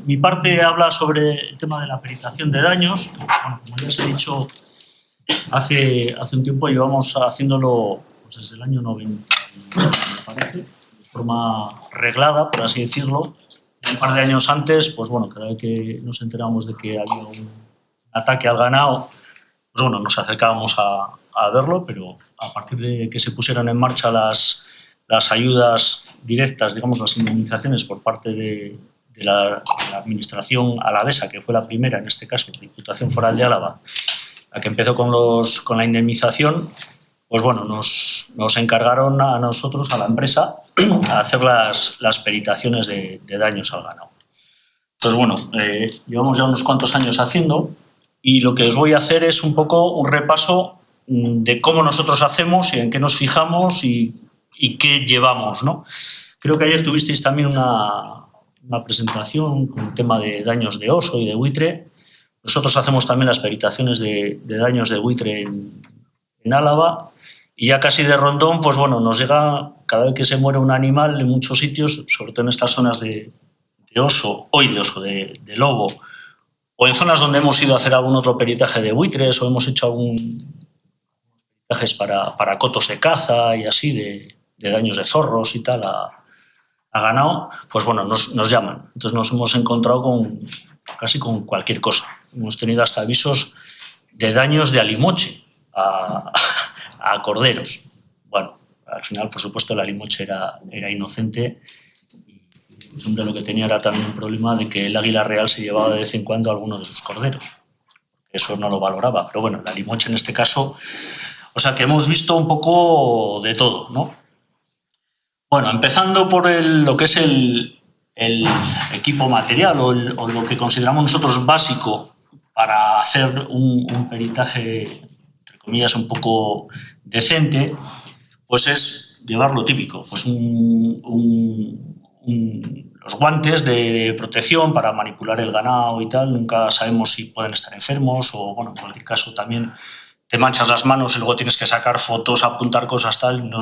mi parte habla sobre el tema de la peritación de daños. Bueno, como ya os he dicho, hace un tiempo llevamos haciéndolo pues, desde el año 90, me parece, de forma reglada, por así decirlo. Un par de años antes, pues bueno, cada vez que nos enteramos de que había un ataque al ganado, pues bueno, nos acercábamos a verlo, pero a partir de que se pusieron en marcha las ayudas directas, digamos, las indemnizaciones por parte de la administración alavesa, que fue la primera, en este caso, la Diputación Foral de Álava, la que empezó con la indemnización, pues bueno, nos encargaron a nosotros, a la empresa, a hacer las peritaciones de daños al ganado. Pues bueno, llevamos ya unos cuantos años haciendo y lo que os voy a hacer es un poco un repaso de cómo nosotros hacemos y en qué nos fijamos y qué llevamos, ¿no? Creo que ayer tuvisteis también una presentación con el tema de daños de oso y de buitre. Nosotros hacemos también las peritaciones de daños de buitre en Álava y ya casi de rondón, pues bueno, nos llega cada vez que se muere un animal en muchos sitios, sobre todo en estas zonas de oso, de lobo, o en zonas donde hemos ido a hacer algún otro peritaje de buitres o hemos hecho algún peritajes para cotos de caza y así, de daños de zorros y tal a ganado, pues bueno, nos llaman. Entonces nos hemos encontrado casi con cualquier cosa. Hemos tenido hasta avisos de daños de alimoche a corderos. Bueno, al final, por supuesto, el alimoche era inocente y pues, hombre, lo que tenía era también un problema de que el águila real se llevaba de vez en cuando a alguno de sus corderos. Eso no lo valoraba, pero bueno, el alimoche en este caso... O sea que hemos visto un poco de todo, ¿no? Bueno, empezando por lo que es el equipo material o lo que consideramos nosotros básico para hacer un peritaje, entre comillas, un poco decente, pues es llevar lo típico, pues los guantes de protección para manipular el ganado y tal. Nunca sabemos si pueden estar enfermos o, bueno, en cualquier caso también te manchas las manos y luego tienes que sacar fotos, apuntar cosas, tal. No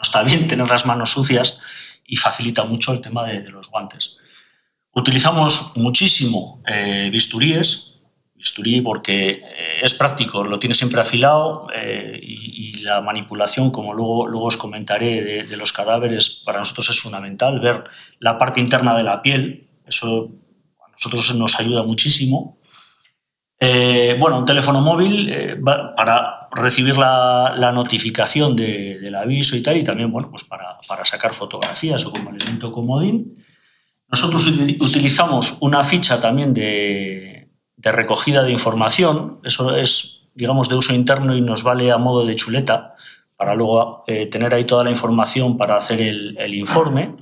está bien tener las manos sucias y facilita mucho el tema de los guantes. Utilizamos muchísimo bisturí porque es práctico, lo tienes siempre afilado y la manipulación, como luego os comentaré, de los cadáveres, para nosotros es fundamental. Ver la parte interna de la piel, eso a nosotros nos ayuda muchísimo. Bueno, un teléfono móvil para recibir la notificación del aviso y tal, y también, bueno, pues para sacar fotografías o como elemento comodín. Nosotros utilizamos una ficha también de recogida de información. Eso es, digamos, de uso interno y nos vale a modo de chuleta para luego tener ahí toda la información para hacer el informe.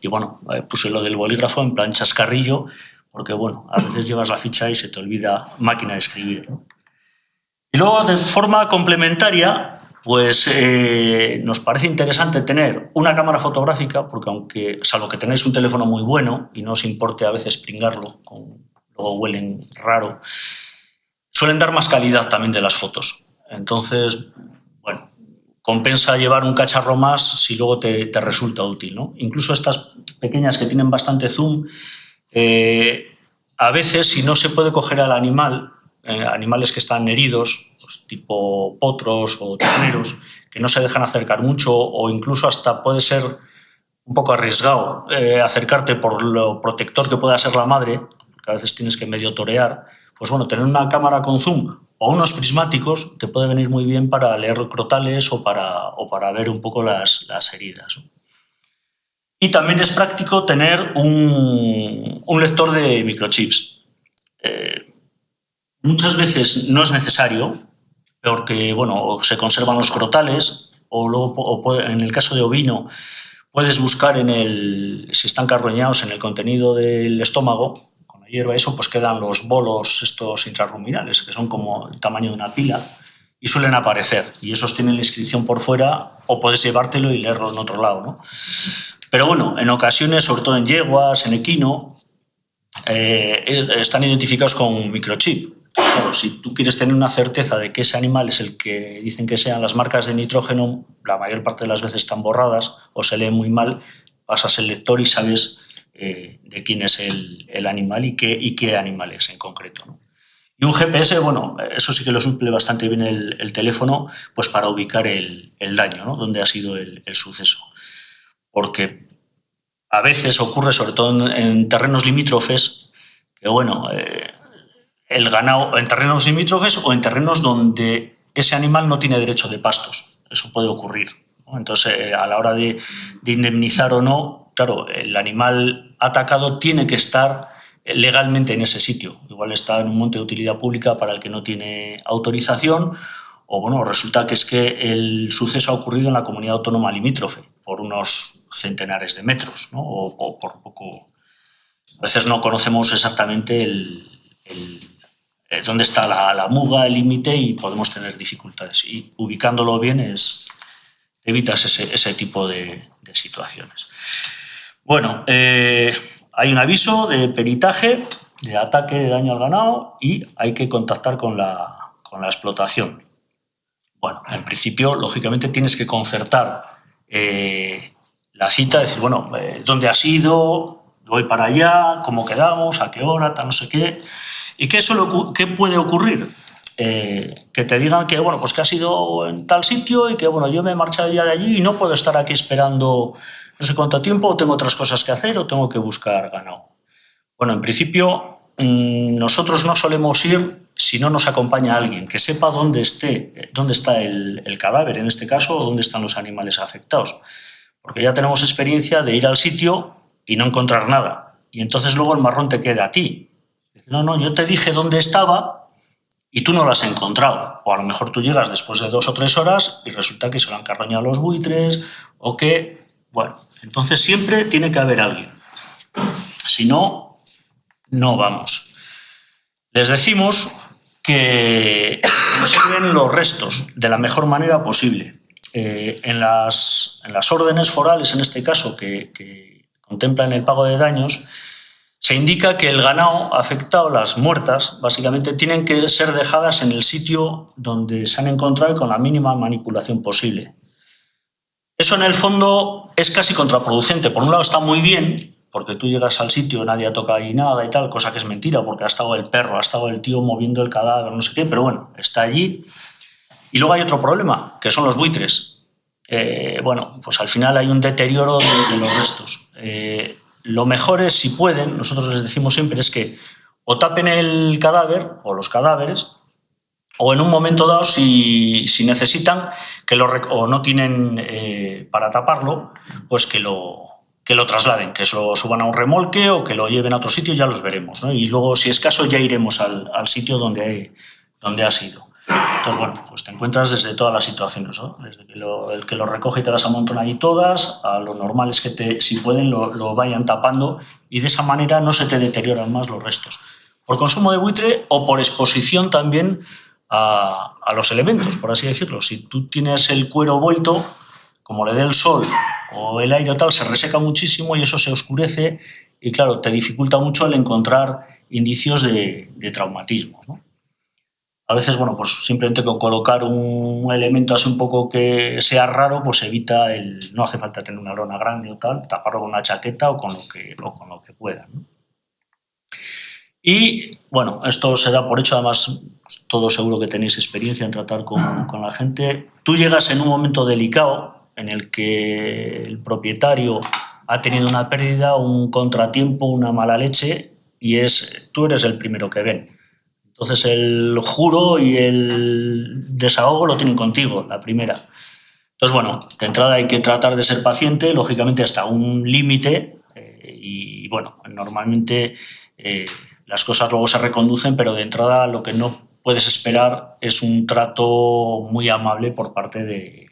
Y bueno, puse lo del bolígrafo en plan chascarrillo, porque bueno, a veces llevas la ficha y se te olvida máquina de escribir, ¿no? Y luego, de forma complementaria, pues nos parece interesante tener una cámara fotográfica, porque aunque, salvo que tengáis un teléfono muy bueno y no os importe a veces pringarlo, luego huelen raro, suelen dar más calidad también de las fotos. Entonces, bueno, compensa llevar un cacharro más si luego te resulta útil, ¿no? Incluso estas pequeñas que tienen bastante zoom, a veces, si no se puede coger al animal, animales que están heridos, pues tipo potros o terneros, que no se dejan acercar mucho, o incluso hasta puede ser un poco arriesgado acercarte por lo protector que pueda ser la madre, porque a veces tienes que medio torear, pues bueno, tener una cámara con zoom o unos prismáticos te puede venir muy bien para leer crotales o para ver un poco las heridas, ¿no? Y también es práctico tener un lector de microchips. Muchas veces no es necesario, porque bueno, se conservan los crotales, o luego, en el caso de ovino, puedes buscar si están carroñados en el contenido del estómago, con la hierba, eso, pues quedan los bolos estos intrarruminales, que son como el tamaño de una pila, y suelen aparecer, y esos tienen la inscripción por fuera, o puedes llevártelo y leerlo en otro lado, ¿no? Pero bueno, en ocasiones, sobre todo en yeguas, en equino, están identificados con microchip. Claro, si tú quieres tener una certeza de que ese animal es el que dicen que sean, las marcas de nitrógeno, la mayor parte de las veces están borradas o se leen muy mal, pasas el lector y sabes de quién es el animal y qué animal es en concreto, ¿no? Y un GPS, bueno, eso sí que lo suple bastante bien el teléfono, pues para ubicar el daño, ¿no? Dónde ha sido el suceso. Porque a veces ocurre, sobre todo en terrenos limítrofes, que bueno, el ganado en terrenos limítrofes o en terrenos donde ese animal no tiene derecho de pastos. Eso puede ocurrir, ¿no? Entonces, a la hora de indemnizar o no, claro, el animal atacado tiene que estar legalmente en ese sitio. Igual está en un monte de utilidad pública para el que no tiene autorización, o bueno, resulta que es que el suceso ha ocurrido en la comunidad autónoma limítrofe, por unos centenares de metros, ¿no? O por poco. A veces no conocemos exactamente dónde está la muga, el límite, y podemos tener dificultades. Y ubicándolo bien evitas ese tipo de situaciones. Bueno, hay un aviso de peritaje, de ataque de daño al ganado, y hay que contactar con la explotación. Bueno, en principio, lógicamente, tienes que concertar la cita, decir, bueno, ¿dónde has ido? Voy para allá, ¿cómo quedamos? ¿A qué hora? Tal, no sé qué. ¿Y qué puede ocurrir? Que te digan que, bueno, pues que has ido en tal sitio y que, bueno, yo me he marchado ya de allí y no puedo estar aquí esperando no sé cuánto tiempo, o tengo otras cosas que hacer, o tengo que buscar ganado. Bueno, en principio, nosotros no solemos ir si no nos acompaña alguien que sepa dónde está el cadáver, en este caso, o dónde están los animales afectados. Porque ya tenemos experiencia de ir al sitio y no encontrar nada. Y entonces luego el marrón te queda a ti. No, yo te dije dónde estaba y tú no lo has encontrado. O a lo mejor tú llegas después de 2 o 3 horas y resulta que se lo han carroñado los buitres, o que... Bueno, entonces siempre tiene que haber alguien. Si no, no vamos. Les decimos que conserven los restos de la mejor manera posible. En las órdenes forales, en este caso, que contemplan el pago de daños, se indica que el ganado afectado, las muertas, básicamente tienen que ser dejadas en el sitio donde se han encontrado y con la mínima manipulación posible. Eso, en el fondo, es casi contraproducente. Por un lado, está muy bien, porque tú llegas al sitio, nadie ha tocado ahí nada y tal, cosa que es mentira, porque ha estado el perro, ha estado el tío moviendo el cadáver, no sé qué, pero bueno, está allí. Y luego hay otro problema, que son los buitres. Bueno, pues al final hay un deterioro de los restos. Lo mejor es, si pueden, nosotros les decimos siempre, es que o tapen el cadáver o los cadáveres, o en un momento dado, si necesitan, o no tienen para taparlo, pues que lo trasladen, que lo suban a un remolque o que lo lleven a otro sitio, ya los veremos, ¿no? Y luego, si es caso, ya iremos al sitio donde ha sido. Entonces, bueno, pues te encuentras desde todas las situaciones, ¿no? Desde el que lo recoge y te las amontona ahí todas, a lo normal es que si pueden, lo vayan tapando, y de esa manera no se te deterioran más los restos. Por consumo de buitre o por exposición también a los elementos, por así decirlo. Si tú tienes el cuero vuelto, como le dé el sol o el aire o tal, se reseca muchísimo y eso se oscurece y, claro, te dificulta mucho el encontrar indicios de traumatismo, ¿no? A veces, bueno, pues simplemente con colocar un elemento así un poco que sea raro, pues evita no hace falta tener una lona grande o tal, taparlo con una chaqueta o con lo que puedan, ¿no? Y, bueno, esto se da por hecho, además, todos seguro que tenéis experiencia en tratar con la gente. Tú llegas en un momento delicado en el que el propietario ha tenido una pérdida, un contratiempo, una mala leche, y tú eres el primero que ven. Entonces el juro y el desahogo lo tienen contigo, la primera. Entonces, bueno, de entrada hay que tratar de ser paciente, lógicamente hasta un límite, y bueno, normalmente las cosas luego se reconducen, pero de entrada lo que no puedes esperar es un trato muy amable por parte de...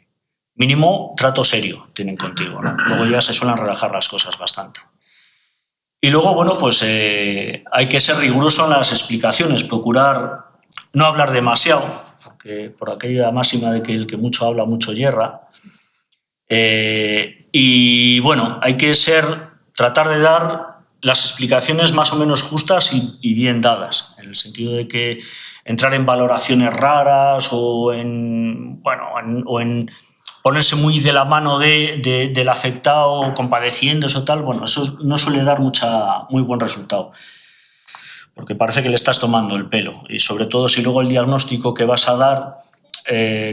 Mínimo, trato serio tienen contigo, ¿no? Luego ya se suelen relajar las cosas bastante. Y luego, bueno, pues hay que ser riguroso en las explicaciones, procurar no hablar demasiado, porque por aquella máxima de que el que mucho habla, mucho yerra. Y bueno, hay que tratar de dar las explicaciones más o menos justas y bien dadas, en el sentido de que entrar en valoraciones raras o en ponerse muy de la mano del afectado, compadeciendo, eso tal, bueno, eso no suele dar muy buen resultado, porque parece que le estás tomando el pelo, y sobre todo si luego el diagnóstico que vas a dar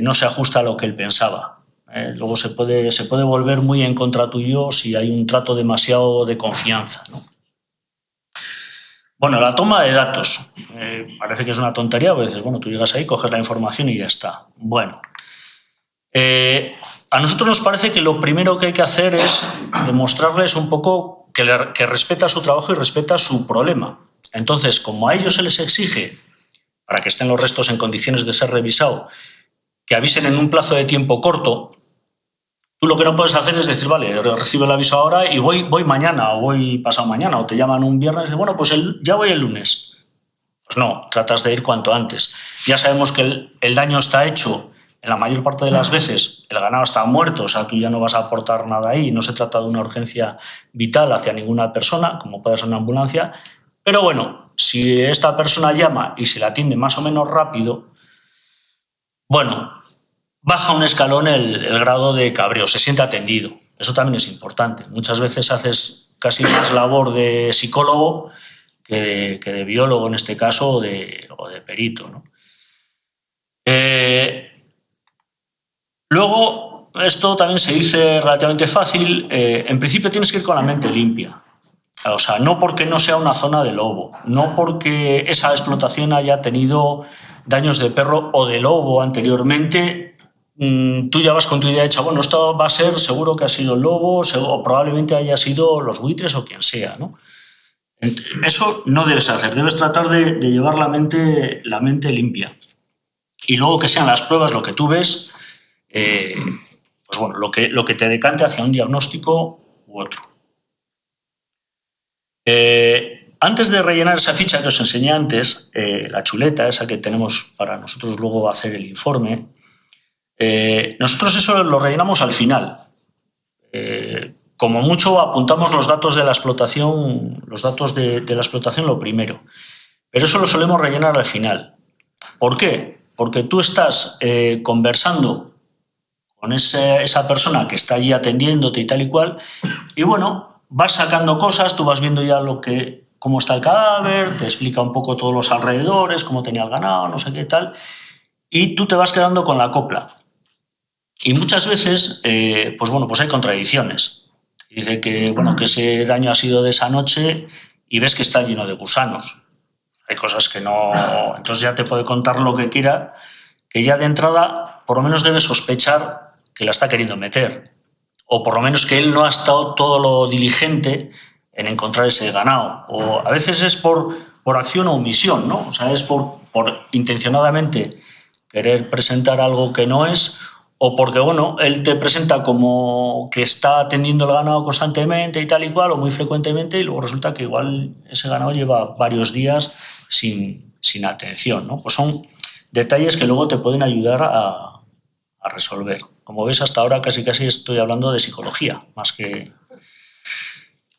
no se ajusta a lo que él pensaba. Luego se puede volver muy en contra tuyo si hay un trato demasiado de confianza, ¿no? Bueno, la toma de datos. Parece que es una tontería, porque dices, bueno, tú llegas ahí, coges la información y ya está. Bueno, a nosotros nos parece que lo primero que hay que hacer es demostrarles un poco que respeta su trabajo y respeta su problema. Entonces, como a ellos se les exige, para que estén los restos en condiciones de ser revisado, que avisen en un plazo de tiempo corto, tú lo que no puedes hacer es decir, vale, recibo el aviso ahora y voy mañana o voy pasado mañana, o te llaman un viernes y dices, bueno, pues ya voy el lunes. Pues no, tratas de ir cuanto antes. Ya sabemos que el daño está hecho, en la mayor parte de las veces el ganado está muerto, o sea, tú ya no vas a aportar nada ahí, no se trata de una urgencia vital hacia ninguna persona, como puede ser una ambulancia, pero bueno, si esta persona llama y se le atiende más o menos rápido, bueno, baja un escalón el grado de cabreo, se siente atendido. Eso también es importante. Muchas veces haces casi más labor de psicólogo que de biólogo en este caso o de perito, ¿no? Luego, esto también se dice relativamente fácil. En principio tienes que ir con la mente limpia. O sea, no porque no sea una zona de lobo, no porque esa explotación haya tenido daños de perro o de lobo anteriormente, tú ya vas con tu idea hecha, bueno, esto va a ser seguro que ha sido el lobo o probablemente haya sido los buitres o quien sea, ¿no? Eso no debes hacer, debes tratar de llevar la mente limpia. Y luego que sean las pruebas lo que tú ves, pues bueno, lo que te decante hacia un diagnóstico u otro. Antes de rellenar esa ficha que os enseñé antes, la chuleta, esa que tenemos para nosotros luego hacer el informe, nosotros eso lo rellenamos al final. Como mucho apuntamos los datos de la explotación, lo primero, pero eso lo solemos rellenar al final. ¿Por qué? Porque tú estás conversando con esa persona que está allí atendiéndote y tal y cual, y bueno, vas sacando cosas, tú vas viendo ya cómo está el cadáver, te explica un poco todos los alrededores, cómo tenía el ganado, no sé qué tal, y tú te vas quedando con la copla. Y muchas veces, pues bueno, pues hay contradicciones. Dice que, bueno, que ese daño ha sido de esa noche y ves que está lleno de gusanos. Hay cosas que no... Entonces ya te puede contar lo que quiera, que ya de entrada por lo menos debes sospechar que la está queriendo meter. O por lo menos que él no ha estado todo lo diligente en encontrar ese ganado. O a veces es por acción o omisión, ¿no? O sea, es por intencionadamente querer presentar algo que no es, o porque, bueno, él te presenta como que está atendiendo el ganado constantemente y tal y cual, o muy frecuentemente, y luego resulta que igual ese ganado lleva varios días sin atención, ¿no? Pues son detalles que luego te pueden ayudar a resolver. Como ves, hasta ahora casi estoy hablando de psicología, más que...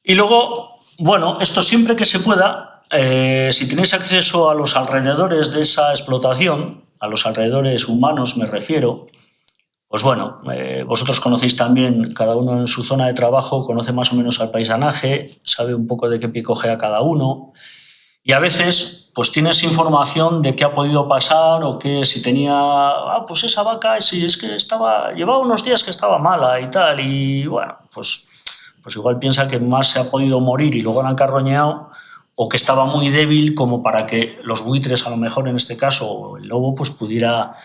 Y luego, bueno, esto siempre que se pueda, si tenéis acceso a los alrededores de esa explotación, a los alrededores humanos me refiero, pues bueno, vosotros conocéis también, cada uno en su zona de trabajo, conoce más o menos al paisanaje, sabe un poco de qué pie cojea cada uno, y a veces pues tienes información de qué ha podido pasar o que si tenía, pues esa vaca, si es que llevaba unos días que estaba mala y tal, y bueno, pues igual piensa que más se ha podido morir y luego la han carroñeado, o que estaba muy débil como para que los buitres, a lo mejor en este caso, o el lobo, pues pudiera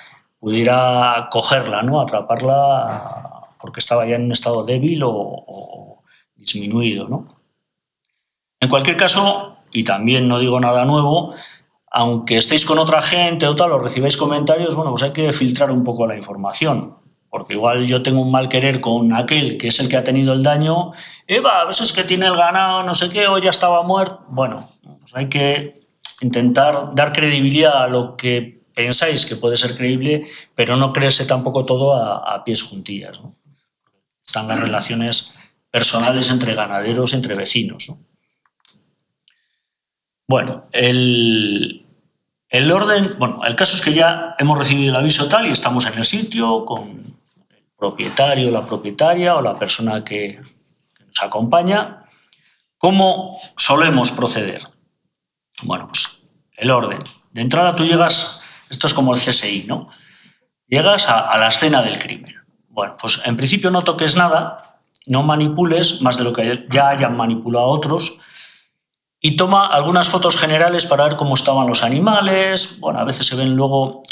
cogerla, ¿no? Atraparla porque estaba ya en un estado débil o disminuido, ¿no? En cualquier caso, y también no digo nada nuevo, aunque estéis con otra gente o tal, o recibáis comentarios, bueno, pues hay que filtrar un poco la información, porque igual yo tengo un mal querer con aquel que es el que ha tenido el daño, a veces que tiene el ganado, no sé qué, o ya estaba muerto. Bueno, pues hay que intentar dar credibilidad a lo que pensáis que puede ser creíble, pero no creerse tampoco todo a pies juntillas, ¿no? Están las relaciones personales entre ganaderos, entre vecinos, ¿no? Bueno, el orden, bueno, el caso es que ya hemos recibido el aviso tal y estamos en el sitio con el propietario, la propietaria o la persona que nos acompaña. ¿Cómo solemos proceder? Bueno, pues el orden. De entrada tú llegas, esto es como el CSI, ¿no? Llegas a la escena del crimen. Bueno, pues en principio no toques nada, no manipules más de lo que ya hayan manipulado otros y toma algunas fotos generales para ver cómo estaban los animales. Bueno, a veces se ven luego...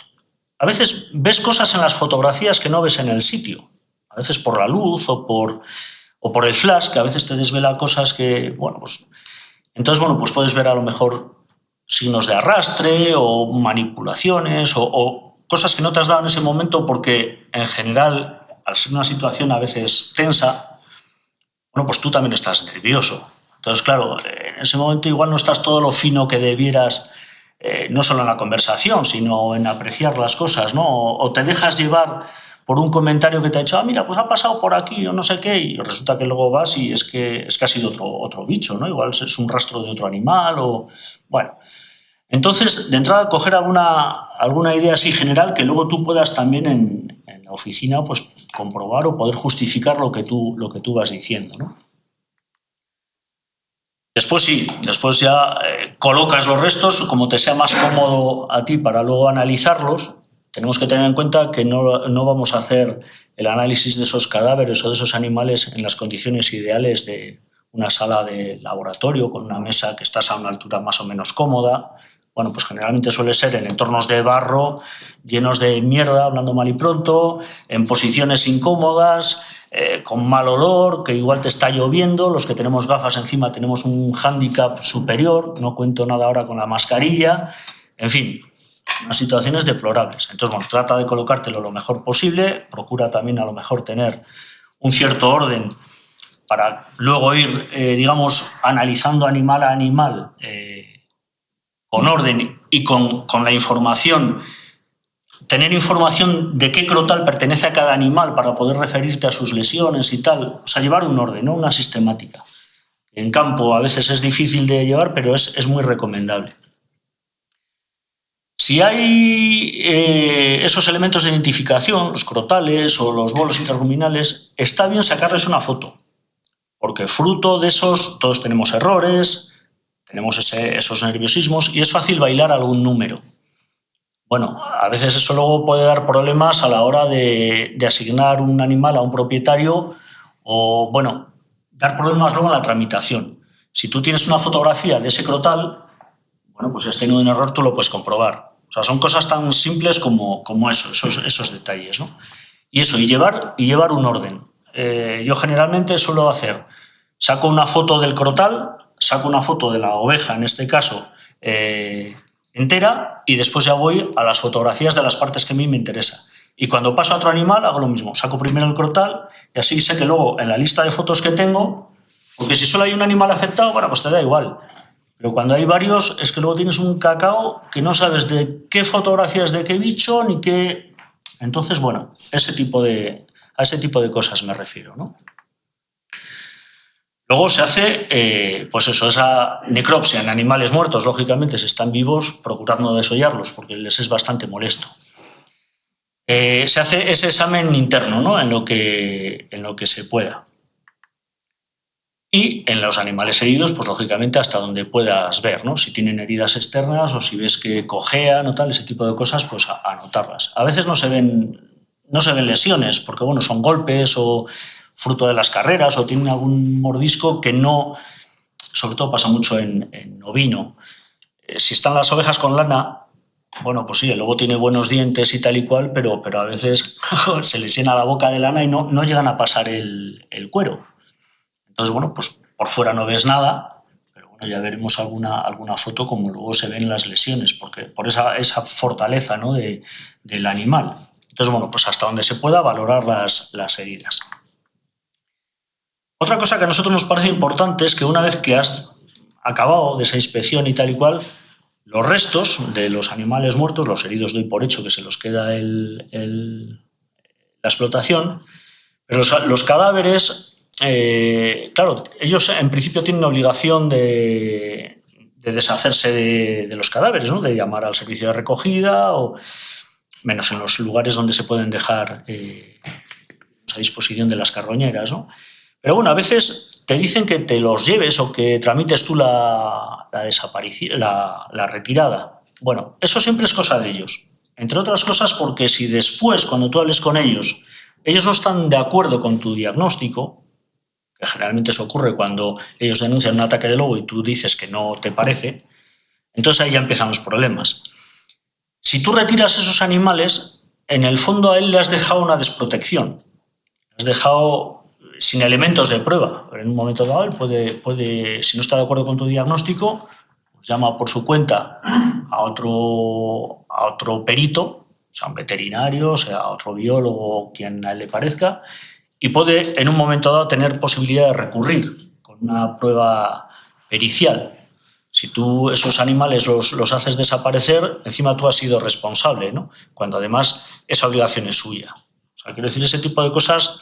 A veces ves cosas en las fotografías que no ves en el sitio. A veces por la luz o por el flash, que a veces te desvela cosas que... Bueno, pues... Entonces, bueno, pues puedes ver a lo mejor signos de arrastre o manipulaciones o cosas que no te has dado en ese momento porque, en general, al ser una situación a veces tensa, bueno, pues tú también estás nervioso. Entonces, claro, en ese momento igual no estás todo lo fino que debieras, no solo en la conversación, sino en apreciar las cosas, ¿no? O te dejas llevar por un comentario que te ha hecho, mira, pues ha pasado por aquí o no sé qué, y resulta que luego vas y es que ha sido otro bicho, ¿no? Igual es un rastro de otro animal o... Bueno, entonces, de entrada, coger alguna idea así general que luego tú puedas también en la oficina pues comprobar o poder justificar lo que tú vas diciendo, ¿no? Después sí, después ya colocas los restos como te sea más cómodo a ti para luego analizarlos. Tenemos que tener en cuenta que no vamos a hacer el análisis de esos cadáveres o de esos animales en las condiciones ideales de una sala de laboratorio con una mesa que estás a una altura más o menos cómoda. Bueno, pues generalmente suele ser en entornos de barro, llenos de mierda, hablando mal y pronto, en posiciones incómodas, con mal olor, que igual te está lloviendo, los que tenemos gafas encima tenemos un hándicap superior, no cuento nada ahora con la mascarilla, en fin, unas situaciones deplorables. Entonces, bueno, trata de colocártelo lo mejor posible, procura también a lo mejor tener un cierto orden para luego ir, digamos, analizando animal a animal con orden y con la información, tener información de qué crotal pertenece a cada animal para poder referirte a sus lesiones y tal, o sea, llevar un orden, ¿no? Una sistemática. En campo a veces es difícil de llevar, pero es muy recomendable. Si hay esos elementos de identificación, los crotales o los bolos intraruminales, está bien sacarles una foto, porque fruto de esos todos tenemos errores, tenemos esos nerviosismos y es fácil bailar algún número. Bueno, a veces eso luego puede dar problemas a la hora de asignar un animal a un propietario o, bueno, dar problemas luego en la tramitación. Si tú tienes una fotografía de ese crotal, bueno, pues si has tenido un error tú lo puedes comprobar. O sea, son cosas tan simples como esos detalles, ¿no? Y eso, y llevar un orden. Yo generalmente suelo saco una foto del crotal, saco una foto de la oveja, en este caso, entera, y después ya voy a las fotografías de las partes que a mí me interesan. Y cuando paso a otro animal hago lo mismo, saco primero el crotal y así sé que luego en la lista de fotos que tengo, porque si solo hay un animal afectado, bueno, pues te da igual. Pero cuando hay varios es que luego tienes un cacao que no sabes de qué fotografías de qué bicho ni qué... Entonces, bueno, a ese tipo de cosas me refiero, ¿no? Luego se hace, pues eso, esa necropsia en animales muertos, lógicamente, si están vivos, procurad no desollarlos, porque les es bastante molesto. Se hace ese examen interno, ¿no? en lo que se pueda. Y en los animales heridos, pues lógicamente hasta donde puedas ver, ¿no? Si tienen heridas externas o si ves que cojean o tal, ese tipo de cosas, pues anotarlas. A veces no se ven lesiones, porque bueno, son golpes o fruto de las carreras o tienen algún mordisco que no, sobre todo pasa mucho en ovino. Si están las ovejas con lana, bueno, pues sí, el lobo tiene buenos dientes y tal y cual, pero a veces se les llena la boca de lana y no llegan a pasar el cuero. Entonces, bueno, pues por fuera no ves nada, pero bueno, ya veremos alguna foto como luego se ven las lesiones, porque por esa fortaleza, ¿no? del animal. Entonces, bueno, pues hasta donde se pueda valorar las heridas. Otra cosa que a nosotros nos parece importante es que una vez que has acabado de esa inspección y tal y cual, los restos de los animales muertos, los heridos doy por hecho que se los queda la explotación, pero los cadáveres... claro, ellos en principio tienen la obligación de deshacerse de los cadáveres, ¿no? De llamar al servicio de recogida, o menos en los lugares donde se pueden dejar a disposición de las carroñeras, ¿no? Pero bueno, a veces te dicen que te los lleves o que tramites tú la retirada. Bueno, eso siempre es cosa de ellos. Entre otras cosas porque si después, cuando tú hables con ellos no están de acuerdo con tu diagnóstico, que generalmente eso ocurre cuando ellos denuncian un ataque de lobo y tú dices que no te parece, entonces ahí ya empiezan los problemas. Si tú retiras esos animales, en el fondo a él le has dejado una desprotección. Le has dejado sin elementos de prueba. En un momento dado, él puede, si no está de acuerdo con tu diagnóstico, pues llama por su cuenta a otro perito, sea un veterinario, sea otro biólogo, quien a él le parezca, y puede en un momento dado tener posibilidad de recurrir con una prueba pericial. Si tú esos animales los haces desaparecer, encima tú has sido responsable, ¿no? Cuando además esa obligación es suya. O sea, quiero decir, ese tipo de cosas.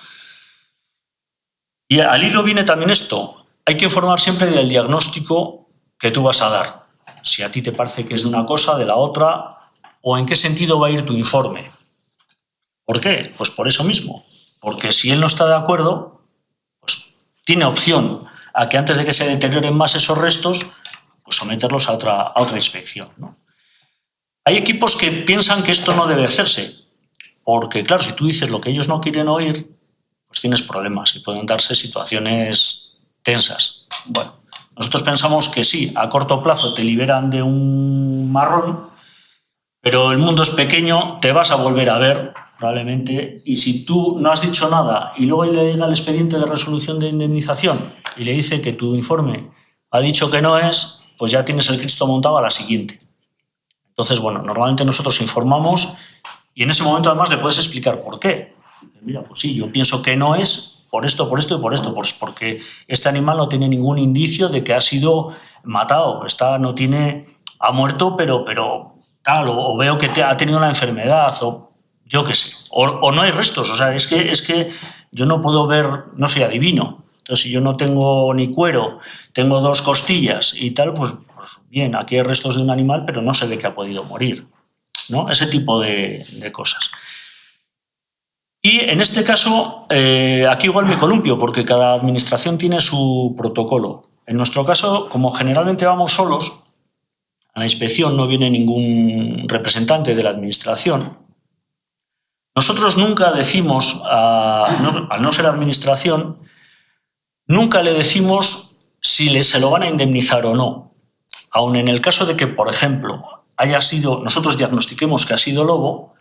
Y al hilo viene también esto. Hay que informar siempre del diagnóstico que tú vas a dar. Si a ti te parece que es de una cosa, de la otra, o en qué sentido va a ir tu informe. ¿Por qué? Pues por eso mismo. Porque si él no está de acuerdo, pues tiene opción a que antes de que se deterioren más esos restos, pues someterlos a otra inspección, ¿no? Hay equipos que piensan que esto no debe hacerse, porque claro, si tú dices lo que ellos no quieren oír, pues tienes problemas y pueden darse situaciones tensas. Bueno, nosotros pensamos que sí, a corto plazo te liberan de un marrón, pero el mundo es pequeño, te vas a volver a ver probablemente, y si tú no has dicho nada y luego le llega el expediente de resolución de indemnización y le dice que tu informe ha dicho que no es, pues ya tienes el Cristo montado a la siguiente. Entonces, bueno, normalmente nosotros informamos y en ese momento además le puedes explicar por qué. Mira, pues sí, yo pienso que no es por esto y por esto, pues porque este animal no tiene ningún indicio de que ha sido matado, ha muerto, pero tal, o veo que ha tenido una enfermedad, o yo qué sé, o no hay restos, o sea, es que yo no puedo ver, no soy adivino. Entonces, si yo no tengo ni cuero, tengo 2 costillas y tal, pues bien, aquí hay restos de un animal, pero no se ve que ha podido morir, ¿no? Ese tipo de cosas. Y en este caso, aquí igual me columpio, porque cada administración tiene su protocolo. En nuestro caso, como generalmente vamos solos, a la inspección no viene ningún representante de la administración. Nosotros nunca decimos, al no ser administración, nunca le decimos si se lo van a indemnizar o no. Aun en el caso de que, por ejemplo, nosotros diagnostiquemos que ha sido lobo,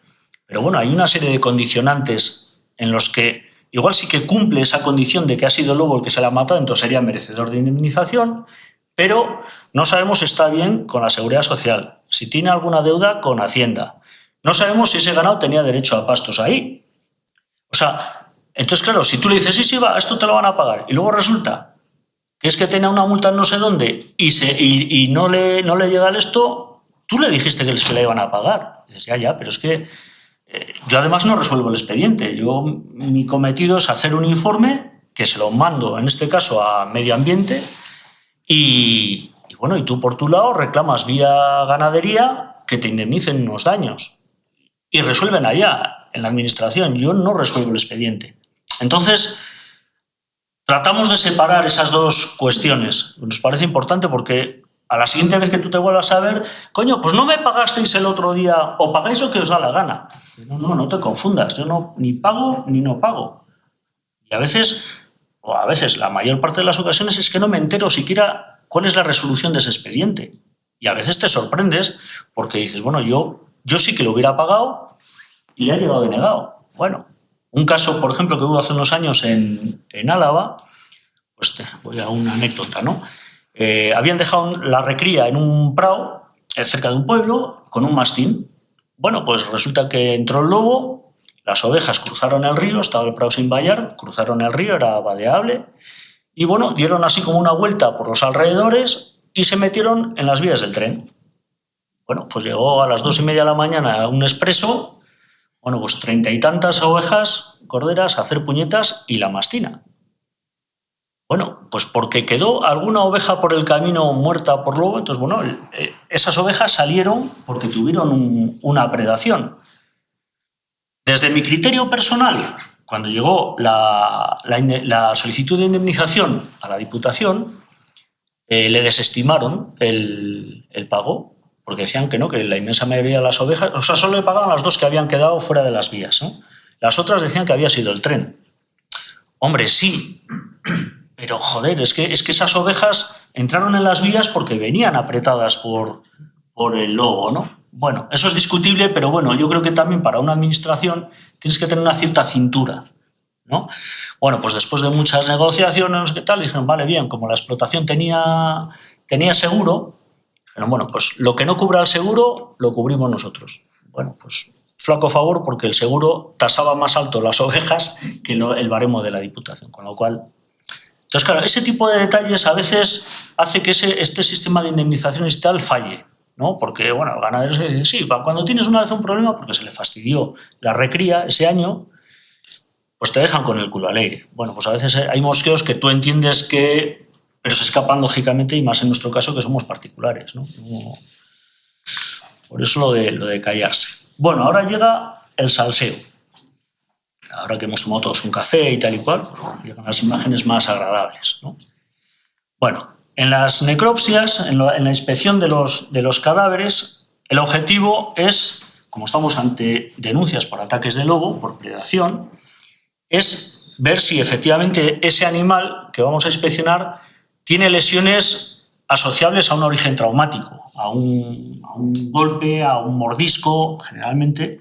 pero bueno, hay una serie de condicionantes en los que igual sí que cumple esa condición de que ha sido lobo el que se la ha matado, entonces sería merecedor de indemnización, pero no sabemos si está bien con la Seguridad Social, si tiene alguna deuda con Hacienda. No sabemos si ese ganado tenía derecho a pastos ahí. O sea, entonces claro, si tú le dices, sí, va, esto te lo van a pagar, y luego resulta que es que tenía una multa en no sé dónde y no le llega el esto, tú le dijiste que se la iban a pagar. Y dices, ya, pero es que yo además no resuelvo el expediente. Mi cometido es hacer un informe que se lo mando, en este caso, a Medio Ambiente y bueno, y tú por tu lado reclamas vía ganadería que te indemnicen unos daños y resuelven allá, en la administración. Yo no resuelvo el expediente. Entonces, tratamos de separar esas dos cuestiones. Nos parece importante porque a la siguiente vez que tú te vuelvas a ver, coño, pues no me pagasteis el otro día, o pagáis lo que os da la gana. No te confundas, yo ni pago ni no pago. Y a veces, la mayor parte de las ocasiones es que no me entero siquiera cuál es la resolución de ese expediente. Y a veces te sorprendes porque dices, bueno, yo sí que lo hubiera pagado y le ha llegado denegado. Bueno, un caso, por ejemplo, que hubo hace unos años en Álava, pues voy a una anécdota, ¿no? Habían dejado la recría en un prado cerca de un pueblo con un mastín. Bueno, pues resulta que entró el lobo, las ovejas cruzaron el río, estaba el prado sin vallar, cruzaron el río, era vadeable, y bueno, dieron así como una vuelta por los alrededores y se metieron en las vías del tren. Bueno, pues llegó a las 2:30 de la mañana un expreso, bueno, pues 30 y tantas ovejas, corderas, a hacer puñetas y la mastina. Bueno, pues porque quedó alguna oveja por el camino muerta por lobo, entonces, bueno, esas ovejas salieron porque tuvieron una predación. Desde mi criterio personal, cuando llegó la solicitud de indemnización a la Diputación, le desestimaron el pago, porque decían que no, que la inmensa mayoría de las ovejas, o sea, solo le pagaban las 2 que habían quedado fuera de las vías, ¿no? Las otras decían que había sido el tren. Hombre, sí, pero joder, es que esas ovejas entraron en las vías porque venían apretadas por el lobo, ¿no? Bueno, eso es discutible, pero bueno, yo creo que también para una administración tienes que tener una cierta cintura, ¿no? Bueno, pues después de muchas negociaciones, ¿qué tal? Dijeron, vale, bien, como la explotación tenía seguro, dijeron, bueno, pues lo que no cubra el seguro, lo cubrimos nosotros. Bueno, pues flaco favor, porque el seguro tasaba más alto las ovejas que el baremo de la Diputación, con lo cual... Entonces, claro, ese tipo de detalles a veces hace que este sistema de indemnizaciones y tal falle, ¿no? Porque, bueno, el ganadero se dice, sí, cuando tienes una vez un problema, porque se le fastidió la recría ese año, pues te dejan con el culo al aire. Bueno, pues a veces hay mosqueos que tú entiendes que... pero se escapan lógicamente, y más en nuestro caso que somos particulares, ¿no? Por eso lo de callarse. Bueno, ahora llega el salseo. Ahora que hemos tomado todos un café y tal y cual, pues llegan las imágenes más agradables, ¿no? Bueno, en las necropsias, en la inspección de los cadáveres, el objetivo es, como estamos ante denuncias por ataques de lobo, por predación, es ver si efectivamente ese animal que vamos a inspeccionar tiene lesiones asociables a un origen traumático, a un golpe, a un mordisco, generalmente,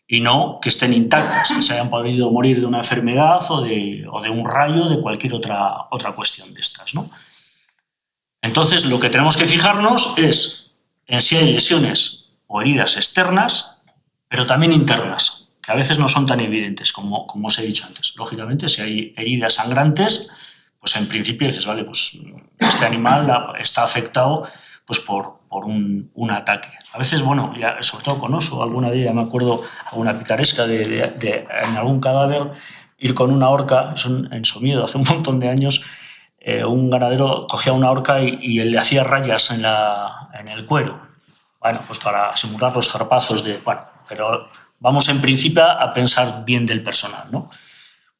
y no que estén intactas, que se hayan podido morir de una enfermedad o de un rayo, de cualquier otra cuestión de estas, ¿no? Entonces, lo que tenemos que fijarnos es en si hay lesiones o heridas externas, pero también internas, que a veces no son tan evidentes como os he dicho antes. Lógicamente, si hay heridas sangrantes, pues en principio dices, vale, pues este animal está afectado pues por un ataque. A veces, bueno, ya, sobre todo con oso, alguna vez ya me acuerdo alguna picaresca en algún cadáver, ir con una horca, en Somiedo, hace un montón de años, un ganadero cogía una horca y le hacía rayas en el cuero. Bueno, pues para simular los zarpazos de... Bueno, pero vamos en principio a pensar bien del personal, ¿no?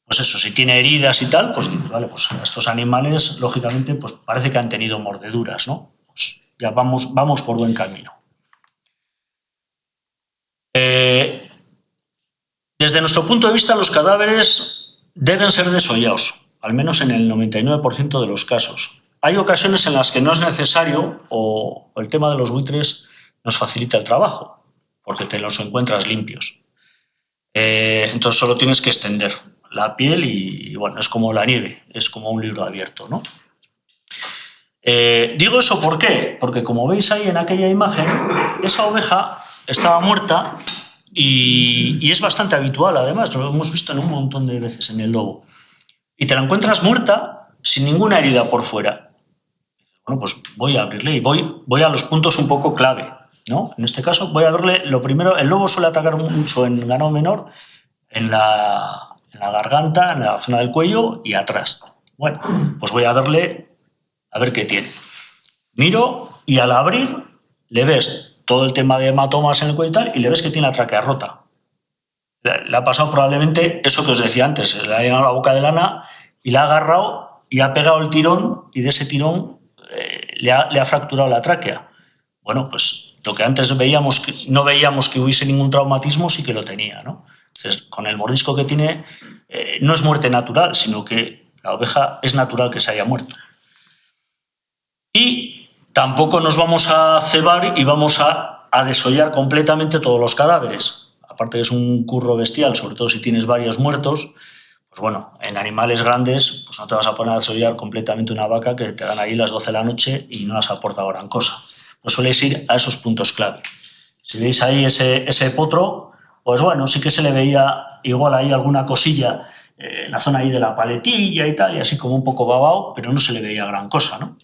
Pues eso, si tiene heridas y tal, pues vale, pues estos animales, lógicamente, pues parece que han tenido mordeduras, ¿no? Pues ya vamos por buen camino. Desde nuestro punto de vista, los cadáveres deben ser desollados, al menos en el 99% de los casos. Hay ocasiones en las que no es necesario o el tema de los buitres nos facilita el trabajo, porque te los encuentras limpios. Entonces solo tienes que extender la piel y bueno, es como la nieve, es como un libro abierto, ¿no? Digo eso ¿por qué? Porque como veis ahí en aquella imagen, esa oveja estaba muerta y es bastante habitual, además, lo hemos visto en un montón de veces en el lobo. Y te la encuentras muerta sin ninguna herida por fuera. Bueno, pues voy a abrirle y voy a los puntos un poco clave, ¿no? En este caso voy a verle, lo primero, el lobo suele atacar mucho en ganado menor, en la garganta, en la zona del cuello y atrás. Bueno, pues voy a verle, a ver qué tiene. Miro y al abrir le ves todo el tema de hematomas en el cuello y tal, y le ves que tiene la tráquea rota. Le ha pasado probablemente eso que os decía antes, le ha llegado a la boca de lana y la ha agarrado y ha pegado el tirón, y de ese tirón le ha fracturado la tráquea. Bueno, pues lo que antes no veíamos que hubiese ningún traumatismo, sí que lo tenía, ¿no? Entonces, con el mordisco que tiene, no es muerte natural, sino que la oveja es natural que se haya muerto. Y tampoco nos vamos a cebar y vamos a desollar completamente todos los cadáveres. Aparte que es un curro bestial, sobre todo si tienes varios muertos, pues bueno, en animales grandes pues no te vas a poner a desollar completamente una vaca que te dan ahí las 12 de la noche y no has aportado gran cosa. Pues sueles ir a esos puntos clave. Si veis ahí ese potro, pues bueno, sí que se le veía igual ahí alguna cosilla en la zona ahí de la paletilla y tal, y así como un poco babao, pero no se le veía gran cosa, ¿no?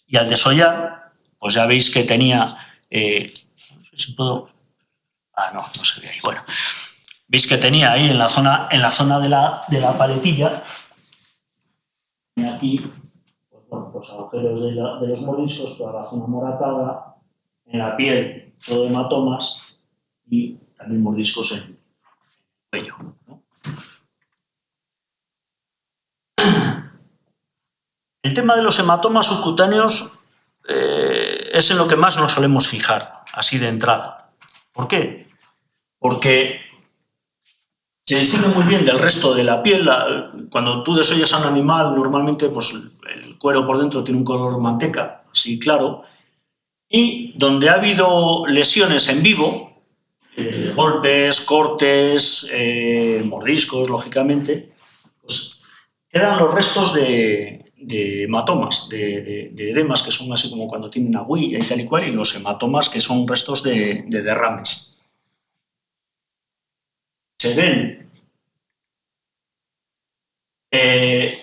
Y al desollar, pues ya veis que tenía... no sé si puedo... no se ve ahí. Bueno, veis que tenía ahí en la zona de la paletilla, y aquí, pues bueno, los agujeros de los mordiscos, toda la zona moratada, en la piel, todo hematomas y también mordiscos en el cuello, ¿no? El tema de los hematomas subcutáneos es en lo que más nos solemos fijar, así de entrada. ¿Por qué? Porque se distingue muy bien del resto de la piel. Cuando tú desollas a un animal, normalmente pues, el cuero por dentro tiene un color manteca, así claro, y donde ha habido lesiones en vivo, golpes, cortes, mordiscos, lógicamente, pues quedan los restos de hematomas, de edemas, que son así como cuando tienen aguilla y tal y cual, y los hematomas, que son restos de derrames. Se ven,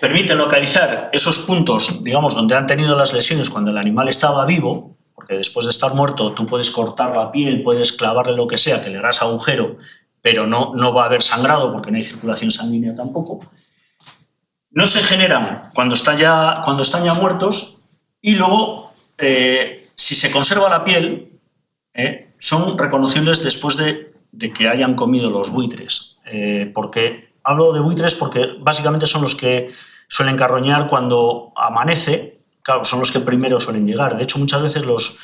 permiten localizar esos puntos, digamos, donde han tenido las lesiones cuando el animal estaba vivo, porque después de estar muerto tú puedes cortar la piel, puedes clavarle lo que sea, que le harás agujero, pero no va a haber sangrado porque no hay circulación sanguínea tampoco. No se generan cuando están ya muertos y luego, si se conserva la piel, son reconocibles después de que hayan comido los buitres. Porque hablo de buitres porque básicamente son los que suelen carroñar cuando amanece. Claro, son los que primero suelen llegar. De hecho, muchas veces los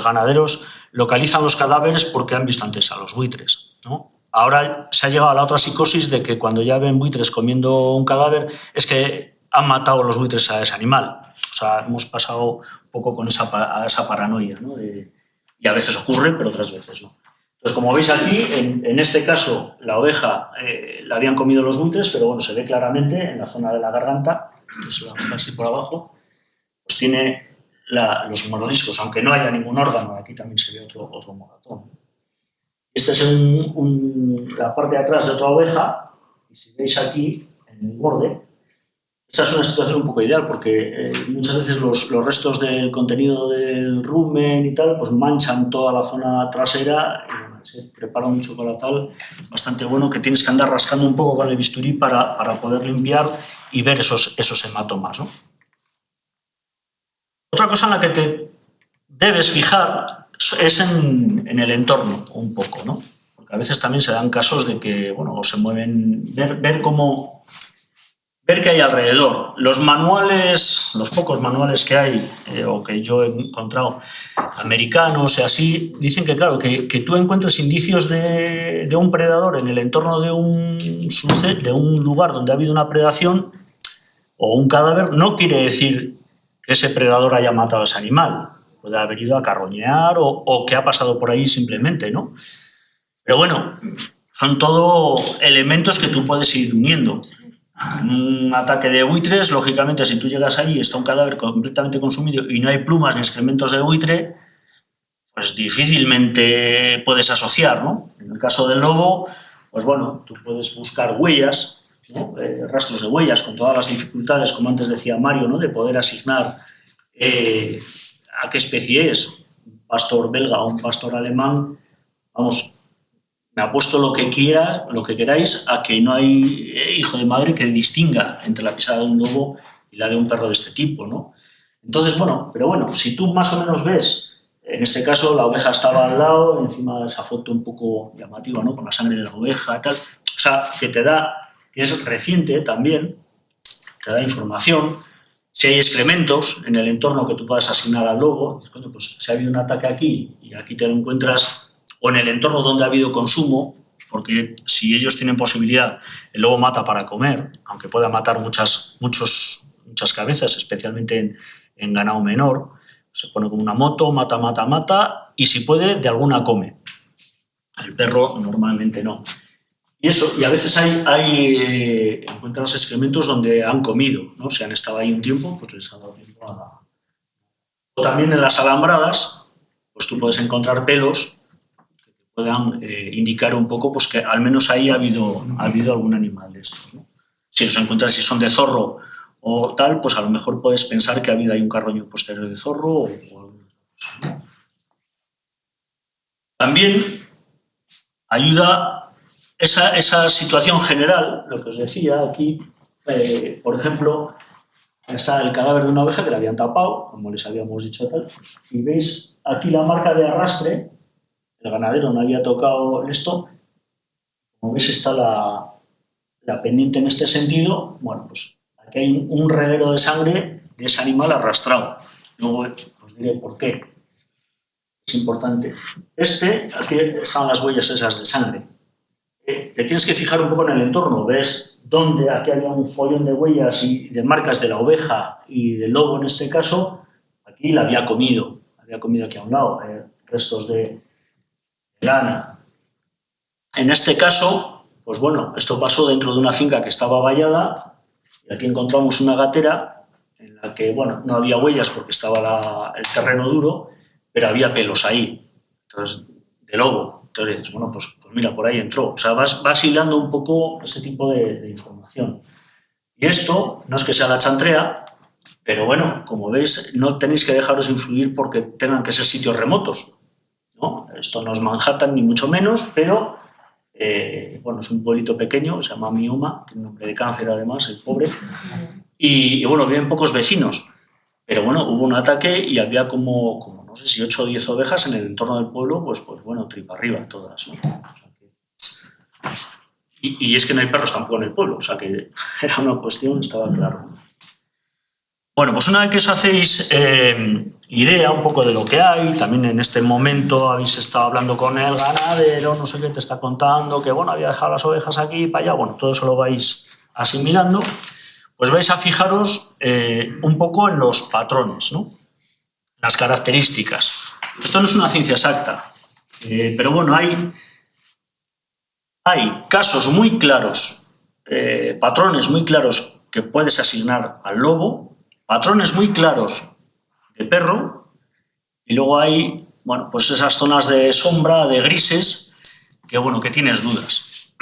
ganaderos localizan los cadáveres porque han visto antes a los buitres, ¿no? Ahora se ha llegado a la otra psicosis de que cuando ya ven buitres comiendo un cadáver es que han matado los buitres a ese animal. O sea, hemos pasado un poco con esa paranoia, ¿no? Y a veces ocurre, pero otras veces no. Entonces, como veis aquí, en este caso, la oveja la habían comido los buitres, pero bueno, se ve claramente en la zona de la garganta, entonces la oveja así por abajo, pues tiene los mordiscos, aunque no haya ningún órgano, aquí también se ve otro moratón. Esta es la parte de atrás de otra oveja, y si veis aquí, en el borde, esta es una situación un poco ideal porque muchas veces los restos del contenido del rumen y tal, pues manchan toda la zona trasera y bueno, se prepara un chocolatal bastante bueno que tienes que andar rascando un poco con el bisturí para poder limpiar y ver esos hematomas, ¿no? Otra cosa en la que te debes fijar es en el entorno un poco, ¿no? Porque a veces también se dan casos de que, bueno, se mueven, ver qué hay alrededor. Los manuales, los pocos manuales que hay, o que yo he encontrado, americanos y así, dicen que, claro, que tú encuentres indicios de un predador en el entorno de un lugar donde ha habido una predación o un cadáver, no quiere decir que ese predador haya matado a ese animal. Puede haber ido a carroñear o que ha pasado por ahí simplemente, ¿no? Pero bueno, son todo elementos que tú puedes ir uniendo. Un ataque de buitres, lógicamente, si tú llegas allí y está un cadáver completamente consumido y no hay plumas ni excrementos de buitre, pues difícilmente puedes asociar, ¿no? En el caso del lobo, pues bueno, tú puedes buscar huellas, ¿no? Rastros de huellas, con todas las dificultades, como antes decía Mario, ¿no? De poder asignar a qué especie es, un pastor belga o un pastor alemán. Vamos, me apuesto lo que queráis, a que no hay hijo de madre que distinga entre la pisada de un lobo y la de un perro de este tipo, ¿no? Entonces, bueno, pero bueno, si tú más o menos ves, en este caso la oveja estaba al lado, encima de esa foto un poco llamativa, ¿no? Con la sangre de la oveja y tal, o sea, que es reciente también, te da información. Si hay excrementos en el entorno que tú puedas asignar al lobo, pues si ha habido un ataque aquí y aquí te lo encuentras, o en el entorno donde ha habido consumo, porque si ellos tienen posibilidad, el lobo mata para comer, aunque pueda matar muchas cabezas, especialmente en ganado menor, se pone con una moto, mata, y si puede, de alguna come. El perro normalmente no. Y a veces encuentras excrementos donde han comido, ¿no? Si han estado ahí un tiempo, pues les ha dado tiempo a... O también en las alambradas, pues tú puedes encontrar pelos puedan indicar un poco pues, que al menos ahí ha habido algún animal de estos, ¿no? Si los encuentras, si son de zorro o tal, pues a lo mejor puedes pensar que ha habido ahí un carroño posterior de zorro o alguna cosa, ¿no? También ayuda esa situación general, lo que os decía aquí, por ejemplo, está el cadáver de una oveja que la habían tapado, como les habíamos dicho tal, y veis aquí la marca de arrastre. El ganadero no había tocado esto. Como veis está la pendiente en este sentido. Bueno, pues aquí hay un reguero de sangre de ese animal arrastrado. Luego os diré por qué. Es importante. Aquí están las huellas esas de sangre. Te tienes que fijar un poco en el entorno. ¿Ves dónde? Aquí había un follón de huellas y de marcas de la oveja y del lobo en este caso. Aquí la había comido aquí a un lado, restos de lana. En este caso, pues bueno, esto pasó dentro de una finca que estaba vallada y aquí encontramos una gatera en la que, bueno, no había huellas porque estaba el terreno duro, pero había pelos ahí, entonces, de lobo. Entonces, bueno, pues mira, por ahí entró. O sea, vas hilando un poco ese tipo de información. Y esto no es que sea la chantrea, pero bueno, como veis, no tenéis que dejaros influir porque tengan que ser sitios remotos, ¿no? Esto no es Manhattan ni mucho menos, pero bueno, es un pueblito pequeño, se llama Mioma, tiene nombre de cáncer además, el pobre, y bueno, viven pocos vecinos, pero bueno, hubo un ataque y había como no sé si 8 o 10 ovejas en el entorno del pueblo, pues bueno, tripa arriba todas, ¿no? O sea y es que no hay perros tampoco en el pueblo, o sea que era una cuestión, estaba claro. Bueno, pues una vez que os hacéis idea un poco de lo que hay, también en este momento habéis estado hablando con el ganadero, no sé qué te está contando, que bueno, había dejado las ovejas aquí y para allá, bueno, todo eso lo vais asimilando, pues vais a fijaros un poco en los patrones, ¿no? Las características. Esto no es una ciencia exacta, pero bueno, hay casos muy claros, patrones muy claros que puedes asignar al lobo, patrones muy claros de perro, y luego hay, bueno, pues esas zonas de sombra, de grises, que bueno, que tienes dudas.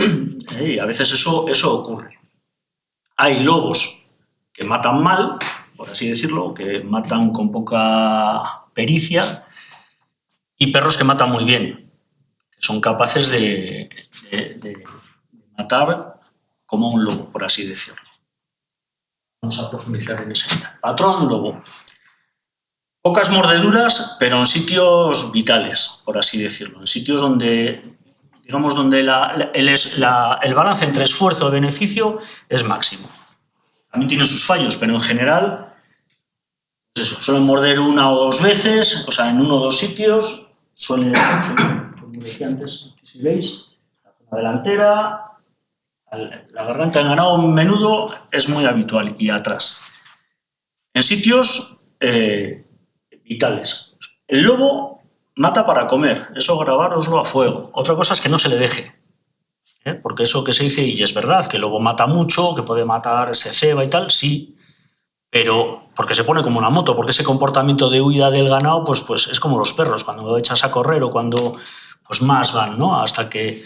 Y a veces eso ocurre. Hay lobos que matan mal, por así decirlo, que matan con poca pericia, y perros que matan muy bien, que son capaces de matar como un lobo, por así decirlo. Vamos a profundizar en ese patrón lobo. Pocas mordeduras, pero en sitios vitales, por así decirlo, en sitios donde, digamos, donde el balance entre esfuerzo y beneficio es máximo. También tiene sus fallos, pero en general, pues eso, suelen morder 1 o 2 veces, o sea, en 1 o 2 sitios, suelen, como decía antes, si veis, la zona delantera, la garganta del ganado a menudo es muy habitual y atrás. En sitios vitales. El lobo mata para comer, eso grabároslo a fuego. Otra cosa es que no se le deje, porque eso que se dice, y es verdad, que el lobo mata mucho, que puede matar, se ceba y tal, sí, pero porque se pone como una moto, porque ese comportamiento de huida del ganado, pues es como los perros, cuando lo echas a correr o cuando pues más van, ¿no? Hasta que...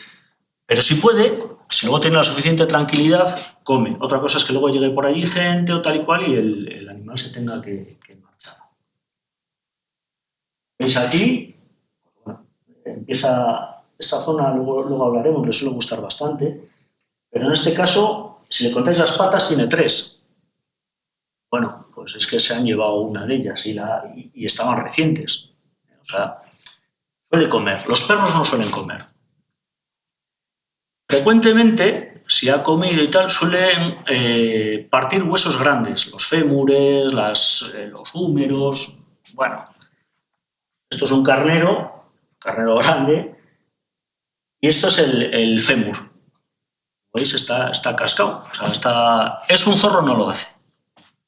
Pero si puede, si luego tiene la suficiente tranquilidad, come. Otra cosa es que luego llegue por allí gente o tal y cual y el animal se tenga que marchar. ¿Veis aquí? Bueno, empieza esta zona, luego hablaremos, le suele gustar bastante, pero en este caso, si le contáis las patas, tiene 3. Bueno, pues es que se han llevado una de ellas y estaban recientes. O sea, suele comer. Los perros no suelen comer. Frecuentemente, si ha comido y tal, suelen partir huesos grandes, los fémures, los húmeros. Bueno, esto es un carnero grande, y esto es el fémur. ¿Veis? Está cascado. O sea, es un zorro, no lo hace.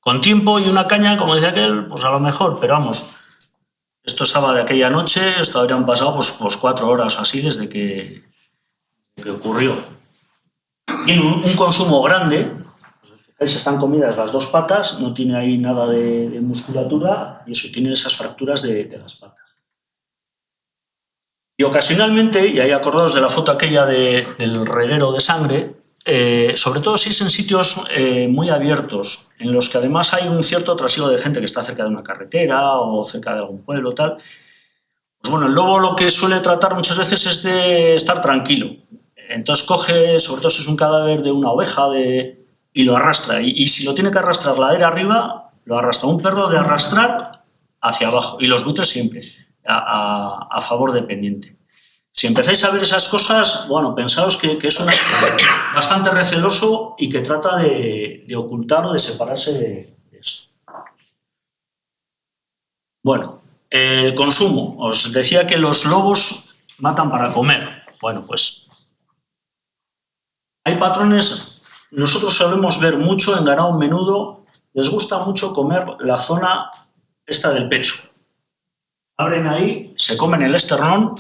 Con tiempo y una caña, como decía aquel, pues a lo mejor, pero vamos, esto estaba de aquella noche, esto habrían pasado pues 4 horas así desde que ocurrió. Tiene un consumo grande, pues, están comidas las 2 patas, no tiene ahí nada de musculatura y eso, tiene esas fracturas de las patas. Y ocasionalmente, y ahí acordaos de la foto aquella del reguero de sangre, sobre todo si es en sitios muy abiertos, en los que además hay un cierto trasiego de gente que está cerca de una carretera o cerca de algún pueblo tal, pues bueno, el lobo lo que suele tratar muchas veces es de estar tranquilo. Entonces coge, sobre todo si es un cadáver de una oveja, y lo arrastra. Y si lo tiene que arrastrar ladera arriba, lo arrastra. Un perro de arrastrar hacia abajo. Y los buitres siempre a favor de pendiente. Si empezáis a ver esas cosas, bueno, pensaos que es bastante receloso y que trata de ocultar o de separarse de eso. Bueno, el consumo. Os decía que los lobos matan para comer. Bueno, pues hay patrones. Nosotros solemos ver mucho en ganado menudo. Les gusta mucho comer la zona esta del pecho. Abren ahí, se comen el esternón,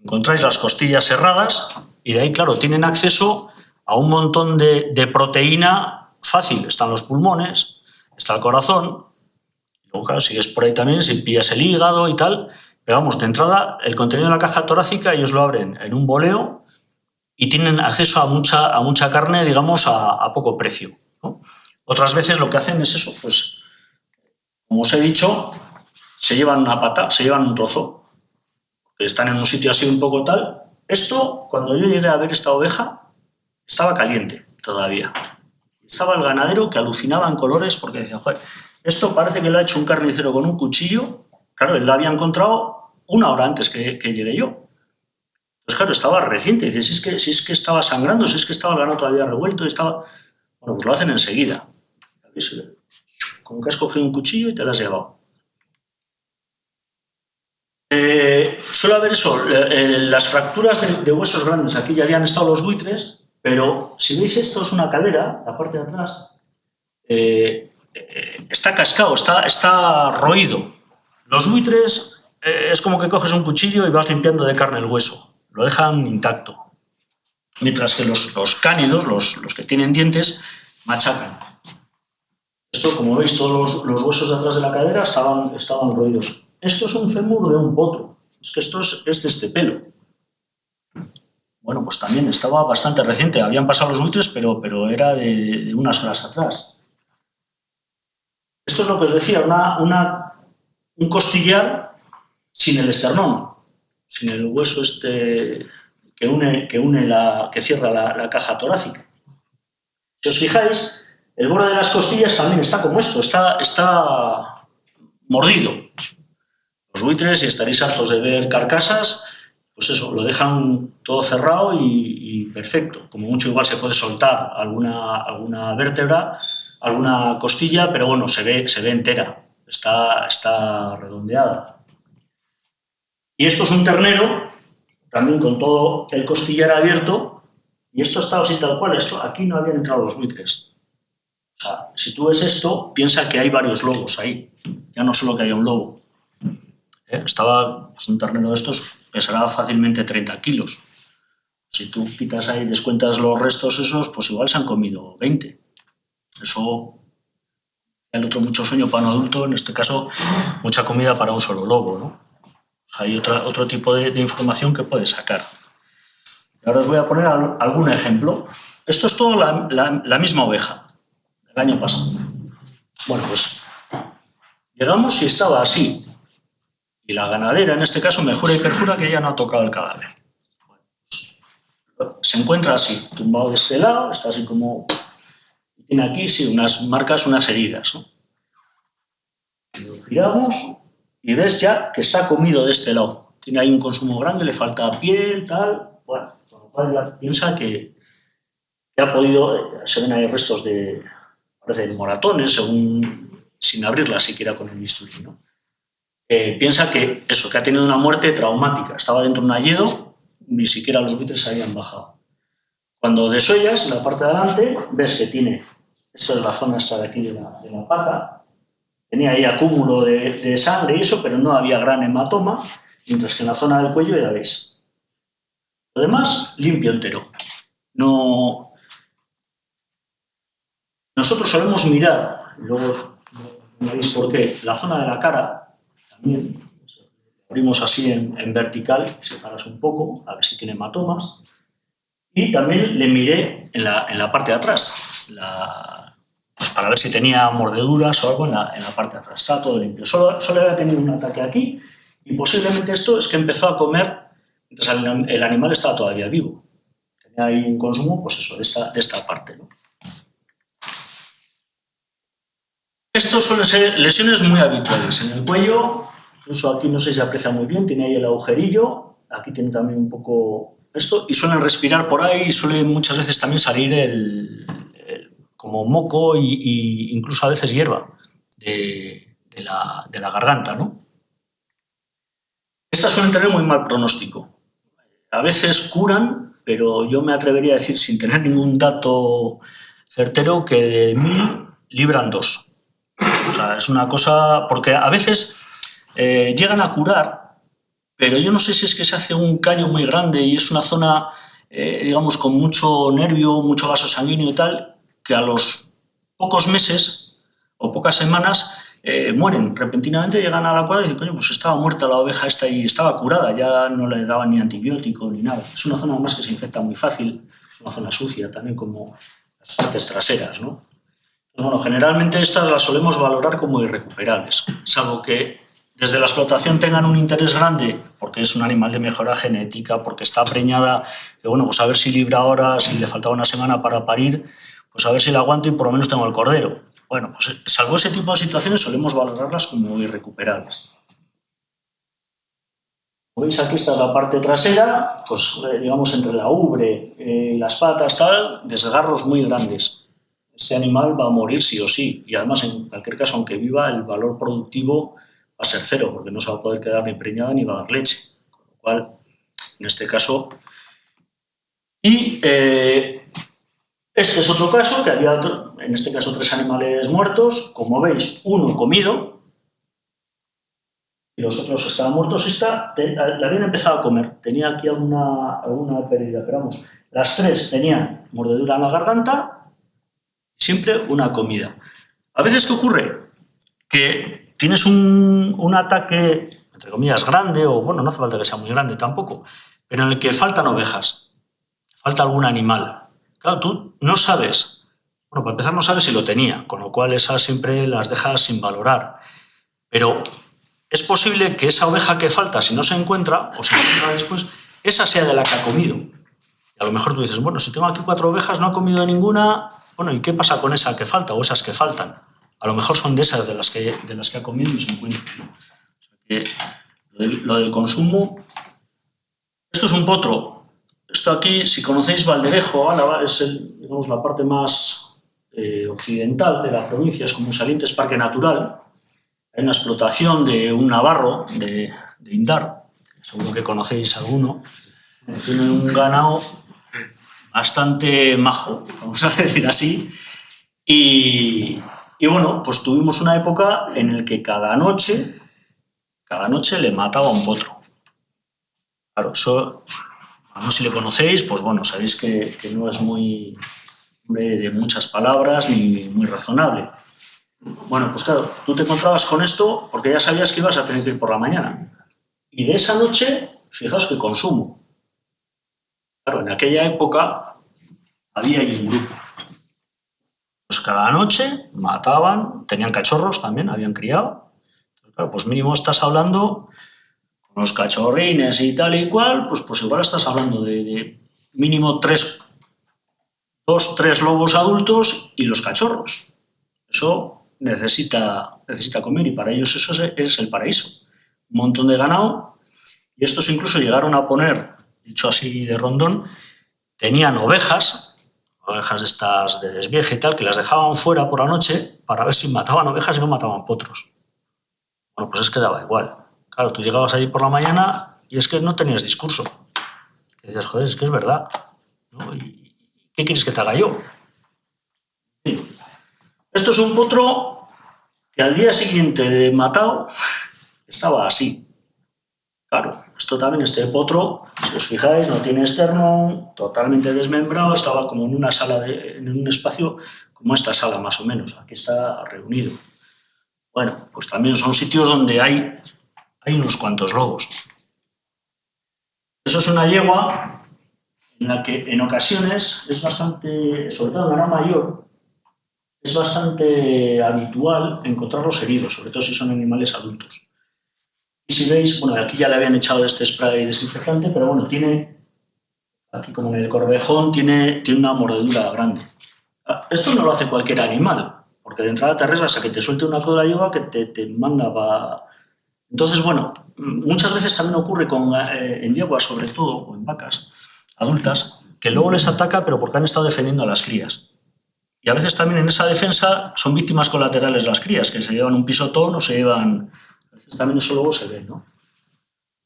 encontráis las costillas cerradas y de ahí, claro, tienen acceso a un montón de proteína fácil. Están los pulmones, está el corazón. Luego, claro, sigues por ahí también, si pillas el hígado y tal. Pero vamos, de entrada, el contenido de la caja torácica ellos lo abren en un boleo y tienen acceso a mucha carne, digamos, a poco precio, ¿no? Otras veces lo que hacen es eso, pues, como os he dicho, se llevan una pata, se llevan un trozo. Están en un sitio así un poco tal. Esto, cuando yo llegué a ver esta oveja, estaba caliente todavía. Estaba el ganadero que alucinaba en colores porque decía, joder, esto parece que lo ha hecho un carnicero con un cuchillo. Claro, él la había encontrado 1 hora antes que llegué yo. Pues claro, estaba reciente. Dice, si es que estaba sangrando, si es que estaba el ganado todavía revuelto, estaba... Bueno, pues lo hacen enseguida. Como que has cogido un cuchillo y te lo has llevado. Suele haber eso, las fracturas de huesos grandes. Aquí ya habían estado los buitres, pero si veis esto es una cadera, la parte de atrás, está cascado, está roído. Los buitres es como que coges un cuchillo y vas limpiando de carne el hueso. Lo dejan intacto. Mientras que los cánidos, los que tienen dientes, machacan. Esto, como veis, todos los huesos de atrás de la cadera estaban roídos. Esto es un fémur de un potro. Es que esto es de este pelo. Bueno, pues también estaba bastante reciente. Habían pasado los buitres, pero era de unas horas atrás. Esto es lo que os decía, un costillar sin el esternón, sin el hueso este que cierra la caja torácica. Si os fijáis, el borde de las costillas también está como esto, está mordido. Los buitres, si estaréis hartos de ver carcasas, pues eso, lo dejan todo cerrado y perfecto. Como mucho igual se puede soltar alguna vértebra, alguna costilla, pero bueno, se ve entera, está redondeada. Y esto es un ternero, también con todo el costillar abierto, y esto estaba así tal cual, aquí no habían entrado los buitres. O sea, si tú ves esto, piensa que hay varios lobos ahí, ya no solo que haya un lobo. Estaba, pues un ternero de estos pesará fácilmente 30 kilos. Si tú quitas ahí, descuentas los restos esos, pues igual se han comido 20. Eso, el otro mucho sueño para un adulto, en este caso mucha comida para un solo lobo, ¿no? Hay otro tipo de información que puedes sacar. Ahora os voy a poner algún ejemplo. Esto es todo la misma oveja del año pasado. Bueno, pues llegamos y estaba así. Y la ganadera, en este caso, me jura y perjura que ella no ha tocado el cadáver. Bueno, pues, se encuentra así, tumbado de este lado, está así como... Tiene aquí, sí, unas marcas, unas heridas, ¿no? Y lo giramos y ves ya que está comido de este lado. Tiene ahí un consumo grande, le falta piel, tal... Bueno, con lo cual ya piensa que ha podido... Se ven ahí restos de... Parece moratones, sin abrirla siquiera con el bisturí, ¿no? Piensa que eso, que ha tenido una muerte traumática. Estaba dentro de un hayedo, ni siquiera los buitres se habían bajado. Cuando desollas, en la parte de adelante, ves que tiene, esta es la zona esta de aquí de la pata, tenía ahí acúmulo de sangre y eso, pero no había gran hematoma, mientras que en la zona del cuello ya veis. Lo demás, limpio entero. No... Nosotros solemos mirar, y luego me veis por qué, la zona de la cara, también abrimos así en vertical, separas un poco, a ver si tiene hematomas. Y también le miré en la parte de atrás, pues para ver si tenía mordeduras o algo en la parte de atrás. Está todo limpio. Solo había tenido un ataque aquí y posiblemente esto es que empezó a comer mientras el animal estaba todavía vivo. Tenía ahí un consumo, pues eso, de esta parte, ¿no? Estos suelen ser lesiones muy habituales. En el cuello, incluso aquí no sé si se aprecia muy bien, tiene ahí el agujerillo, aquí tiene también un poco esto, y suelen respirar por ahí, y suele muchas veces también salir como moco e incluso a veces hierba de la garganta, ¿no? Estas suelen tener muy mal pronóstico. A veces curan, pero yo me atrevería a decir, sin tener ningún dato certero, que de 1000 libran 2. O sea, es una cosa... Porque a veces llegan a curar, pero yo no sé si es que se hace un callo muy grande y es una zona, digamos, con mucho nervio, mucho vaso sanguíneo y tal, que a los pocos meses o pocas semanas mueren. Repentinamente llegan a la cuadra y dicen, coño, pues estaba muerta la oveja esta y estaba curada, ya no le daban ni antibiótico ni nada. Es una zona además que se infecta muy fácil, es una zona sucia también como las partes traseras, ¿no? Bueno, generalmente estas las solemos valorar como irrecuperables, salvo que desde la explotación tengan un interés grande, porque es un animal de mejora genética, porque está preñada, que bueno, pues a ver si libra ahora, si le faltaba una semana para parir, pues a ver si la aguanto y por lo menos tengo el cordero. Bueno, pues salvo ese tipo de situaciones solemos valorarlas como irrecuperables. Como veis, aquí está la parte trasera, pues digamos entre la ubre y las patas, tal, desgarros muy grandes. Este animal va a morir sí o sí, y además en cualquier caso, aunque viva, el valor productivo va a ser cero, porque no se va a poder quedar ni preñada ni va a dar leche. Con lo cual, en este caso... Y este es otro caso, que había, en este caso, 3 animales muertos. Como veis, uno comido, y los otros estaban muertos. Esta la habían empezado a comer, tenía aquí alguna pérdida, pero vamos, las 3 tenían mordedura en la garganta, siempre una comida. A veces, ¿qué ocurre? Que tienes un ataque, entre comillas, grande, o bueno, no hace falta que sea muy grande tampoco, pero en el que faltan ovejas, falta algún animal. Claro, tú no sabes, bueno, para empezar no sabes si lo tenía, con lo cual esas siempre las dejas sin valorar. Pero es posible que esa oveja que falta, si no se encuentra, o se encuentra después, esa sea de la que ha comido. Y a lo mejor tú dices, bueno, si tengo aquí 4 ovejas, no ha comido ninguna, bueno, ¿y qué pasa con esa que falta o esas que faltan? A lo mejor son de esas de las que ha comido y se encuentra. O sea, lo del consumo... Esto es un potro. Esto aquí, si conocéis Valderejo, Álava, es digamos, la parte más occidental de la provincia, es como un Salientes Parque Natural. Hay una explotación de un navarro, de Indar, seguro que conocéis alguno. Tiene un ganado bastante majo, vamos a decir así. Y bueno, pues tuvimos una época en la que cada noche le mataba un potro. Claro, eso, a no sé si le conocéis, pues bueno, sabéis que no es muy de muchas palabras ni muy razonable. Bueno, pues claro, tú te encontrabas con esto porque ya sabías que ibas a tener que ir por la mañana. Y de esa noche, fijaos que consumo. Claro, en aquella época había ahí un grupo. Pues cada noche mataban, tenían cachorros también, habían criado. Claro, pues mínimo estás hablando con los cachorrines y tal y cual, pues igual estás hablando de mínimo 2, 3 lobos adultos y los cachorros. Eso necesita comer y para ellos eso es el paraíso. Un montón de ganado y estos incluso llegaron a poner, dicho así de rondón, tenían ovejas de estas de desvieje y tal, que las dejaban fuera por la noche para ver si mataban ovejas y no mataban potros. Bueno, pues es que daba igual. Claro, tú llegabas allí por la mañana y es que no tenías discurso. Y decías, joder, es que es verdad, ¿no? ¿Y qué quieres que te haga yo? Sí. Esto es un potro que al día siguiente de matado estaba así. Claro, esto también, este potro, si os fijáis, no tiene esternón, totalmente desmembrado, estaba como en una sala, en un espacio como esta sala más o menos, aquí está reunido. Bueno, pues también son sitios donde hay unos cuantos lobos. Eso es una yegua en la que en ocasiones es bastante, sobre todo en ganado mayor, es bastante habitual encontrarlos heridos, sobre todo si son animales adultos. Y si veis, bueno, aquí ya le habían echado este spray desinfectante, pero bueno, tiene, aquí como en el corvejón, tiene una mordedura grande. Esto no lo hace cualquier animal, porque de entrada te arriesgas a que te suelte una cola de yegua que te manda para... Entonces, bueno, muchas veces también ocurre en yeguas, sobre todo, o en vacas adultas, que luego les ataca, pero porque han estado defendiendo a las crías. Y a veces también en esa defensa son víctimas colaterales las crías, que se llevan un pisotón o se llevan... A veces también eso luego se ve, ¿no?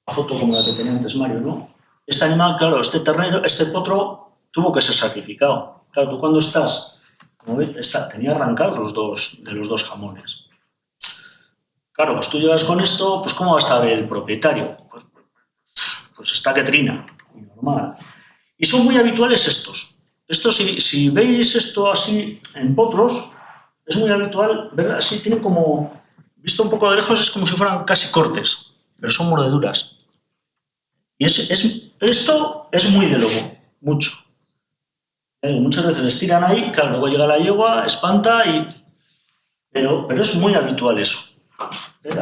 la foto como la que tenía antes Mario, ¿no? Este animal, claro, este ternero, este potro tuvo que ser sacrificado. Claro, tú cuando estás, como ves, tenía arrancados los dos jamones. Claro, pues tú llevas con esto, pues ¿cómo va a estar el propietario? Pues está que trina, normal. Y son muy habituales estos. Estos, si veis esto así en potros, es muy habitual, ¿verdad? Así tienen como, visto un poco de lejos, es como si fueran casi cortes, pero son mordeduras. Y esto es muy de lobo, mucho. Muchas veces les tiran ahí, claro, luego llega la yegua, espanta, pero es muy habitual eso.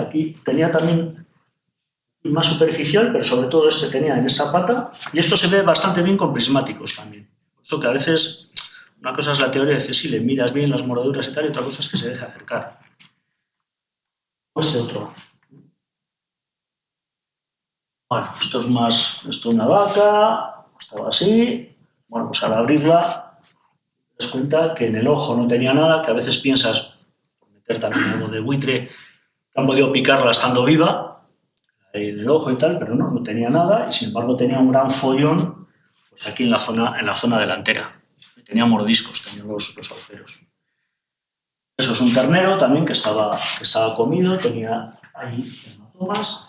Aquí tenía también más superficial, pero sobre todo este tenía en esta pata, y esto se ve bastante bien con prismáticos también. Por eso que a veces, una cosa es la teoría, de decir, sí, le miras bien las mordeduras y tal, y otra cosa es que se deje acercar. Este otro. Bueno, esto es una vaca, estaba así. Bueno, pues al abrirla, te das cuenta que en el ojo no tenía nada, que a veces piensas, por meter también algo de buitre, que han podido picarla estando viva, en el ojo y tal, pero no tenía nada, y sin embargo tenía un gran follón pues aquí en la zona delantera. Tenía mordiscos, tenía los agujeros. Eso es un ternero también que estaba comido, tenía ahí hematomas.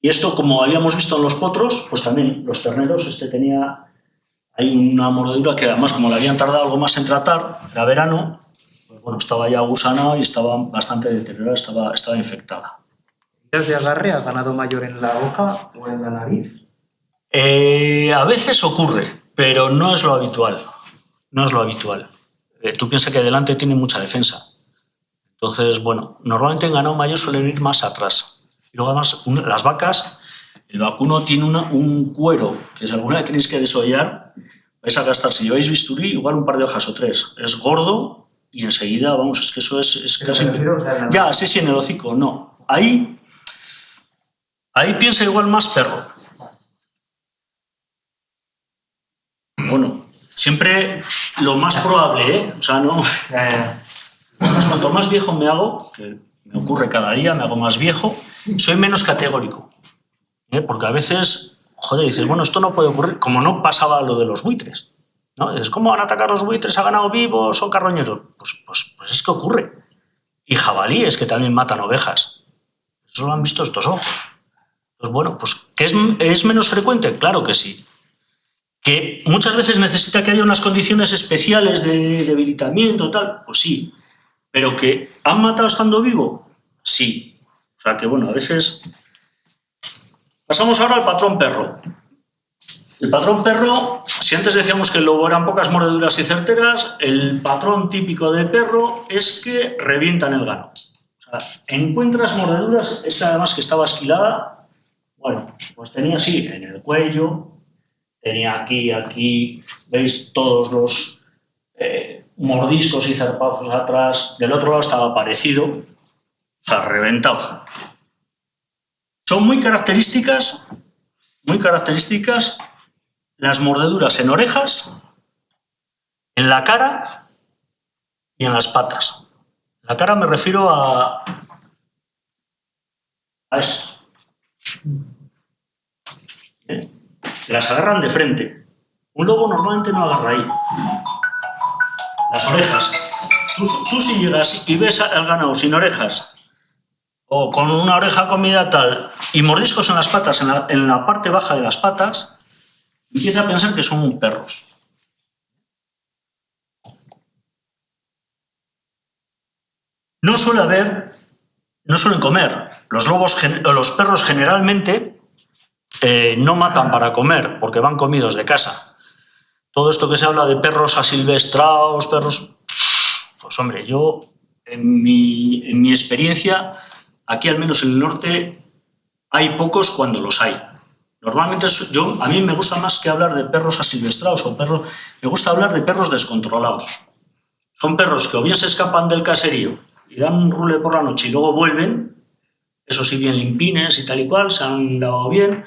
Y esto, como habíamos visto en los potros, pues también los terneros, este tenía ahí una mordedura que además, como le habían tardado algo más en tratar, era verano, pues bueno, estaba ya gusanado y estaba bastante deteriorada, estaba infectada. ¿Heridas de agarre a ganado mayor en la boca o en la nariz? A veces ocurre, pero no es lo habitual. No es lo habitual. Tú piensas que delante tiene mucha defensa. Entonces, bueno, normalmente en ganado mayor suelen ir más atrás. Y luego además, las vacas, el vacuno tiene un cuero que si alguna vez tenéis que desollar, vais a gastar, si lleváis bisturí, igual un par de hojas o tres. Es gordo y enseguida, vamos, es que eso es casi... Ya, sí, en el hocico, no. Ahí piensa igual más perro. Bueno, siempre lo más probable, ¿eh? O sea, no... Pues cuanto más viejo me hago, que me ocurre cada día, me hago más viejo, soy menos categórico. Porque a veces, joder, dices, bueno, esto no puede ocurrir, como no pasaba lo de los buitres. ¿No? Dices, ¿cómo van a atacar los buitres a ganado vivo? ¿Son carroñeros? Pues es que ocurre. Y jabalíes que también matan ovejas. Eso lo han visto estos ojos. Pues bueno, pues ¿que es menos frecuente? Claro que sí. ¿Que muchas veces necesita que haya unas condiciones especiales de debilitamiento y tal? Pues sí. ¿Pero que han matado estando vivo? Sí. O sea que, bueno, a veces... Pasamos ahora al patrón perro. El patrón perro, si antes decíamos que el lobo eran pocas mordeduras y certeras, el patrón típico de perro es que revientan el ganado. O sea, encuentras mordeduras, esta además que estaba esquilada, bueno, pues tenía así en el cuello, tenía aquí, veis todos los mordiscos y zarpazos atrás, del otro lado estaba parecido, o sea, reventado. Son muy características las mordeduras en orejas, en la cara y en las patas. En la cara me refiero a esto. Las agarran de frente. Un lobo normalmente no agarra ahí. Las orejas. Tú si llegas y ves al ganado sin orejas o con una oreja comida tal y mordiscos en las patas, en la parte baja de las patas, empieza a pensar que son perros. No suelen comer. Los perros generalmente no matan para comer, porque van comidos de casa. Todo esto que se habla de perros asilvestrados, perros... Pues hombre, yo, en mi experiencia, aquí al menos en el norte, hay pocos cuando los hay. Normalmente a mí me gusta más que hablar de perros asilvestrados me gusta hablar de perros descontrolados. Son perros que o bien se escapan del caserío y dan un rule por la noche y luego vuelven, eso sí, bien limpines y tal y cual, se han lavado bien,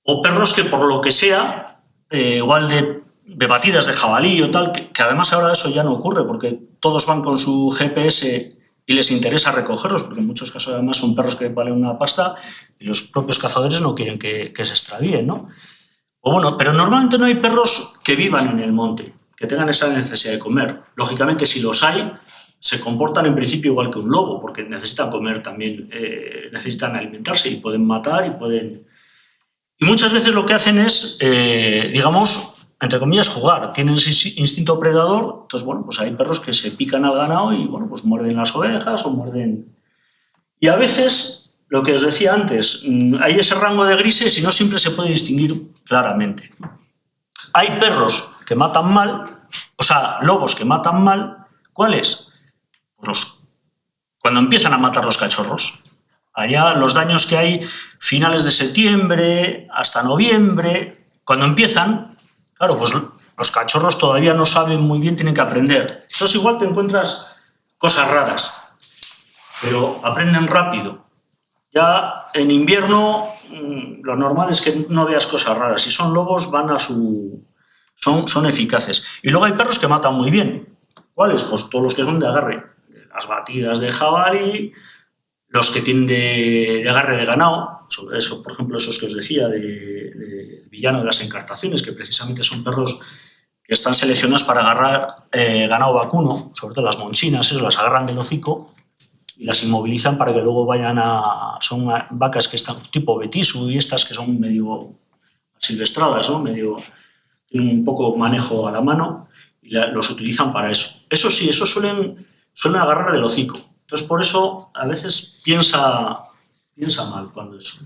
o perros que por lo que sea, igual de batidas de jabalí o tal, que además ahora eso ya no ocurre porque todos van con su GPS y les interesa recogerlos, porque en muchos casos además son perros que valen una pasta y los propios cazadores no quieren que se extravíen, ¿no? O bueno, pero normalmente no hay perros que vivan en el monte, que tengan esa necesidad de comer. Lógicamente, si los hay, se comportan en principio igual que un lobo, porque necesitan comer también, necesitan alimentarse y pueden matar y pueden... Y muchas veces lo que hacen es, digamos, entre comillas, jugar. Tienen ese instinto predador, entonces, bueno, pues hay perros que se pican al ganado y, bueno, pues muerden las ovejas o muerden... Y a veces, lo que os decía antes, hay ese rango de grises y no siempre se puede distinguir claramente. Hay perros que matan mal, o sea, lobos que matan mal. ¿Cuáles? Cuando empiezan a matar los cachorros. Allá los daños que hay finales de septiembre hasta noviembre, cuando empiezan, claro, pues los cachorros todavía no saben muy bien, tienen que aprender. Entonces igual te encuentras cosas raras, pero aprenden rápido. Ya en invierno lo normal es que no veas cosas raras. Si son lobos van a su... son eficaces. Y luego hay perros que matan muy bien. ¿Cuáles? Pues todos los que son de agarre. Las batidas de jabalí, los que tienen de agarre de ganado, sobre eso, por ejemplo, esos que os decía de Villano de las Encartaciones, que precisamente son perros que están seleccionados para agarrar ganado vacuno, sobre todo las monchinas, eso, las agarran del hocico y las inmovilizan para que luego vayan a... Son vacas que están tipo Betisu y estas que son medio silvestradas, ¿no? Medio, tienen un poco manejo a la mano y los utilizan para eso. Eso sí, eso suelen agarrar del hocico. Entonces, por eso, a veces piensa mal cuando eso.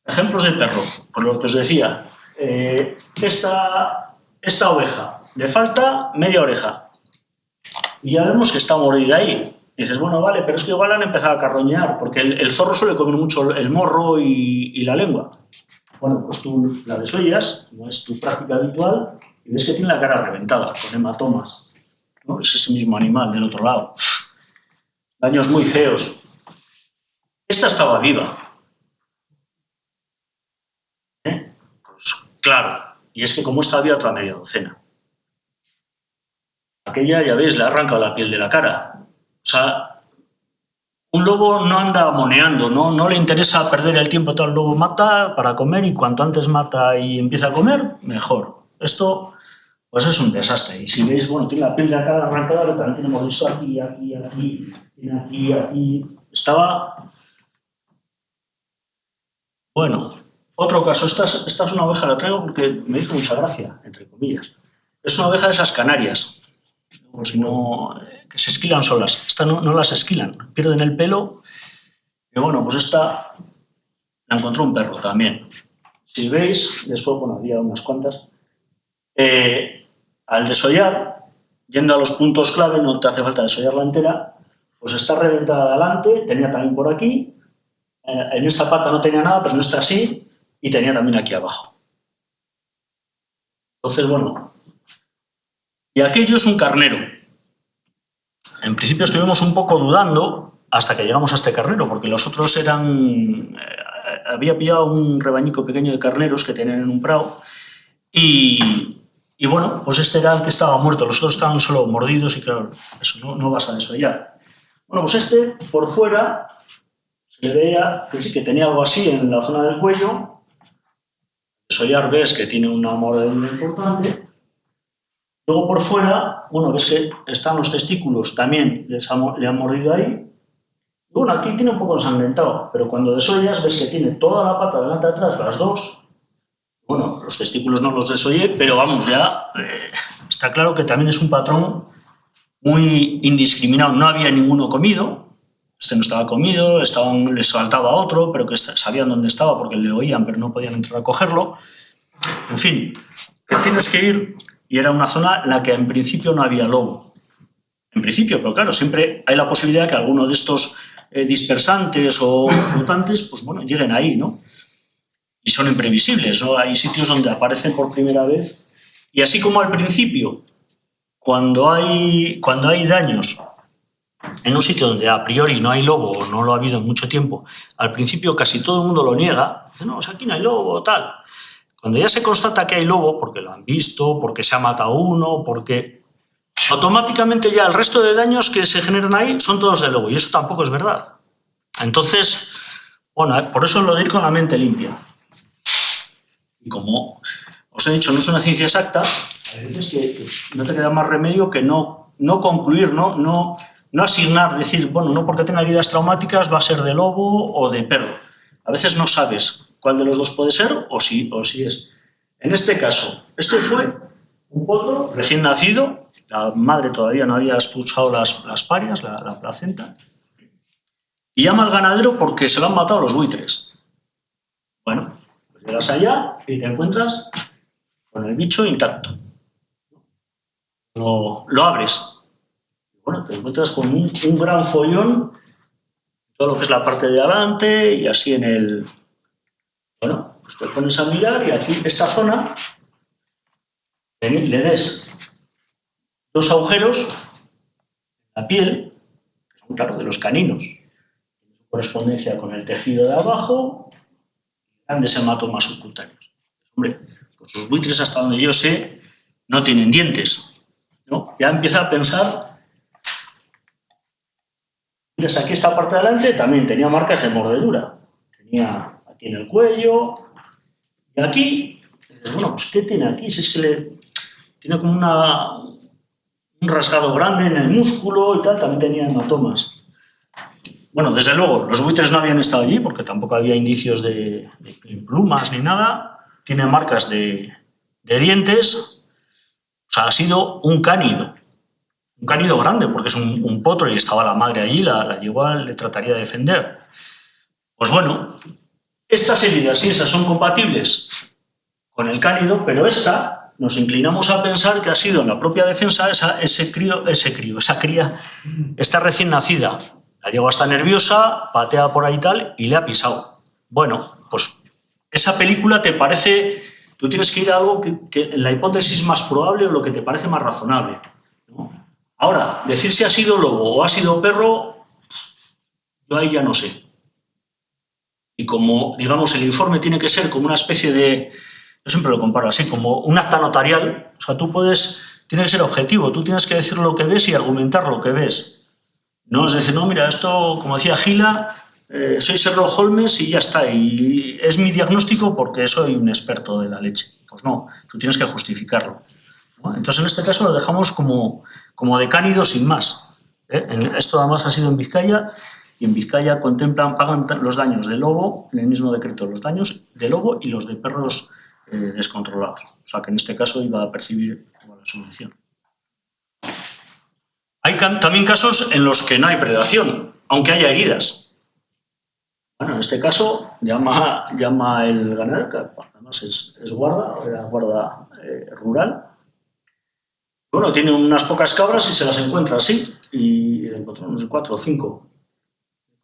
Ejemplos de perro, por lo que os decía. Esta oveja, le falta media oreja. Y ya vemos que está mordida ahí. Y dices, bueno, vale, pero es que igual han empezado a carroñear, porque el zorro suele comer mucho el morro y la lengua. Bueno, pues tú la desollas, no es tu práctica habitual, y ves que tiene la cara reventada, con hematomas, ¿no? Es ese mismo animal del otro lado. Daños muy feos. Esta estaba viva. Pues claro, y es que como esta había otra media docena. Aquella, ya veis, le ha arrancado la piel de la cara. O sea, un lobo no anda moneando, no le interesa perder el tiempo. Todo el lobo mata para comer y cuanto antes mata y empieza a comer, mejor. Esto, pues es un desastre. Y si veis, bueno, tiene la piel de la cara arrancada, pero también tenemos esto aquí, tiene aquí. Estaba... Bueno, otro caso. Esta es una oveja, la traigo porque me hizo mucha gracia, entre comillas. Es una oveja de esas Canarias. Pues no, que se esquilan solas. Esta no las esquilan, pierden el pelo. Y bueno, pues esta la encontró un perro también. Si veis, después, bueno, había unas cuantas. Al desollar, yendo a los puntos clave, no te hace falta desollarla entera, pues está reventada adelante, tenía también por aquí, en esta pata no tenía nada, pero en esta sí, y tenía también aquí abajo. Entonces, bueno, y aquello es un carnero. En principio estuvimos un poco dudando hasta que llegamos a este carnero, porque los otros eran... había pillado un rebañico pequeño de carneros que tenían en un prado y bueno, pues este era el que estaba muerto, los otros estaban solo mordidos y claro, eso no vas a desollar. Bueno, pues este por fuera se le veía que sí que tenía algo así en la zona del cuello. Desollar ves que tiene una mordedura importante. Luego por fuera, bueno, ves que están los testículos, también le han mordido ahí. Y bueno, aquí tiene un poco ensangrentado, pero cuando desollas ves que tiene toda la pata delante y atrás, las dos. Bueno, los testículos no los desollé, pero vamos, ya está claro que también es un patrón muy indiscriminado. No había ninguno comido, este no estaba comido, les faltaba otro, pero que sabían dónde estaba porque le oían, pero no podían entrar a cogerlo. En fin, que tienes que ir, y era una zona en la que en principio no había lobo. En principio, pero claro, siempre hay la posibilidad de que alguno de estos dispersantes o flotantes, pues bueno, lleguen ahí, ¿no? Y son imprevisibles, ¿no? Hay sitios donde aparecen por primera vez. Y así como al principio, cuando hay daños en un sitio donde a priori no hay lobo o no lo ha habido en mucho tiempo, al principio casi todo el mundo lo niega. Dice, no, o sea, aquí no hay lobo, tal. Cuando ya se constata que hay lobo, porque lo han visto, porque se ha matado uno, porque... automáticamente ya el resto de daños que se generan ahí son todos de lobo, y eso tampoco es verdad. Entonces, bueno, por eso lo de ir con la mente limpia. Y como os he dicho, no es una ciencia exacta, hay veces que no te queda más remedio que no concluir, no asignar, decir, bueno, no porque tenga heridas traumáticas va a ser de lobo o de perro. A veces no sabes cuál de los dos puede ser o si es. En este caso, este fue un potro recién nacido, la madre todavía no había expulsado las parias, la placenta, y llama al ganadero porque se lo han matado los buitres. Bueno, pues llegas allá y te encuentras con el bicho intacto. Lo abres. Bueno, te encuentras con un gran follón, todo lo que es la parte de adelante y así en el... Bueno, pues te pones a mirar y aquí, esta zona, le des 2 agujeros en la piel, que son, claro, de los caninos, en su correspondencia con el tejido de abajo, grandes hematomas subcutáneos. Hombre, pues los buitres, hasta donde yo sé, no tienen dientes, ¿no? Ya empieza a pensar... Miras, aquí esta parte de adelante también tenía marcas de mordedura. Tenía aquí en el cuello y aquí. Bueno, pues ¿qué tiene aquí? Si es que tiene como un rasgado grande en el músculo y tal, también tenía hematomas. Bueno, desde luego, los buitres no habían estado allí porque tampoco había indicios de plumas ni nada. Tiene marcas de dientes. O sea, ha sido un cánido. Un cánido grande, porque es un potro y estaba la madre allí, la igual le trataría de defender. Pues bueno, estas heridas y esas son compatibles con el cánido, pero esta nos inclinamos a pensar que ha sido en la propia defensa esa cría, está recién nacida. La yegua está nerviosa, patea por ahí y tal, y le ha pisado. Bueno, pues esa película te parece... Tú tienes que ir a algo que la hipótesis más probable o lo que te parece más razonable, ¿no? Ahora, decir si ha sido lobo o ha sido perro, yo ahí ya no sé. Y como, digamos, el informe tiene que ser como una especie de... Yo siempre lo comparo así, como un acta notarial. O sea, tiene que ser objetivo, tú tienes que decir lo que ves y argumentar lo que ves. No es decir, no, mira, esto, como decía Gila, soy Sherlock Holmes y ya está, y es mi diagnóstico porque soy un experto de la leche. Pues no, tú tienes que justificarlo, ¿no? Entonces, en este caso lo dejamos como de cánido sin más, ¿eh? Esto además ha sido en Vizcaya, y en Vizcaya pagan los daños de lobo, en el mismo decreto, los daños de lobo y los de perros descontrolados. O sea, que en este caso iba a percibir la subvención. Hay también casos en los que no hay predación, aunque haya heridas. Bueno, en este caso llama el ganadero, que además es guarda, era guarda rural. Bueno, tiene unas pocas cabras y se las encuentra así, y encontró, no sé, 4 o 5.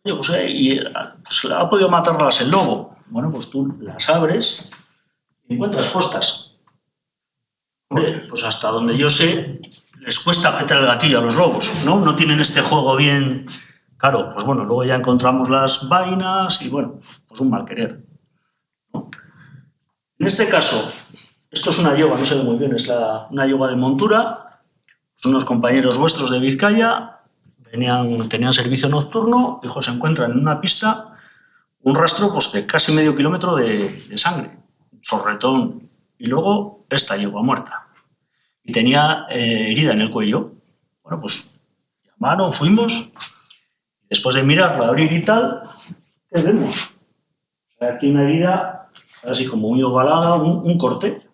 Oye, pues ha podido matarlas el lobo. Bueno, pues tú las abres y encuentras postas. Hombre, pues hasta donde yo sé, les cuesta apretar el gatillo a los lobos, ¿no? No tienen este juego bien... Claro, pues bueno, luego ya encontramos las vainas y bueno, pues un mal querer, ¿no? En este caso, esto es una yoga, no se ve muy bien, es una yoga de montura. Son unos compañeros vuestros de Vizcaya, tenían servicio nocturno, dijo, se encuentran en una pista un rastro pues, de casi medio kilómetro de sangre, sorretón, y luego esta yegua muerta. Y tenía herida en el cuello. Bueno, pues llamaron, fuimos, después de mirarla, abrir y tal, ¿qué vemos? O sea, aquí una herida, así como muy ovalada, un corte.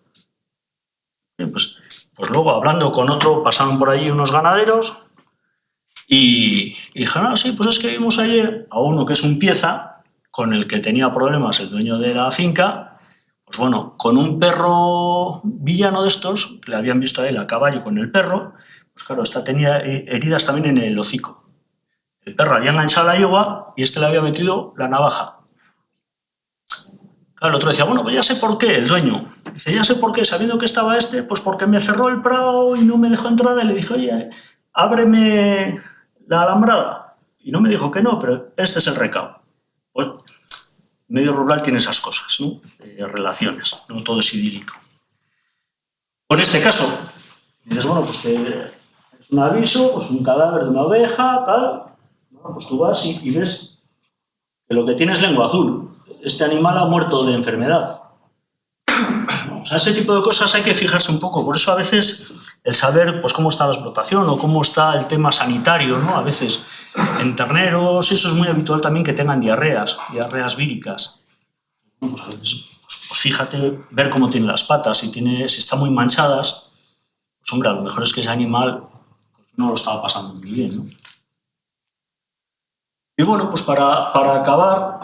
Bien, pues luego, hablando con otro, pasaron por allí unos ganaderos y dijeron, sí, pues es que vimos ayer a uno que es un pieza, con el que tenía problemas el dueño de la finca, pues bueno, con un perro villano de estos, que le habían visto a él a caballo con el perro, pues claro, esta tenía heridas también en el hocico. El perro había enganchado la yegua y este le había metido la navaja. Claro, el otro decía, bueno, pues ya sé por qué, el dueño. Dice, ya sé por qué, sabiendo que estaba este, pues porque me cerró el prado y no me dejó entrar. Y le dije, oye, ábreme la alambrada. Y no me dijo que no, pero este es el recado. Pues medio rural tiene esas cosas, ¿no? Relaciones, no todo es idílico. Por este caso, dices, bueno, pues Es un aviso, pues un cadáver de una oveja, tal. Bueno, pues tú vas y ves que lo que tiene es lengua azul. Este animal ha muerto de enfermedad. O sea, ese tipo de cosas hay que fijarse un poco. Por eso a veces el saber pues, cómo está la explotación o cómo está el tema sanitario, ¿no? A veces en terneros eso es muy habitual también que tengan diarreas víricas. Pues a veces, pues fíjate, ver cómo tiene las patas, si están muy manchadas, pues hombre, a lo mejor es que ese animal pues, no lo estaba pasando muy bien, ¿no? Y bueno, pues para acabar,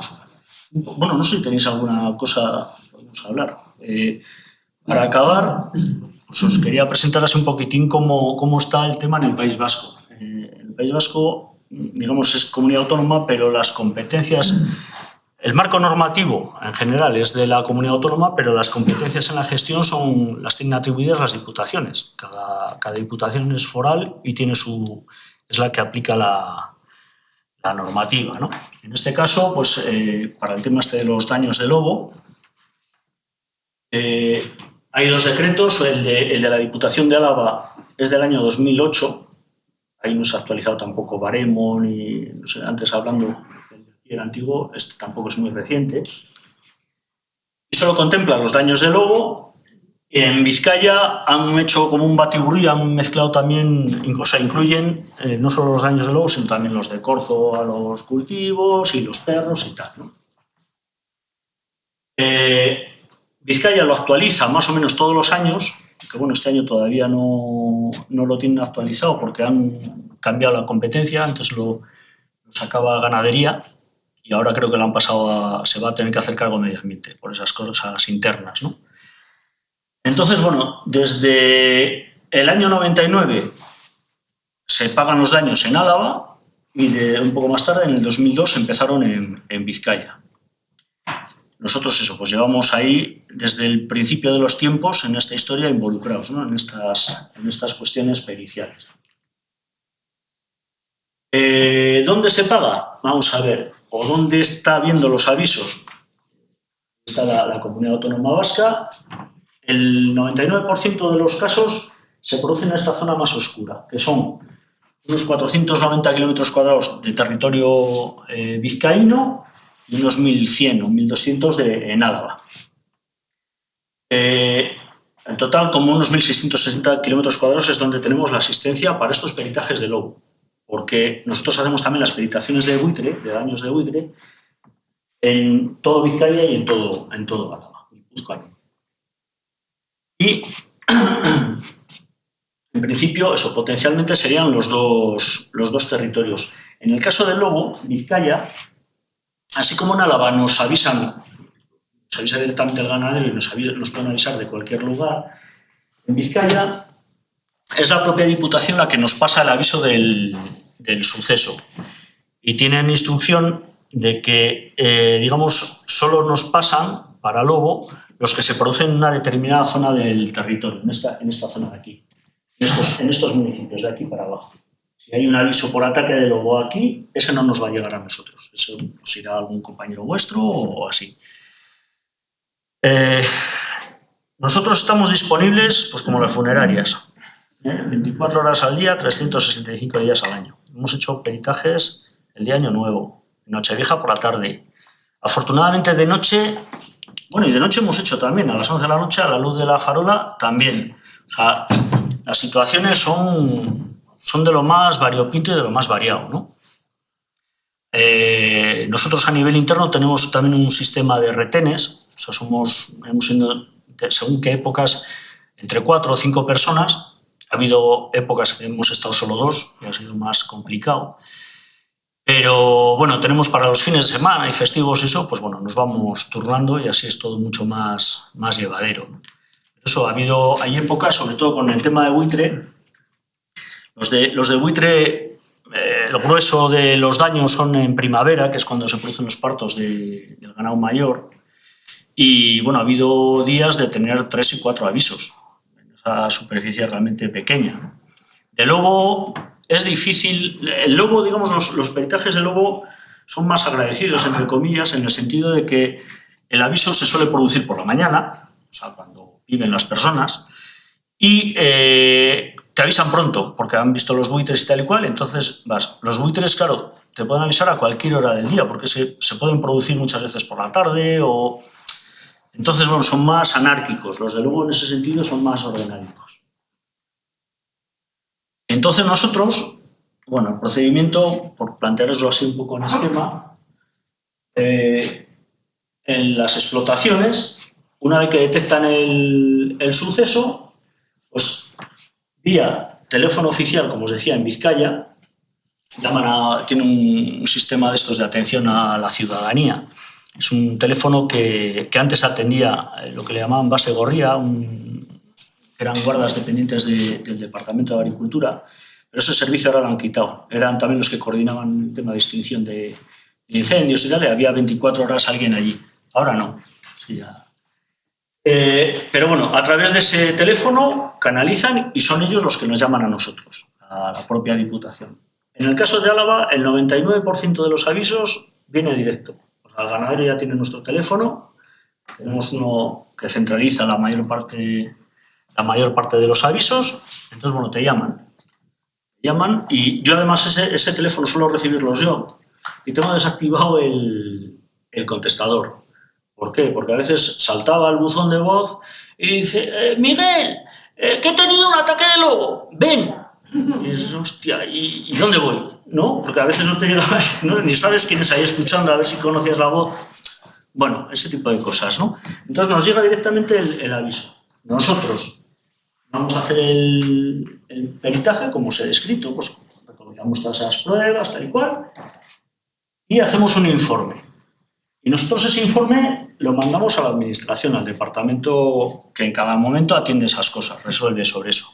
bueno, no sé si tenéis alguna cosa que podemos hablar. Para acabar, pues os quería presentar así un poquitín cómo está el tema en el País Vasco. El País Vasco, digamos, es comunidad autónoma, pero las competencias, el marco normativo en general es de la comunidad autónoma, pero las competencias en la gestión las tienen atribuidas las diputaciones. Cada diputación es foral y es la que aplica la normativa, ¿no? En este caso, pues para el tema de los daños de lobo, hay dos decretos. El de la Diputación de Álava es del año 2008. Ahí no se ha actualizado tampoco baremo, ni no sé, antes hablando que el antiguo, este tampoco es muy reciente. Y solo contempla los daños de lobo. En Vizcaya han hecho como un batiburrí, han mezclado también, o sea, incluyen no solo los daños de lobo, sino también los de corzo a los cultivos y los perros y tal, ¿no? Vizcaya lo actualiza más o menos todos los años, que bueno, este año todavía no lo tienen actualizado porque han cambiado la competencia, antes lo sacaba Ganadería y ahora creo que lo han pasado se va a tener que hacer cargo Medio Ambiente por esas cosas internas, ¿no? Entonces, bueno, desde el año 99 se pagan los daños en Álava y un poco más tarde, en el 2002, empezaron en Vizcaya. Nosotros eso, pues llevamos ahí desde el principio de los tiempos en esta historia involucrados, ¿no? en estas cuestiones periciales. ¿Dónde se paga? Vamos a ver, o dónde está viendo los avisos. Está la Comunidad Autónoma Vasca. El 99% de los casos se producen en esta zona más oscura, que son unos 490 kilómetros cuadrados de territorio vizcaíno y unos 1.100 o 1.200 en Álava. En total, como unos 1.660 kilómetros cuadrados es donde tenemos la asistencia para estos peritajes de lobo, porque nosotros hacemos también las peritaciones de buitre, de daños de buitre, en todo Vizcaya y en todo Álava. Y en principio, eso potencialmente serían los dos territorios. En el caso del lobo, Vizcaya, así como en Álava nos avisa directamente el ganadero y nos pueden avisar de cualquier lugar, en Vizcaya es la propia Diputación la que nos pasa el aviso del suceso. Y tienen instrucción de que, digamos, solo nos pasan para lobo los que se producen en una determinada zona del territorio, en esta zona de aquí, en estos municipios de aquí para abajo. Si hay un aviso por ataque de lobo aquí, ese no nos va a llegar a nosotros, eso pues irá a algún compañero vuestro o así. Nosotros estamos disponibles pues como las funerarias, 24 horas al día, 365 días al año. Hemos hecho peritajes el día Año Nuevo, Nochevieja por la tarde. Afortunadamente de noche, bueno, y de noche hemos hecho también, a las 11 de la noche, a la luz de la farola también. O sea, las situaciones son de lo más variopinto y de lo más variado, ¿no? Nosotros a nivel interno tenemos también un sistema de retenes, o sea, hemos sido, según qué épocas, entre 4 o 5 personas. Ha habido épocas que hemos estado solo 2 y ha sido más complicado. Pero bueno, tenemos para los fines de semana y festivos y eso, pues bueno, nos vamos turnando y así es todo mucho más llevadero. Eso, hay épocas, sobre todo con el tema de buitre. Los de buitre, lo grueso de los daños son en primavera, que es cuando se producen los partos del ganado mayor. Y bueno, ha habido días de tener 3 y 4 avisos en esa superficie realmente pequeña. De lobo es difícil. El lobo, digamos, los peritajes de lobo son más agradecidos, entre comillas, en el sentido de que el aviso se suele producir por la mañana, o sea, cuando viven las personas, y te avisan pronto, porque han visto los buitres y tal y cual, entonces vas. Los buitres, claro, te pueden avisar a cualquier hora del día, porque se pueden producir muchas veces por la tarde o... Entonces, bueno, son más anárquicos. Los de luego, en ese sentido, son más ordenadicos. Entonces, nosotros, bueno, el procedimiento, por plantearoslo así un poco en esquema, en las explotaciones, una vez que detectan el suceso, pues vía teléfono oficial, como os decía, en Vizcaya, tiene un sistema de estos de atención a la ciudadanía. Es un teléfono que antes atendía lo que le llamaban base gorría, eran guardas dependientes del Departamento de Agricultura, pero ese servicio ahora lo han quitado. Eran también los que coordinaban el tema de extinción de incendios y tal, y había 24 horas alguien allí. Ahora no. Sí, ya. Pero bueno, a través de ese teléfono canalizan y son ellos los que nos llaman a nosotros, a la propia Diputación. En el caso de Álava, el 99% de los avisos viene directo. O sea, el ganadero ya tiene nuestro teléfono, tenemos uno que centraliza la mayor parte de los avisos, entonces, bueno, te llaman y yo además ese teléfono suelo recibirlos yo y tengo desactivado el contestador. ¿Por qué? Porque a veces saltaba el buzón de voz y dice, Miguel, que he tenido un ataque de lobo, ven. Y dices, hostia, ¿y dónde voy? ¿No? Porque a veces no te llegas, ¿no? Ni sabes quién es ahí escuchando, a ver si conocías la voz. Bueno, ese tipo de cosas, ¿no? Entonces nos llega directamente el aviso. Nosotros vamos a hacer el peritaje, como os he descrito, pues recopilamos todas esas pruebas, tal y cual, y hacemos un informe. Y nosotros ese informe lo mandamos a la administración, al departamento que en cada momento atiende esas cosas, resuelve sobre eso.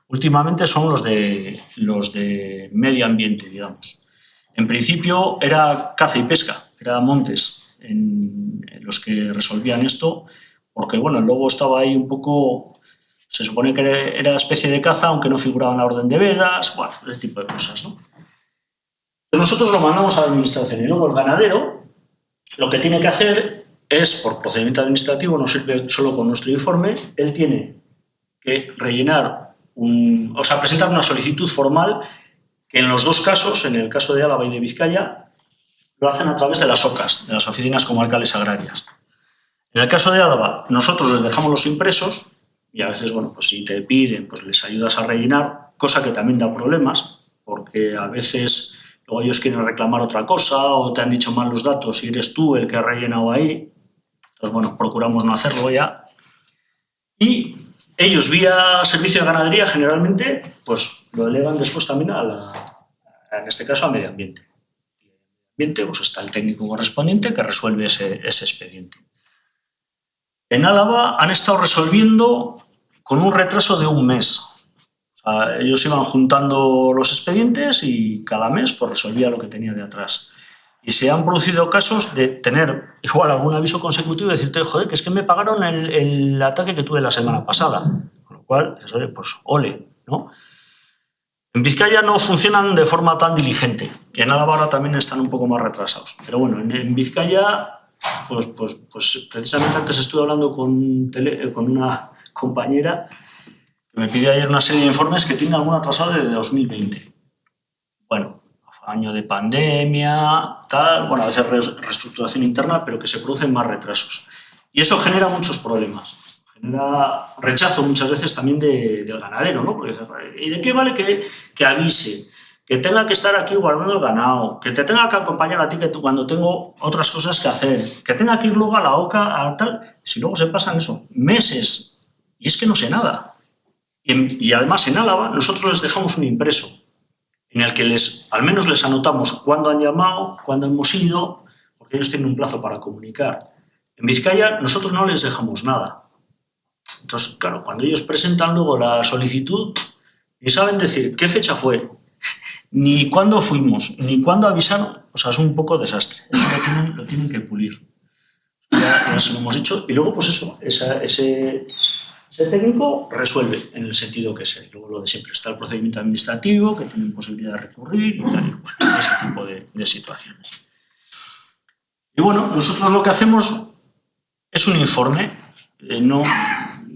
Últimamente son los de medio ambiente, digamos. En principio era caza y pesca, era Montes en los que resolvían esto, porque bueno, el lobo estaba ahí un poco, se supone que era especie de caza, aunque no figuraba en la orden de vedas, bueno, ese tipo de cosas, ¿no? Pero nosotros lo mandamos a la administración y luego el ganadero lo que tiene que hacer es, por procedimiento administrativo, no sirve solo con nuestro informe, él tiene que rellenar, presentar una solicitud formal que en los dos casos, en el caso de Álava y de Vizcaya, lo hacen a través de las OCAs, de las Oficinas Comarcales Agrarias. En el caso de Álava, nosotros les dejamos los impresos y a veces, bueno, pues si te piden, pues les ayudas a rellenar, cosa que también da problemas, porque a veces luego ellos quieren reclamar otra cosa o te han dicho mal los datos y eres tú el que ha rellenado ahí. Entonces, bueno, procuramos no hacerlo ya. Y ellos, vía servicio de ganadería, generalmente, pues lo delegan después también en este caso, a medio ambiente. En medio ambiente, pues está el técnico correspondiente que resuelve ese expediente. En Álava han estado resolviendo con un retraso de un mes. O sea, ellos iban juntando los expedientes y cada mes pues resolvía lo que tenía de atrás. Y se han producido casos de tener igual algún aviso consecutivo y decirte, joder, que es que me pagaron el ataque que tuve la semana pasada. Con lo cual, dices, oye, pues ole, ¿no? En Vizcaya no funcionan de forma tan diligente. Y en Álava ahora también están un poco más retrasados. Pero bueno, en Vizcaya, pues precisamente antes estuve hablando con una compañera que me pidió ayer una serie de informes que tiene algún atrasado desde 2020. Bueno, año de pandemia, tal, bueno, a veces reestructuración interna, pero que se producen más retrasos. Y eso genera muchos problemas. Genera rechazo muchas veces también del ganadero, ¿no? Porque, ¿y de qué vale que avise? Que tenga que estar aquí guardando el ganado, que te tenga que acompañar a ti cuando tengo otras cosas que hacer, que tenga que ir luego a la OCA, a tal, si luego se pasan eso, meses, y es que no sé nada. Y además en Álava nosotros les dejamos un impreso en el que al menos les anotamos cuándo han llamado, cuándo hemos ido, porque ellos tienen un plazo para comunicar. En Vizcaya nosotros no les dejamos nada. Entonces, claro, cuando ellos presentan luego la solicitud, ni saben decir qué fecha fue, ni cuándo fuimos, ni cuándo avisaron. O sea, es un poco desastre. Eso lo tienen que pulir. Ya se lo hemos dicho. Y luego, pues eso, ese técnico resuelve en el sentido que sea. Luego lo de siempre está el procedimiento administrativo, que tienen posibilidad de recurrir y tal y cual. Ese tipo de situaciones. Y bueno, nosotros lo que hacemos es un informe.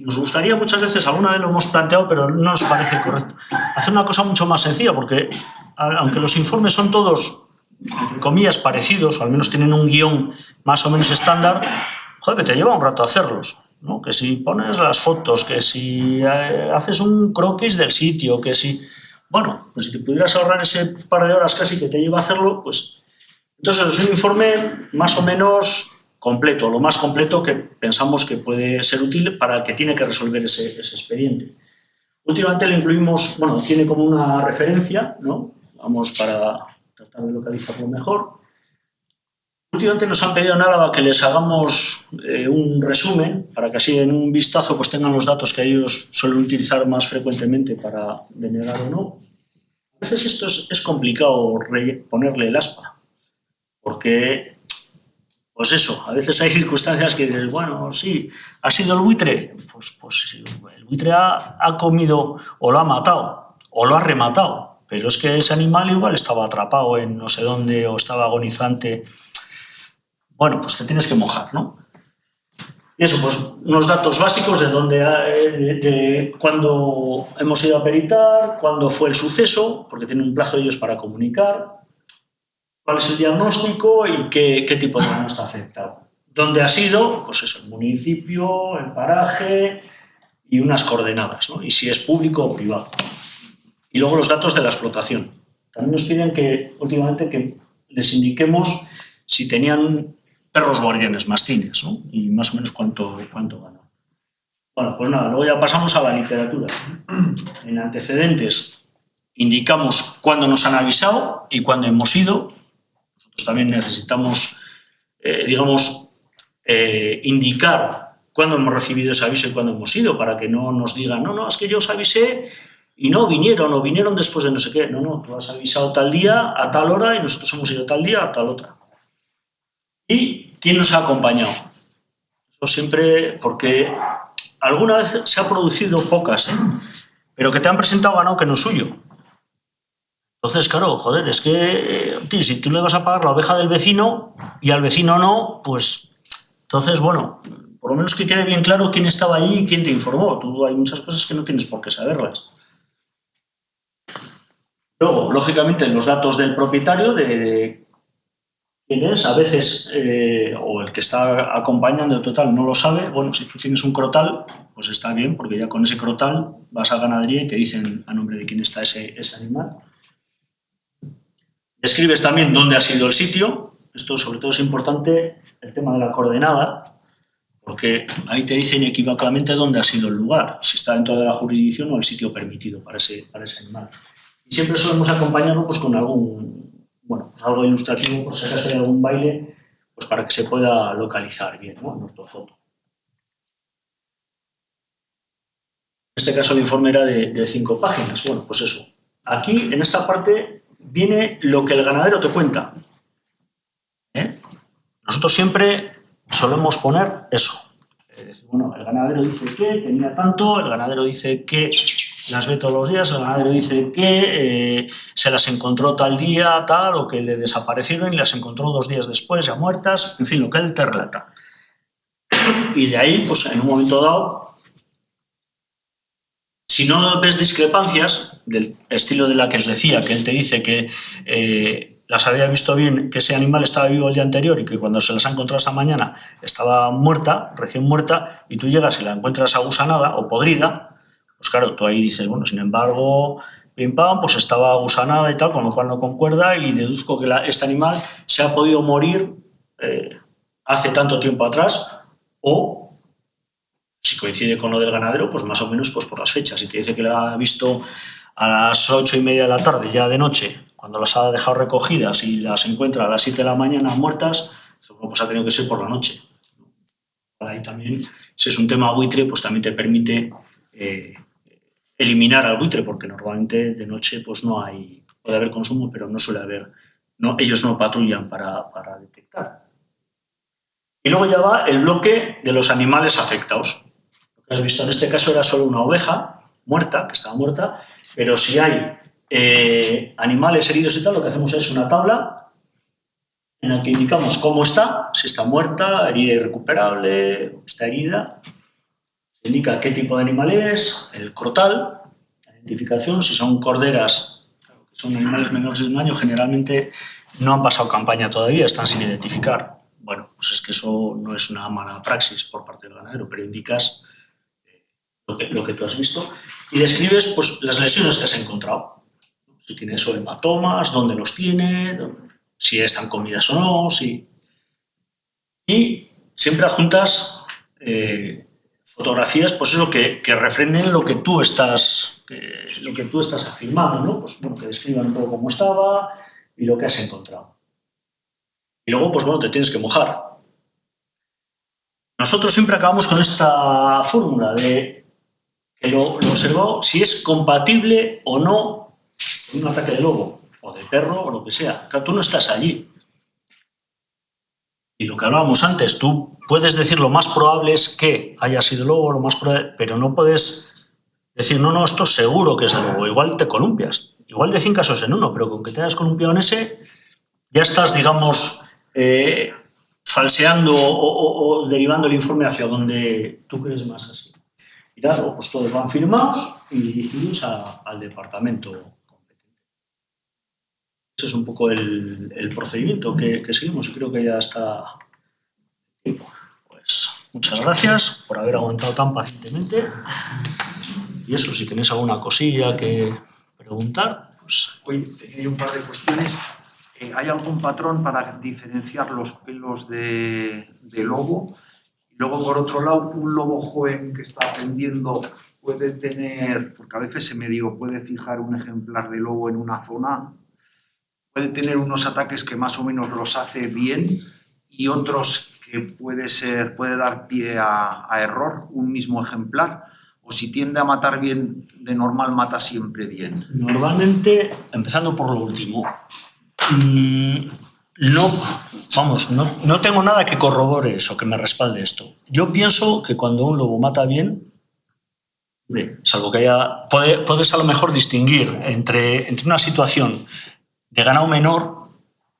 nos gustaría muchas veces, alguna vez lo hemos planteado, pero no nos parece correcto, hacer una cosa mucho más sencilla, porque aunque los informes son todos, entre comillas, parecidos, o al menos tienen un guión más o menos estándar, joder, que te lleva un rato hacerlos, ¿no? Que si pones las fotos, que si haces un croquis del sitio, que si... Bueno, pues si te pudieras ahorrar ese par de horas casi que te lleva a hacerlo, pues... Entonces es un informe más o menos completo, lo más completo que pensamos que puede ser útil para el que tiene que resolver ese expediente. Últimamente le incluimos, bueno, tiene como una referencia, ¿no? Vamos para tratar de localizarlo mejor. Últimamente nos han pedido en Álava que les hagamos un resumen para que así en un vistazo pues tengan los datos que ellos suelen utilizar más frecuentemente para denegar o no. A veces esto es complicado ponerle el aspa, porque, pues eso, a veces hay circunstancias que dices, bueno, sí, ¿ha sido el buitre? Pues sí, el buitre ha comido o lo ha matado o lo ha rematado, pero es que ese animal igual estaba atrapado en no sé dónde o estaba agonizante. Bueno, pues te tienes que mojar, ¿no? Y eso, pues unos datos básicos de cuándo hemos ido a peritar, cuándo fue el suceso, porque tienen un plazo ellos para comunicar, cuál es el diagnóstico y qué tipo de daño está afectado. ¿Dónde ha sido? Pues eso, el municipio, el paraje y unas coordenadas, ¿no? Y si es público o privado. Y luego los datos de la explotación. También nos piden que últimamente que les indiquemos si tenían perros guardianes, mastines, ¿no? Y más o menos cuánto ganan. Bueno, pues nada, luego ya pasamos a la literatura. En antecedentes indicamos cuándo nos han avisado y cuándo hemos ido. Nosotros también necesitamos, indicar cuándo hemos recibido ese aviso y cuándo hemos ido, para que no nos digan, no, es que yo os avisé y no vinieron, o vinieron después de no sé qué. No, tú has avisado tal día, a tal hora, y nosotros hemos ido tal día, a tal otra. ¿Y quién nos ha acompañado? Eso siempre, porque alguna vez se ha producido pocas, pero que te han presentado ganado que no es suyo. Entonces, claro, joder, es que, tío, si tú le vas a pagar la oveja del vecino y al vecino no, pues, entonces, bueno, por lo menos que quede bien claro quién estaba allí y quién te informó. Tú hay muchas cosas que no tienes por qué saberlas. Luego, lógicamente, los datos del propietario, de quién es, a veces, o el que está acompañando, total, no lo sabe. Bueno, si tú tienes un crotal, pues está bien, porque ya con ese crotal vas a ganadería y te dicen a nombre de quién está ese animal. Describes también dónde ha sido el sitio. Esto sobre todo es importante, el tema de la coordenada, porque ahí te dicen inequívocamente dónde ha sido el lugar, si está dentro de la jurisdicción o el sitio permitido para ese animal. Y siempre solemos acompañarlo pues, con algún, bueno, pues algo ilustrativo, por si acaso hay algún baile, pues para que se pueda localizar bien, ¿no? En ortofoto. En este caso el informe era de 5 páginas. Bueno, pues eso. Aquí, en esta parte, viene lo que el ganadero te cuenta. Nosotros siempre solemos poner eso. Bueno, el ganadero dice que tenía tanto, el ganadero dice que las ve todos los días, el ganadero dice que se las encontró tal día, tal, o que le desaparecieron y las encontró 2 días después, ya muertas, en fin, lo que él te relata. Y de ahí, pues en un momento dado, si no ves discrepancias del estilo de la que os decía, que él te dice que las había visto bien, que ese animal estaba vivo el día anterior y que cuando se las ha encontrado esa mañana estaba muerta, recién muerta, y tú llegas y la encuentras agusanada o podrida, pues claro, tú ahí dices, bueno, sin embargo, pim pam, pues estaba agusanada y tal, con lo cual no concuerda, y deduzco que este animal se ha podido morir hace tanto tiempo atrás, o si coincide con lo del ganadero, pues más o menos pues por las fechas. Si te dice que la ha visto a las 8:30 de la tarde, ya de noche, cuando las ha dejado recogidas y las encuentra a las 7 de la mañana muertas, pues ha tenido que ser por la noche. Ahí también, si es un tema buitre, pues también te permite eliminar al buitre, porque normalmente de noche pues no hay, puede haber consumo, pero no suele haber, no, ellos no patrullan para detectar. Y luego ya va el bloque de los animales afectados. Lo que has visto en este caso era solo una oveja muerta, que estaba muerta, pero si hay animales heridos y tal, lo que hacemos es una tabla en la que indicamos cómo está, si está muerta, herida irrecuperable, está herida, indica qué tipo de animal es, el crotal, la identificación, si son corderas, que son animales menores de 1 año, generalmente no han pasado campaña todavía, están sin identificar. Bueno, pues es que eso no es una mala praxis por parte del ganadero, pero indicas lo que tú has visto y describes pues, las lesiones que has encontrado. Si tiene eso, hematomas, dónde los tiene, si están comidas o no, si... Y siempre adjuntas fotografías, pues eso, que refrenden lo que tú estás afirmando, ¿no? Pues bueno, que describan un poco cómo estaba y lo que has encontrado. Y luego, pues bueno, te tienes que mojar. Nosotros siempre acabamos con esta fórmula de que lo observado, si es compatible o no con un ataque de lobo, o de perro, o lo que sea. Claro, tú no estás allí. Y lo que hablábamos antes, tú puedes decir lo más probable es que haya sido lobo, lo más probable, pero no puedes decir, no, esto seguro que es de lobo. Igual te columpias. Igual de 100 casos en uno, pero con que te hayas columpiado en ese, ya estás, digamos, falseando o derivando el informe hacia donde tú crees más así. Y claro, pues todos van firmados y dirigidos al departamento competente. Ese es un poco el procedimiento que seguimos y creo que ya está. Pues muchas gracias por haber aguantado tan pacientemente. Y eso, si tenéis alguna cosilla que preguntar, pues... Oye, tenía un par de cuestiones. ¿Hay algún patrón para diferenciar los pelos de lobo? Y luego, por otro lado, un lobo joven que está aprendiendo puede tener, porque a veces se me digo, puede fijar un ejemplar de lobo en una zona, puede tener unos ataques que más o menos los hace bien y otros que puede dar pie a error, un mismo ejemplar. O si tiende a matar bien, de normal mata siempre bien. Normalmente, empezando por lo último, no tengo nada que corrobore eso, que me respalde esto. Yo pienso que cuando un lobo mata bien, salvo que puedes a lo mejor distinguir entre una situación de ganado menor,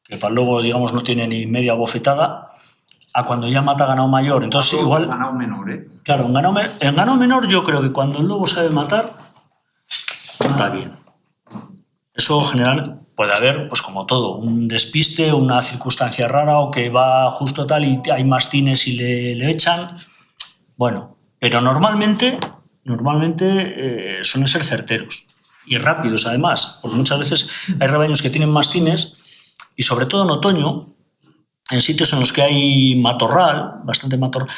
que para el lobo, digamos, no tiene ni media bofetada, a cuando ya mata ganado mayor. Entonces, igual... Ganado menor, ¿eh? Claro, en ganado menor yo creo que cuando el lobo sabe matar, mata bien. Eso en general puede haber, pues como todo, un despiste, una circunstancia rara o que va justo tal y hay mastines y le echan. Bueno, pero normalmente suelen ser certeros y rápidos además, porque muchas veces hay rebaños que tienen mastines y sobre todo en otoño, en sitios en los que hay matorral, bastante matorral,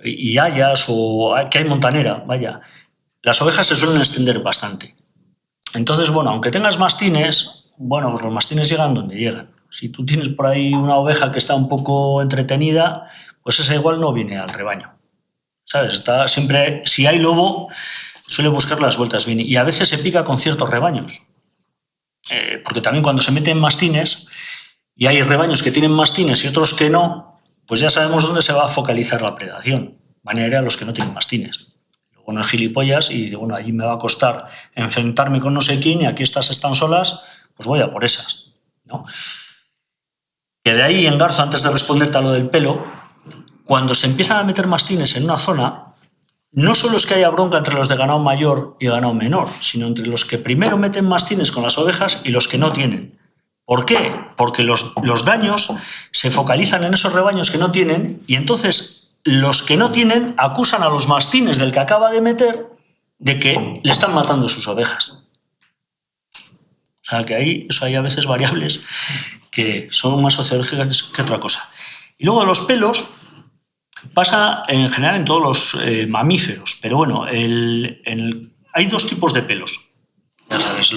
y hayas o que hay montanera, vaya, las ovejas se suelen extender bastante. Entonces, bueno, aunque tengas mastines, bueno, pues los mastines llegan donde llegan. Si tú tienes por ahí una oveja que está un poco entretenida, pues esa igual no viene al rebaño, ¿sabes? Está siempre, si hay lobo, suele buscar las vueltas bien y a veces se pica con ciertos rebaños, porque también cuando se meten mastines y hay rebaños que tienen mastines y otros que no, pues ya sabemos dónde se va a focalizar la predación. Van a ir a los que no tienen mastines. Luego no es gilipollas y digo, bueno, allí me va a costar enfrentarme con no sé quién y aquí estas están solas, pues voy a por esas, ¿no? Que de ahí engarzo, antes de responderte a lo del pelo, cuando se empiezan a meter mastines en una zona, no solo es que haya bronca entre los de ganado mayor y ganado menor, sino entre los que primero meten mastines con las ovejas y los que no tienen. ¿Por qué? Porque los daños se focalizan en esos rebaños que no tienen y entonces los que no tienen acusan a los mastines del que acaba de meter de que le están matando sus ovejas. O sea que hay a veces variables que son más sociológicas que otra cosa. Y luego los pelos pasa en general en todos los mamíferos, pero bueno, hay dos tipos de pelos. Ya sabes,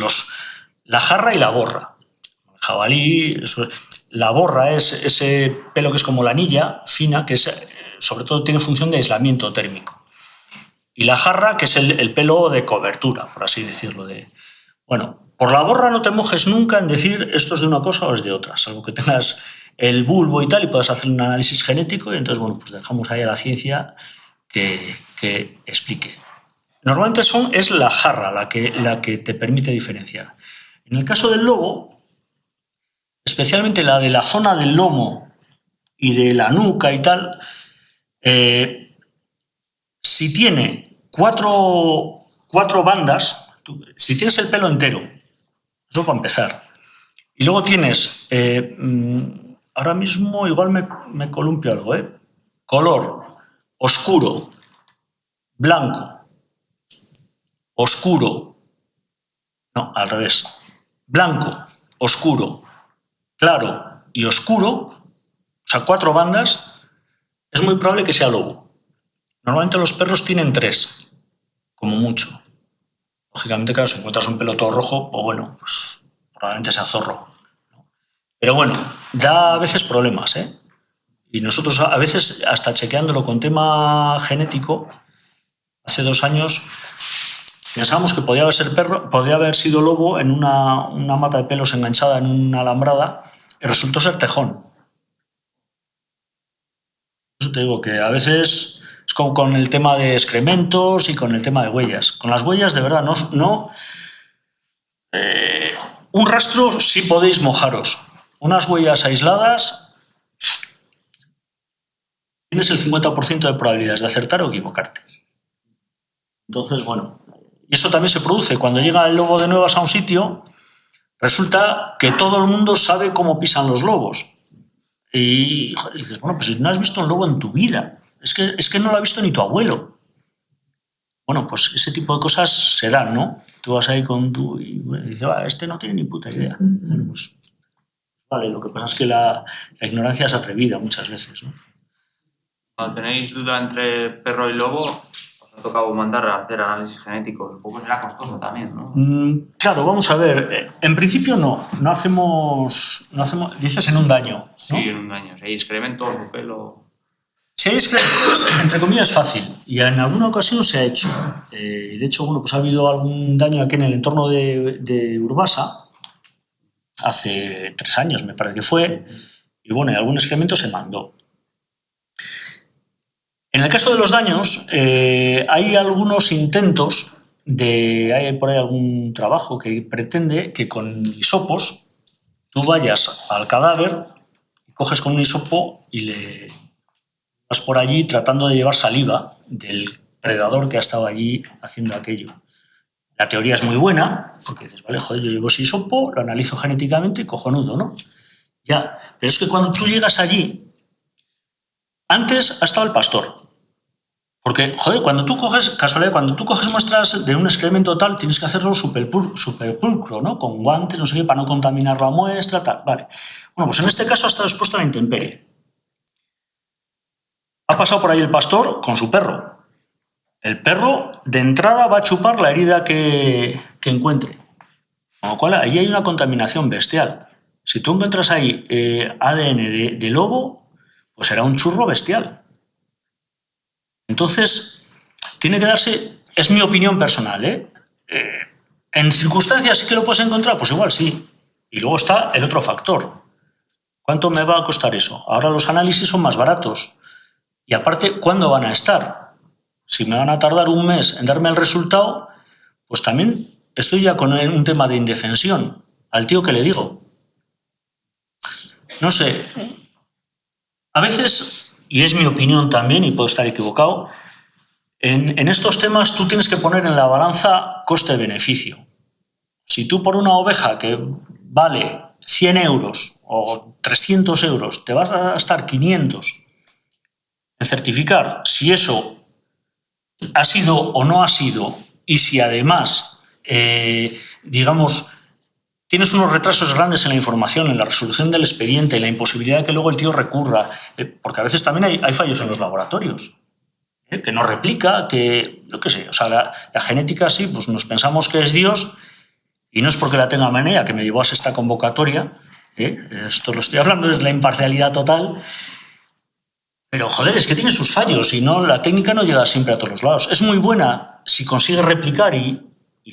la jarra y la borra. Jabalí, la borra es ese pelo que es como la anilla fina, que sobre todo tiene función de aislamiento térmico. Y la jarra, que es el pelo de cobertura, por así decirlo. Bueno, por la borra no te mojes nunca en decir esto es de una cosa o es de otra, salvo que tengas el bulbo y tal y puedas hacer un análisis genético y entonces, bueno, pues dejamos ahí a la ciencia que explique. Normalmente es la jarra la que te permite diferenciar. En el caso del lobo, especialmente la de la zona del lomo y de la nuca y tal, si tiene cuatro bandas. Si tienes el pelo entero, eso para empezar. Y luego tienes, ahora mismo igual me columpio algo, color, oscuro, blanco, oscuro, no, al revés, blanco, oscuro, claro y oscuro, o sea, 4 bandas, es muy probable que sea lobo. Normalmente los perros tienen 3, como mucho. Lógicamente, claro, si encuentras un pelo todo rojo, pues bueno, pues probablemente sea zorro. Pero bueno, da a veces problemas, ¿eh? Y nosotros a veces, hasta chequeándolo con tema genético, hace 2 años pensábamos que podía haber sido lobo en una mata de pelos enganchada en una alambrada, y resultó ser tejón. Por eso te digo que a veces es como con el tema de excrementos y con el tema de huellas. Con las huellas, de verdad, un rastro sí podéis mojaros. Unas huellas aisladas, tienes el 50% de probabilidades de acertar o equivocarte. Entonces, bueno, y eso también se produce. Cuando llega el lobo de nuevas a un sitio, resulta que todo el mundo sabe cómo pisan los lobos. Y joder, dices, bueno, pues si no has visto un lobo en tu vida, es que no lo ha visto ni tu abuelo. Bueno, pues ese tipo de cosas se dan, ¿no? Tú vas ahí con tu... y dices, este no tiene ni puta idea. Bueno, pues vale, lo que pasa es que la ignorancia es atrevida muchas veces, ¿no? Cuando tenéis duda entre perro y lobo, os ha tocado mandar a hacer análisis genéticos. Supongo que será costoso también, ¿no? Claro, vamos a ver. En principio no hacemos, dices en un daño, ¿no? Sí, en un daño. Si hay excrementos o pelo... Si hay excrementos, entre comillas, es fácil. Y en alguna ocasión se ha hecho. Y de hecho, bueno, pues ha habido algún daño aquí en el entorno de Urbasa, hace 3 años me parece que fue, y bueno, y algún excremento se mandó. En el caso de los daños, hay algunos intentos hay por ahí algún trabajo que pretende que con hisopos tú vayas al cadáver, coges con un hisopo y le vas por allí tratando de llevar saliva del predador que ha estado allí haciendo aquello. La teoría es muy buena, porque dices, vale, joder, yo llevo ese hisopo, lo analizo genéticamente y cojonudo, ¿no? Ya, pero es que cuando tú llegas allí, antes ha estado el pastor. Porque, joder, cuando tú coges muestras de un excremento tal, tienes que hacerlo súper pulcro, ¿no? Con guantes, no sé qué, para no contaminar la muestra, tal, vale. Bueno, pues en este caso ha estado expuesto a la intemperie. Ha pasado por ahí el pastor con su perro. El perro, de entrada, va a chupar la herida que encuentre. Con lo cual, ahí hay una contaminación bestial. Si tú encuentras ahí ADN de lobo, pues será un churro bestial. Entonces, tiene que darse, es mi opinión personal, en circunstancias que lo puedes encontrar, pues igual sí. Y luego está el otro factor. ¿Cuánto me va a costar eso? Ahora los análisis son más baratos. Y aparte, ¿cuándo van a estar? Si me van a tardar un mes en darme el resultado, pues también estoy ya con un tema de indefensión. Al tío que le digo. No sé. A veces, y es mi opinión también, y puedo estar equivocado, en estos temas tú tienes que poner en la balanza coste-beneficio. Si tú por una oveja que vale 100 euros o 300 euros te vas a gastar 500 en certificar si eso ha sido o no ha sido, y si además, digamos, tienes unos retrasos grandes en la información, en la resolución del expediente, en la imposibilidad de que luego el tío recurra, porque a veces también hay fallos en los laboratorios, que no replica, que, yo qué sé, o sea, la genética sí, pues nos pensamos que es Dios, y no es porque la tenga manía, que me llevó a esta convocatoria, esto lo estoy hablando desde la imparcialidad total. Pero, joder, es que tiene sus fallos y no, la técnica no llega siempre a todos los lados. Es muy buena si consigue replicar y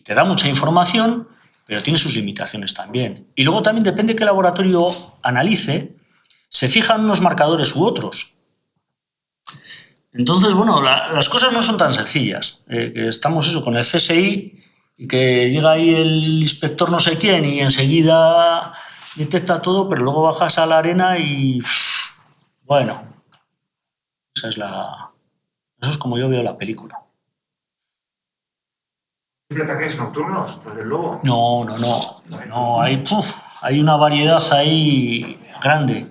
te da mucha información, pero tiene sus limitaciones también. Y luego también depende de qué laboratorio analice, se fijan unos marcadores u otros. Entonces, bueno, las cosas no son tan sencillas. Que estamos eso con el CSI y que llega ahí el inspector no sé quién y enseguida detecta todo, pero luego bajas a la arena y... bueno... Eso es como yo veo la película. ¿Siempre ataques nocturnos, los del lobo? No, hay una variedad ahí grande.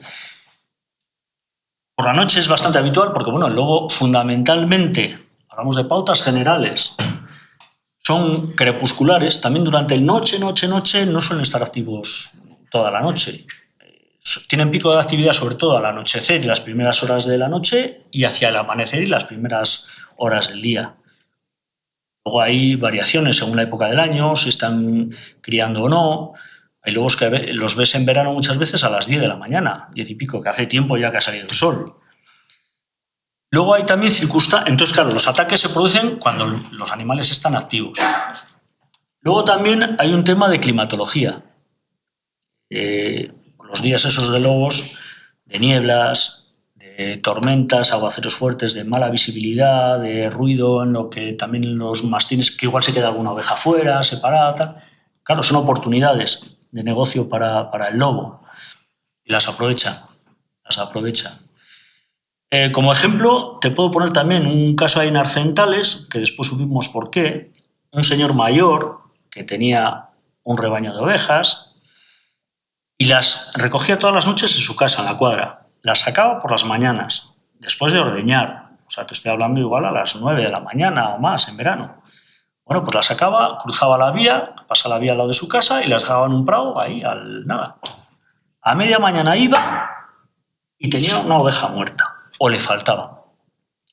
Por la noche es bastante habitual porque, bueno, el lobo fundamentalmente, hablamos de pautas generales, son crepusculares. También durante el noche no suelen estar activos toda la noche. Tienen pico de actividad sobre todo al anochecer y las primeras horas de la noche y hacia el amanecer y las primeras horas del día. Luego hay variaciones según la época del año, si están criando o no. Hay lobos que los ves en verano muchas veces a las 10 de la mañana, 10 y pico, que hace tiempo ya que ha salido el sol. Luego hay también circunstancias. Entonces, claro, los ataques se producen cuando los animales están activos. Luego también hay un tema de climatología. Los días esos de lobos, de nieblas, de tormentas, aguaceros fuertes, de mala visibilidad, de ruido, en lo que también los mastines, que igual se queda alguna oveja fuera, separada, tal. Claro, son oportunidades de negocio para el lobo y las aprovecha. Como ejemplo, te puedo poner también un caso ahí en Arcentales, que después supimos por qué. Un señor mayor que tenía un rebaño de ovejas y las recogía todas las noches en su casa, en la cuadra. Las sacaba por las mañanas, después de ordeñar. O sea, te estoy hablando igual a las 9 de la mañana o más en verano. Bueno, pues las sacaba, cruzaba la vía, pasaba la vía al lado de su casa y las dejaba en un prado ahí al nada. A media mañana iba y tenía una oveja muerta, o le faltaba.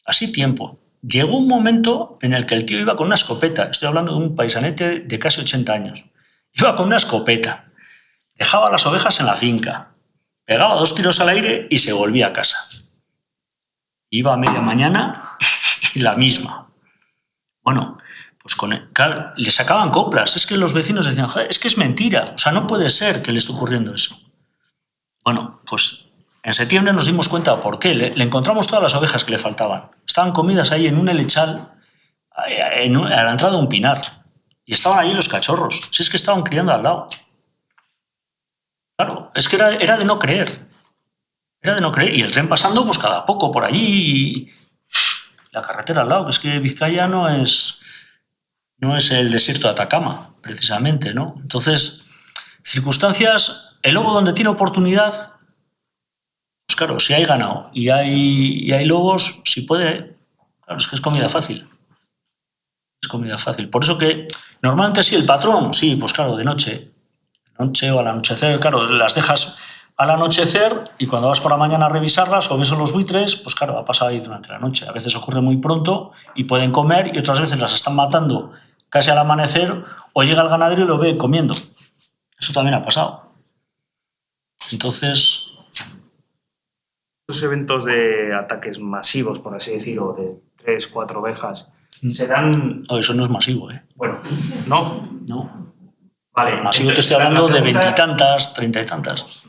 Así tiempo. Llegó un momento en el que el tío iba con una escopeta. Estoy hablando de un paisanete de casi 80 años. Iba con una escopeta. Dejaba las ovejas en la finca, pegaba 2 tiros al aire y se volvía a casa. Iba a media mañana y la misma. Bueno, pues claro, le sacaban coplas. Es que los vecinos decían, es que es mentira. O sea, no puede ser que le esté ocurriendo eso. Bueno, pues en septiembre nos dimos cuenta por qué. Le encontramos todas las ovejas que le faltaban. Estaban comidas ahí en un helechal, a la entrada de un pinar. Y estaban ahí los cachorros. Si es que estaban criando al lado. Claro, es que era de no creer. Era de no creer. Y el tren pasando pues cada poco por allí. Y la carretera al lado, que es que Vizcaya no es el desierto de Atacama, precisamente, ¿no? Entonces, circunstancias, el lobo donde tiene oportunidad, pues claro, si hay ganado y hay lobos, si puede, claro, es que es comida fácil. Es comida fácil. Por eso que normalmente sí, el patrón, sí, pues claro, de noche o al anochecer, claro, las dejas al anochecer y cuando vas por la mañana a revisarlas o ves a los buitres, pues claro, ha pasado ahí durante la noche. A veces ocurre muy pronto y pueden comer y otras veces las están matando casi al amanecer o llega el ganadero y lo ve comiendo. Eso también ha pasado. Entonces... Los eventos de ataques masivos, por así decirlo, de 3, 4 ovejas, se dan... No, eso no es masivo, ¿eh? Bueno, no. Vale, masivo te estoy hablando de 20 y tantas, 30 y tantas.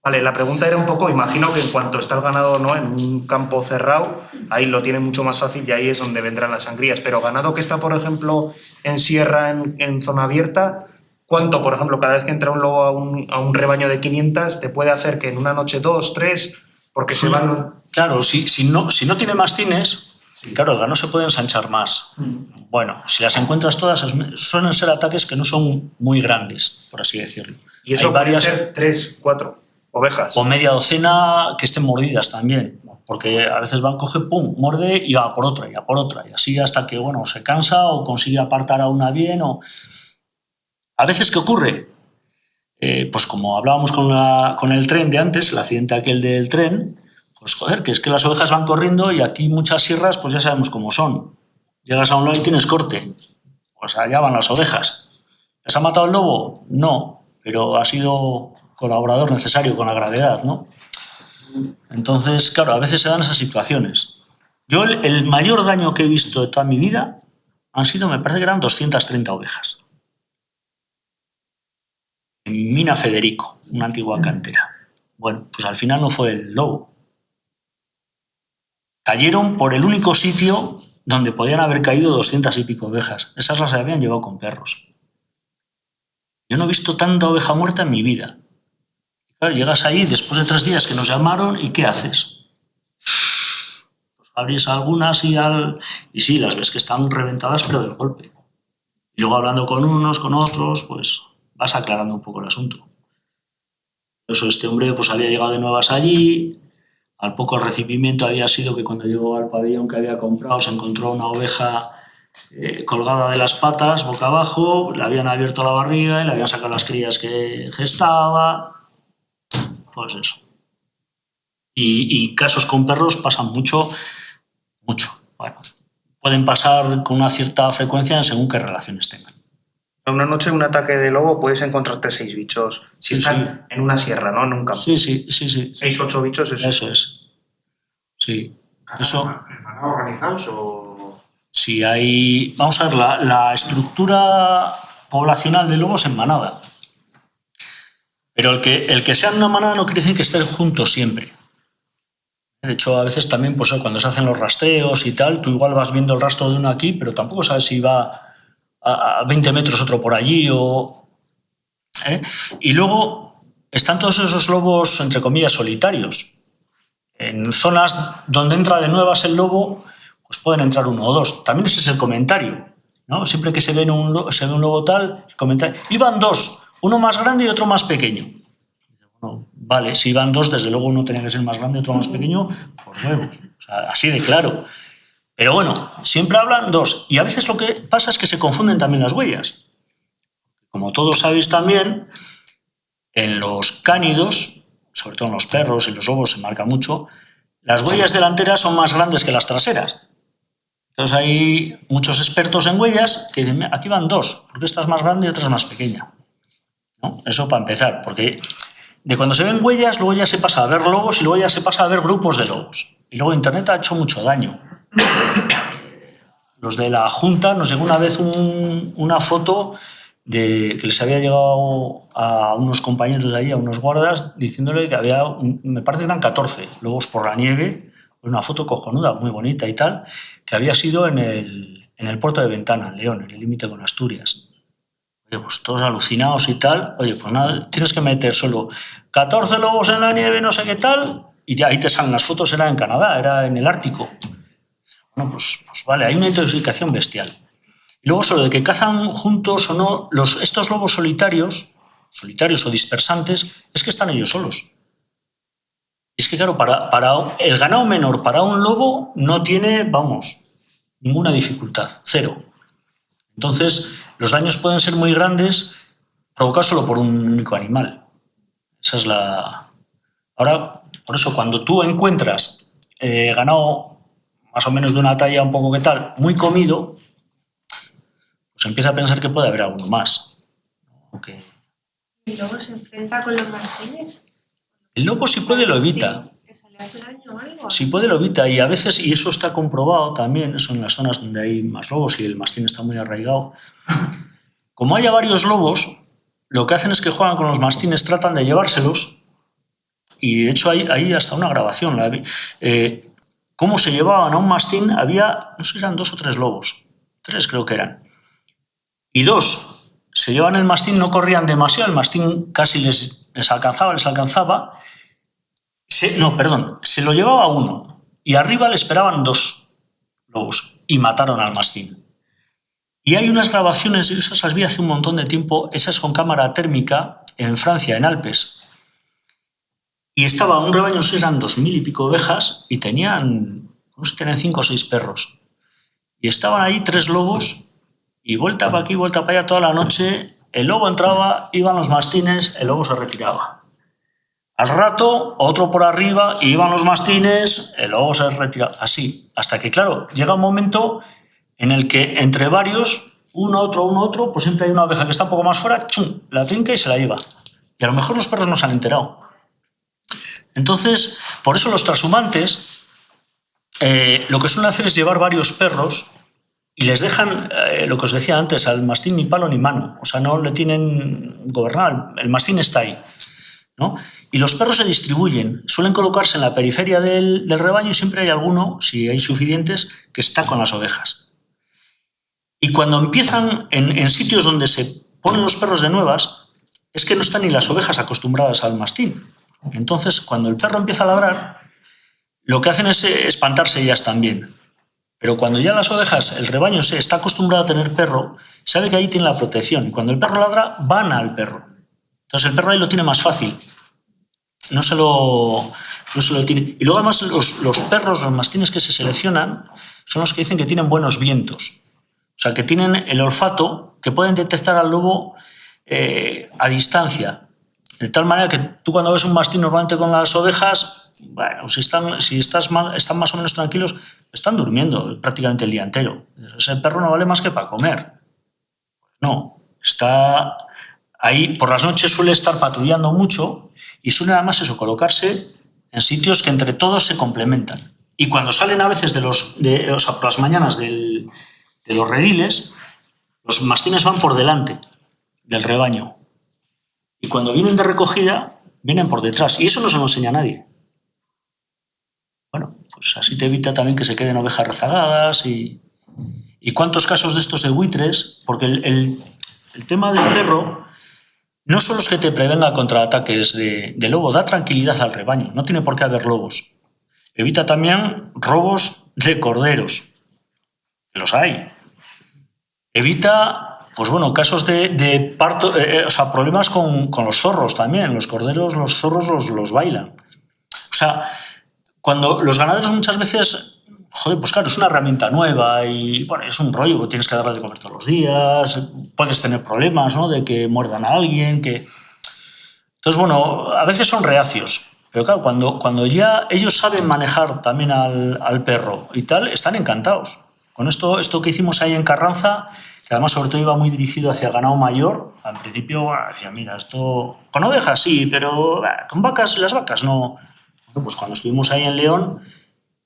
Vale, la pregunta era un poco, imagino que en cuanto está el ganado, ¿no?, en un campo cerrado, ahí lo tiene mucho más fácil y ahí es donde vendrán las sangrías. Pero ganado que está, por ejemplo, en sierra, en zona abierta, ¿cuánto, por ejemplo, cada vez que entra un lobo a un rebaño de 500, te puede hacer que en una noche 2, 3, porque se van... Claro, si no tiene mastines... Claro, el ganado se puede ensanchar más. Bueno, si las encuentras todas, suelen ser ataques que no son muy grandes, por así decirlo. Y eso puede ser 3, 4 ovejas. O media docena que estén mordidas también, porque a veces coge, pum, muerde y va por otra, y a por otra, y así hasta que, bueno, se cansa o consigue apartar a una bien. A veces, ¿qué ocurre? Pues como hablábamos con el tren de antes, el accidente aquel del tren, pues joder, que es que las ovejas van corriendo y aquí muchas sierras, pues ya sabemos cómo son. Llegas a un lado y tienes corte. Pues allá van las ovejas. ¿Les ha matado el lobo? No, pero ha sido colaborador necesario con la gravedad, ¿no? Entonces, claro, a veces se dan esas situaciones. Yo el mayor daño que he visto de toda mi vida han sido, me parece que eran 230 ovejas. En Mina Federico, una antigua cantera. Bueno, pues al final no fue el lobo. Cayeron por el único sitio donde podían haber caído 200 y pico ovejas. Esas las habían llevado con perros. Yo no he visto tanta oveja muerta en mi vida. Claro, llegas ahí después de 3 días que nos llamaron y ¿qué haces? Pues abres algunas y sí, las ves que están reventadas pero del golpe. Y luego hablando con unos, con otros, pues vas aclarando un poco el asunto. Por eso este hombre pues había llegado de nuevas allí, al poco el recibimiento había sido que cuando llegó al pabellón que había comprado se encontró una oveja colgada de las patas, boca abajo, le habían abierto la barriga y le habían sacado las crías que gestaba, pues eso. Y casos con perros pasan mucho. Bueno, pueden pasar con una cierta frecuencia según qué relaciones tengan. Una noche, un ataque de lobo, puedes encontrarte 6 bichos. Si están en una sierra, ¿no? En un campo. Sí. 6 u 8 bichos, Eso es. Sí. Eso. ¿Están organizados o...? Si hay... Vamos a ver, la estructura poblacional de lobos en manada. Pero el que sea en una manada no quiere decir que estén juntos siempre. De hecho, a veces también, pues cuando se hacen los rastreos y tal, tú igual vas viendo el rastro de uno aquí, pero tampoco sabes si va a 20 metros otro por allí o... Y luego están todos esos lobos, entre comillas, solitarios. En zonas donde entra de nuevas el lobo, pues pueden entrar uno o dos. También ese es el comentario, ¿no? Siempre que se ve un lobo tal, el comentario. Iban dos, uno más grande y otro más pequeño. Bueno, vale, si iban dos, desde luego uno tenía que ser más grande y otro más pequeño, por huevos. O sea, así de claro. Pero bueno, siempre hablan dos. Y a veces lo que pasa es que se confunden también las huellas. Como todos sabéis también, en los cánidos, sobre todo en los perros y los lobos se marca mucho, las huellas delanteras son más grandes que las traseras. Entonces hay muchos expertos en huellas que dicen, aquí van dos, porque esta es más grande y otra es más pequeña, ¿no? Eso para empezar, porque de cuando se ven huellas, luego ya se pasa a ver lobos y luego ya se pasa a ver grupos de lobos. Y luego Internet ha hecho mucho daño. Los de la Junta nos llegó una vez una foto de que les había llegado a unos compañeros de ahí, a unos guardas, diciéndole que había, me parece que eran 14 lobos por la nieve, una foto cojonuda, muy bonita y tal, que había sido en el puerto de Ventana, en León, en el límite con Asturias. Oye, pues todos alucinados y tal, oye, pues nada, tienes que meter solo 14 lobos en la nieve, no sé qué tal, y ya ahí te salen las fotos, era en Canadá, era en el Ártico. Bueno, pues vale, hay una intoxicación bestial. Y luego solo de que cazan juntos o no, estos lobos solitarios o dispersantes, es que están ellos solos. Y es que claro, para el ganado menor, para un lobo, no tiene, vamos, ninguna dificultad, cero. Entonces, los daños pueden ser muy grandes provocados solo por un único animal. Esa es la... Ahora, por eso, cuando tú encuentras ganado más o menos de una talla un poco que tal, muy comido, pues empieza a pensar que puede haber alguno más. Okay. ¿Y luego se enfrenta con los mastines? El lobo si puede lo evita. ¿Eso le hace daño o algo? Si puede lo evita y a veces, y eso está comprobado también, eso en las zonas donde hay más lobos y el mastín está muy arraigado, como haya varios lobos, lo que hacen es que juegan con los mastines, tratan de llevárselos y de hecho hay hasta una grabación. Cómo se llevaban a un mastín, había, no sé si eran 2 o 3 lobos, 3 creo que eran, y 2 se llevaban el mastín, no corrían demasiado, el mastín casi les alcanzaba, se lo llevaba uno y arriba le esperaban 2 lobos y mataron al mastín. Y hay unas grabaciones, yo esas las vi hace un montón de tiempo, esas con cámara térmica en Francia, en Alpes. Y estaba un rebaño, no sé, eran 2000 y pico ovejas y tenían 5 o 6 perros. Y estaban ahí 3 lobos y vuelta para aquí, vuelta para allá toda la noche. El lobo entraba, iban los mastines, el lobo se retiraba. Al rato, otro por arriba, y iban los mastines, el lobo se retiraba. Así, hasta que, claro, llega un momento en el que entre varios, uno, otro, pues siempre hay una oveja que está un poco más fuera, ¡chum!, la trinca y se la lleva. Y a lo mejor los perros no se han enterado. Entonces, por eso los trashumantes lo que suelen hacer es llevar varios perros y les dejan, lo que os decía antes, al mastín ni palo ni mano. O sea, no le tienen gobernado, el mastín está ahí, ¿no? Y los perros se distribuyen, suelen colocarse en la periferia del rebaño y siempre hay alguno, si hay suficientes, que está con las ovejas. Y cuando empiezan en sitios donde se ponen los perros de nuevas, es que no están ni las ovejas acostumbradas al mastín. Entonces, cuando el perro empieza a ladrar, lo que hacen es espantarse ellas también. Pero cuando ya las ovejas, el rebaño se está acostumbrado a tener perro, sabe que ahí tiene la protección. Y cuando el perro ladra, van al perro. Entonces el perro ahí lo tiene más fácil. No se lo tiene. Y luego además los perros, los mastines que se seleccionan, son los que dicen que tienen buenos vientos. O sea, que tienen el olfato, que pueden detectar al lobo a distancia. De tal manera que tú cuando ves un mastín normalmente con las ovejas, bueno, si están más o menos tranquilos, están durmiendo prácticamente el día entero. Ese perro no vale más que para comer. No, está ahí, por las noches suele estar patrullando mucho y suele además eso, colocarse en sitios que entre todos se complementan. Y cuando salen a veces por las mañanas de los rediles, los mastines van por delante del rebaño. Y cuando vienen de recogida, vienen por detrás. Y eso no se lo enseña a nadie. Bueno, pues así te evita también que se queden ovejas rezagadas y cuántos casos de estos de buitres, porque el tema del perro no solo es que te prevenga contra ataques de lobo, da tranquilidad al rebaño, no tiene por qué haber lobos. Evita también robos de corderos, que los hay. Evita, pues bueno, casos de parto, o sea, problemas con los zorros también. Los corderos, los zorros los bailan. O sea, cuando los ganaderos muchas veces, joder, pues claro, es una herramienta nueva y bueno, es un rollo, tienes que darle de comer todos los días, puedes tener problemas, ¿no? De que muerdan a alguien, que... Entonces, bueno, a veces son reacios, pero claro, cuando ya ellos saben manejar también al perro y tal, están encantados. Con esto que hicimos ahí en Carranza, que además sobre todo iba muy dirigido hacia el ganado mayor, al principio decía, mira, esto con ovejas sí, pero con vacas, las vacas no. Bueno, pues cuando estuvimos ahí en León,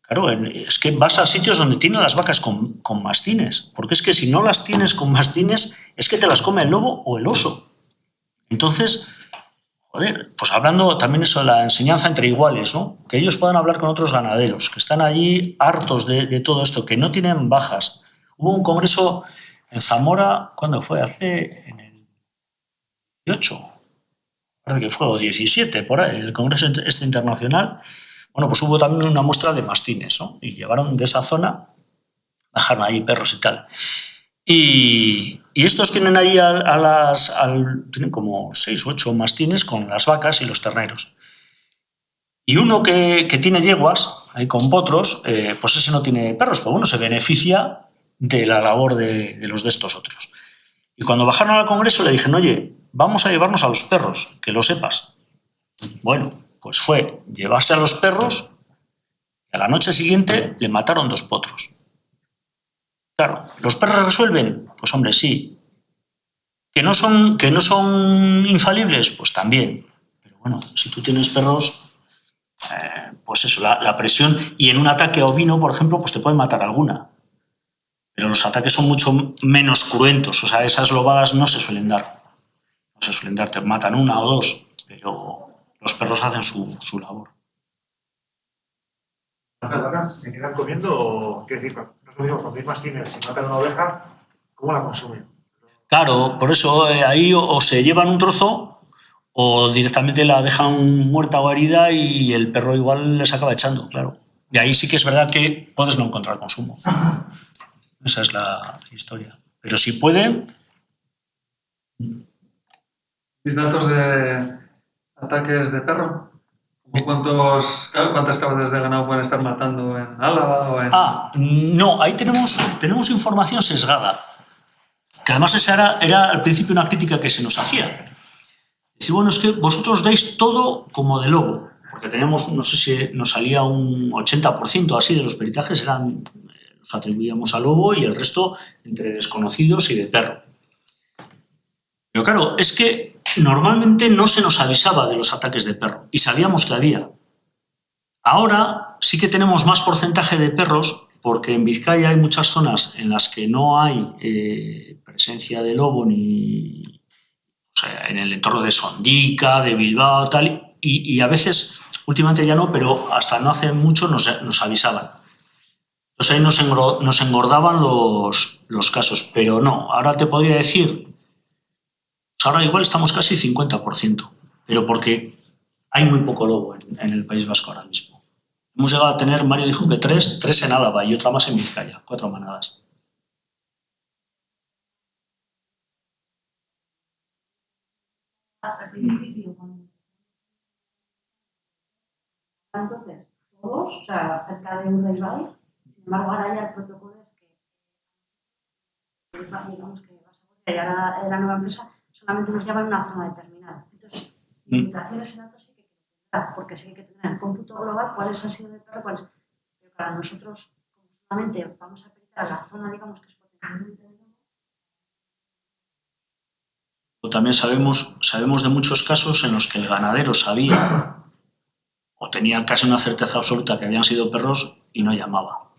claro, es que vas a sitios donde tienen las vacas con mastines, porque es que si no las tienes con mastines, es que te las come el lobo o el oso. Entonces, joder, pues hablando también eso de la enseñanza entre iguales, ¿no? Que ellos puedan hablar con otros ganaderos, que están allí hartos de todo esto, que no tienen bajas. Hubo un congreso en Zamora, ¿cuándo fue? En el 18, parece que fue, o 17, por ahí, el congreso este internacional. Bueno, pues hubo también una muestra de mastines, ¿no? Y llevaron de esa zona, bajaron ahí perros y tal. Y estos tienen ahí tienen como 6 u 8 mastines con las vacas y los terneros. Y uno que tiene yeguas, ahí con potros, pues ese no tiene perros, pero bueno, se beneficia de la labor de los de estos otros. Y cuando bajaron al congreso le dijeron, oye, vamos a llevarnos a los perros, que lo sepas. Bueno, pues fue llevarse a los perros y a la noche siguiente le mataron 2 potros. Claro, ¿los perros resuelven? Pues hombre, sí. ¿Que no son infalibles? Pues también. Pero bueno, si tú tienes perros, pues eso, la presión. Y en un ataque ovino, por ejemplo, pues te pueden matar alguna. Pero los ataques son mucho menos cruentos. O sea, esas lobadas no se suelen dar. No se suelen dar, te matan 1 o 2. Pero los perros hacen su labor. ¿Las vacas se quedan comiendo o qué decir? No sabemos, cuando hay mastines, si matan una oveja, ¿cómo la consumen? Claro, por eso ahí o se llevan un trozo o directamente la dejan muerta o herida y el perro igual les acaba echando, claro. Y ahí sí que es verdad que puedes no encontrar consumo. Esa es la historia. Pero si pueden... ¿Mis datos de ataques de perro? ¿Cuántas cabezas de ganado pueden estar matando en Álava o en...? No, ahí tenemos información sesgada. Que además esa era al principio una crítica que se nos hacía. Decir, bueno, es que vosotros dais todo como de lobo. Porque teníamos, no sé si nos salía un 80% así de los peritajes, los atribuíamos a lobo y el resto entre desconocidos y de perro. Pero claro, es que normalmente no se nos avisaba de los ataques de perro y sabíamos que había. Ahora sí que tenemos más porcentaje de perros porque en Vizcaya hay muchas zonas en las que no hay presencia de lobo ni... O sea, en el entorno de Sondica, de Bilbao, tal, y a veces, últimamente ya no, pero hasta no hace mucho nos avisaban. Entonces ahí nos engordaban los casos, pero no, ahora te podría decir... Ahora igual estamos casi 50%, pero porque hay muy poco lobo en el País Vasco ahora mismo. Hemos llegado a tener, Mario dijo que 3 en Álava y otra más en Vizcaya, 4 manadas. al principio, entonces, todos, o sea, cerca de Urdaibai, sin embargo, ahora ya el protocolo es que, digamos que ahora la nueva empresa solamente nos llama en una zona determinada. Entonces, limitaciones en datos sí que queda, porque sí que hay que tener el cómputo global, cuáles han sido de perro, cuáles. Pero para nosotros, como solamente vamos a aplicar la zona, digamos, que es potencialmente de También sabemos de muchos casos en los que el ganadero sabía o tenía casi una certeza absoluta que habían sido perros y no llamaba.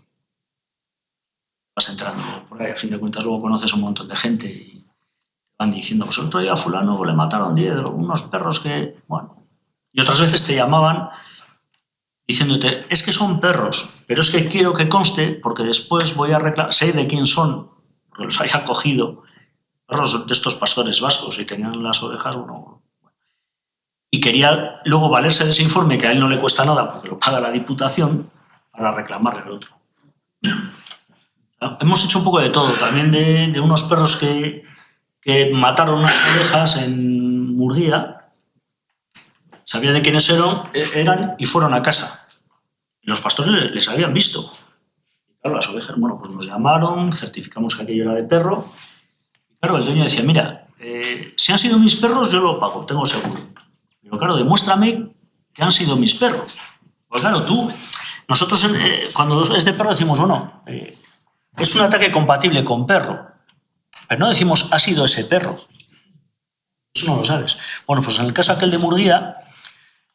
Vas entrando por ahí, a fin de cuentas luego conoces un montón de gente y van diciendo, pues el otro día a fulano le mataron 10, unos perros que, bueno. Y otras veces te llamaban diciéndote, es que son perros, pero es que quiero que conste porque después voy a reclamar, sé de quién son, porque los haya cogido, perros de estos pastores vascos y tenían las ovejas, bueno. Y quería luego valerse de ese informe que a él no le cuesta nada porque lo paga la Diputación para reclamarle al otro. Hemos hecho un poco de todo, también de unos perros que mataron unas ovejas en Murguía, sabían de quiénes eran y fueron a casa. Y los pastores les habían visto. Y claro, las ovejas, bueno, pues nos llamaron, certificamos que aquello era de perro. Y claro, el dueño decía, mira, si han sido mis perros yo lo pago, tengo seguro. Pero claro, demuéstrame que han sido mis perros. Pues claro, nosotros cuando es de perro decimos, bueno, es un ataque compatible con perro. Pero no decimos, ha sido ese perro. Eso no lo sabes. Bueno, pues en el caso aquel de Murguía,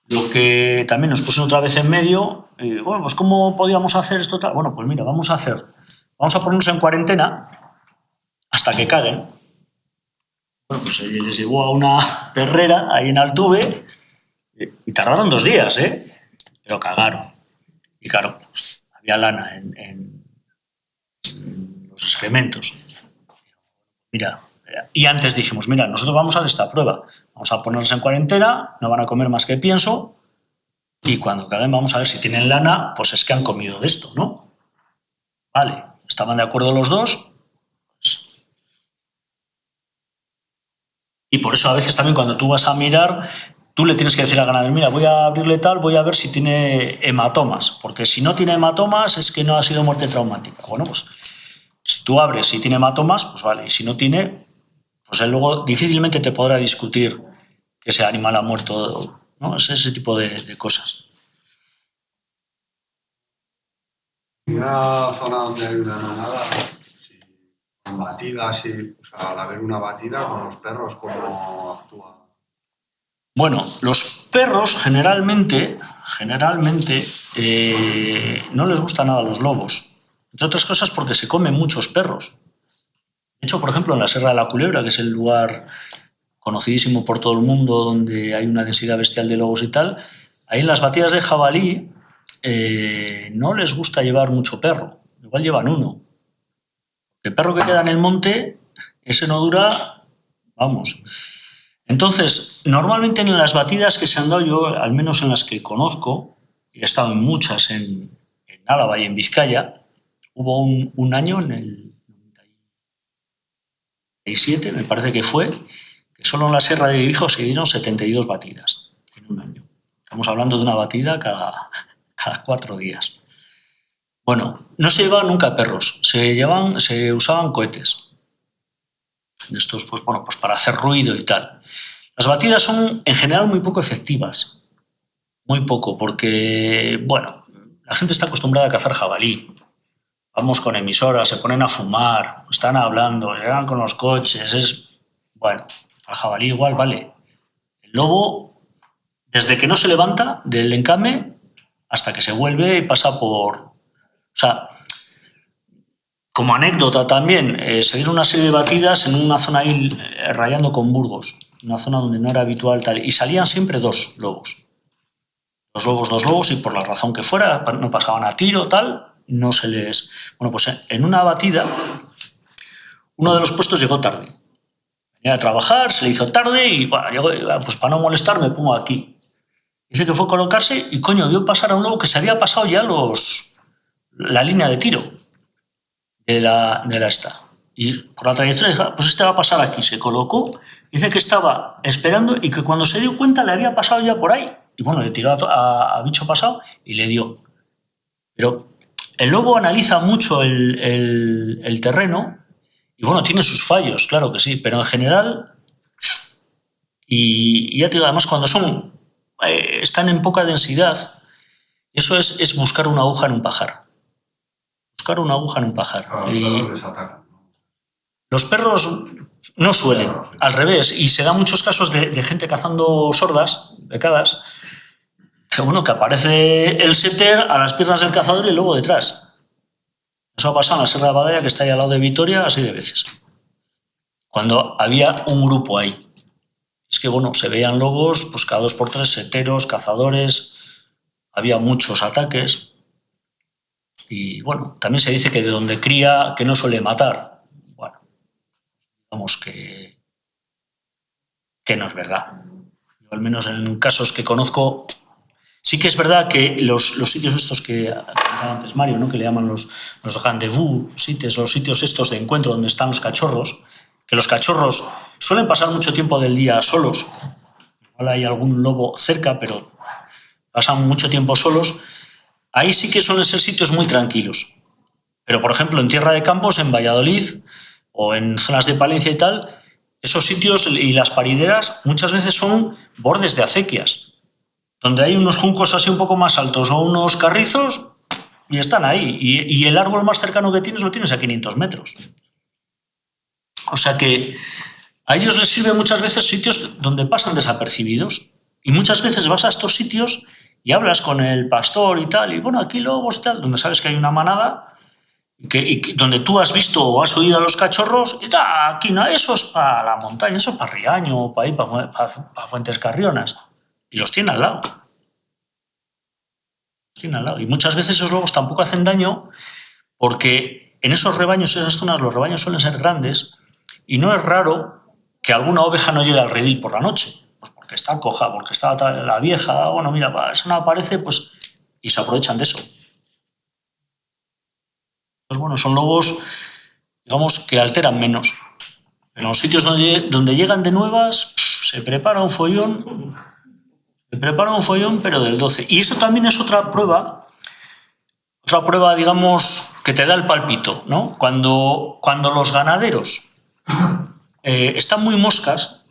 lo que también nos pusieron otra vez en medio, bueno, pues ¿cómo podíamos hacer esto? Bueno, pues mira, vamos a ponernos en cuarentena hasta que caguen. Bueno, pues les llevó a una perrera ahí en Altuve y tardaron 2 días, pero cagaron. Y claro, pues, había lana en los excrementos. Mira, y antes dijimos, mira, nosotros vamos a hacer esta prueba, vamos a ponerlos en cuarentena, no van a comer más que pienso, y cuando caguen vamos a ver si tienen lana, pues es que han comido de esto, ¿no? Vale, estaban de acuerdo los dos. Pues, y por eso a veces también cuando tú vas a mirar, tú le tienes que decir al ganadero, mira, voy a abrirle tal, voy a ver si tiene hematomas, porque si no tiene hematomas es que no ha sido muerte traumática. Bueno, pues si tú abres y tiene hematomas, pues vale, y si no tiene, pues él luego difícilmente te podrá discutir que ese animal ha muerto, ¿no? Es ese tipo de cosas. En una zona donde hay una manada, con batidas y, o sea, al haber una batida con los perros, ¿cómo actúan? Bueno, los perros generalmente no les gusta nada a los lobos. Entre otras cosas porque se comen muchos perros. De hecho, por ejemplo, en la Serra de la Culebra, que es el lugar conocidísimo por todo el mundo, donde hay una densidad bestial de lobos y tal, ahí en las batidas de jabalí no les gusta llevar mucho perro. Igual llevan uno. El perro que queda en el monte, ese no dura, vamos. Entonces, normalmente en las batidas que se han dado, yo, al menos en las que conozco, y he estado en muchas en Álava y en Vizcaya, hubo un año, en el 97, me parece que fue, que solo en la Serra de Vigo se dieron 72 batidas en un año. Estamos hablando de una batida cada 4 días. Bueno, no se llevaban nunca perros, se usaban cohetes. De estos, pues bueno, pues para hacer ruido y tal. Las batidas son en general muy poco efectivas. Muy poco, porque, bueno, la gente está acostumbrada a cazar jabalí. Vamos con emisoras, se ponen a fumar, están hablando, llegan con los coches. Bueno, al jabalí igual, vale. El lobo, desde que no se levanta del encame hasta que se vuelve y pasa por... O sea, como anécdota también, se dieron una serie de batidas en una zona ahí rayando con Burgos, una zona donde no era habitual tal, y salían siempre 2 lobos. 2 lobos, y por la razón que fuera, no pasaban a tiro, tal, no se les... Bueno, pues en una batida, uno de los puestos llegó tarde. Venía a trabajar, se le hizo tarde y, bueno, llegó, pues para no molestar me pongo aquí. Dice que fue a colocarse y, coño, vio pasar a un lobo que se había pasado ya la línea de tiro de la esta. Y por la trayectoria dijo, pues este va a pasar aquí. Se colocó, dice que estaba esperando y que cuando se dio cuenta le había pasado ya por ahí. Y bueno, le tiró a bicho pasado y le dio. Pero el lobo analiza mucho el terreno y bueno, tiene sus fallos, claro que sí, pero en general, y ya te digo, además cuando están en poca densidad, eso es buscar una aguja en un pajar. Buscar una aguja en un pajar. Claro, los perros les atacan, ¿no? Los perros no suelen, al revés, y se dan muchos casos de gente cazando sordas, becadas, que bueno, que aparece el setter a las piernas del cazador y luego detrás. Eso ha pasado en la Sierra de Badalla, que está ahí al lado de Vitoria, así de veces. Cuando había un grupo ahí. Es que bueno, se veían lobos, pues cada 2 por 3, seteros, cazadores, había muchos ataques. Y bueno, también se dice que de donde cría, que no suele matar. Bueno, digamos que no es verdad. Yo, al menos en casos que conozco, sí que es verdad que los sitios estos que comentaba antes Mario, ¿no? Que le llaman los rendezvous, los sitios estos de encuentro donde están los cachorros, que los cachorros suelen pasar mucho tiempo del día solos. Igual hay algún lobo cerca, pero pasan mucho tiempo solos. Ahí sí que suelen ser sitios muy tranquilos. Pero, por ejemplo, en Tierra de Campos, en Valladolid o en zonas de Palencia y tal, esos sitios y las parideras muchas veces son bordes de acequias, donde hay unos juncos así un poco más altos o unos carrizos y están ahí. Y el árbol más cercano que tienes lo tienes a 500 metros. O sea que a ellos les sirve muchas veces sitios donde pasan desapercibidos. Y muchas veces vas a estos sitios y hablas con el pastor y tal, y bueno, aquí lobos y tal, donde sabes que hay una manada, donde tú has visto o has oído a los cachorros, y tal, aquí no, eso es para la montaña, eso es para Riaño, para Fuentes Carrionas. Y los tiene al lado. Y muchas veces esos lobos tampoco hacen daño porque en esos rebaños, en esas zonas, los rebaños suelen ser grandes y no es raro que alguna oveja no llegue al redil por la noche. Pues porque está coja, porque está la vieja, bueno, mira, eso no aparece, pues, y se aprovechan de eso. Pues bueno, son lobos, digamos, que alteran menos. En los sitios donde llegan de nuevas, se prepara un follón. Pero del 12. Y eso también es otra prueba, digamos, que te da el palpito, ¿no? Cuando los ganaderos están muy moscas,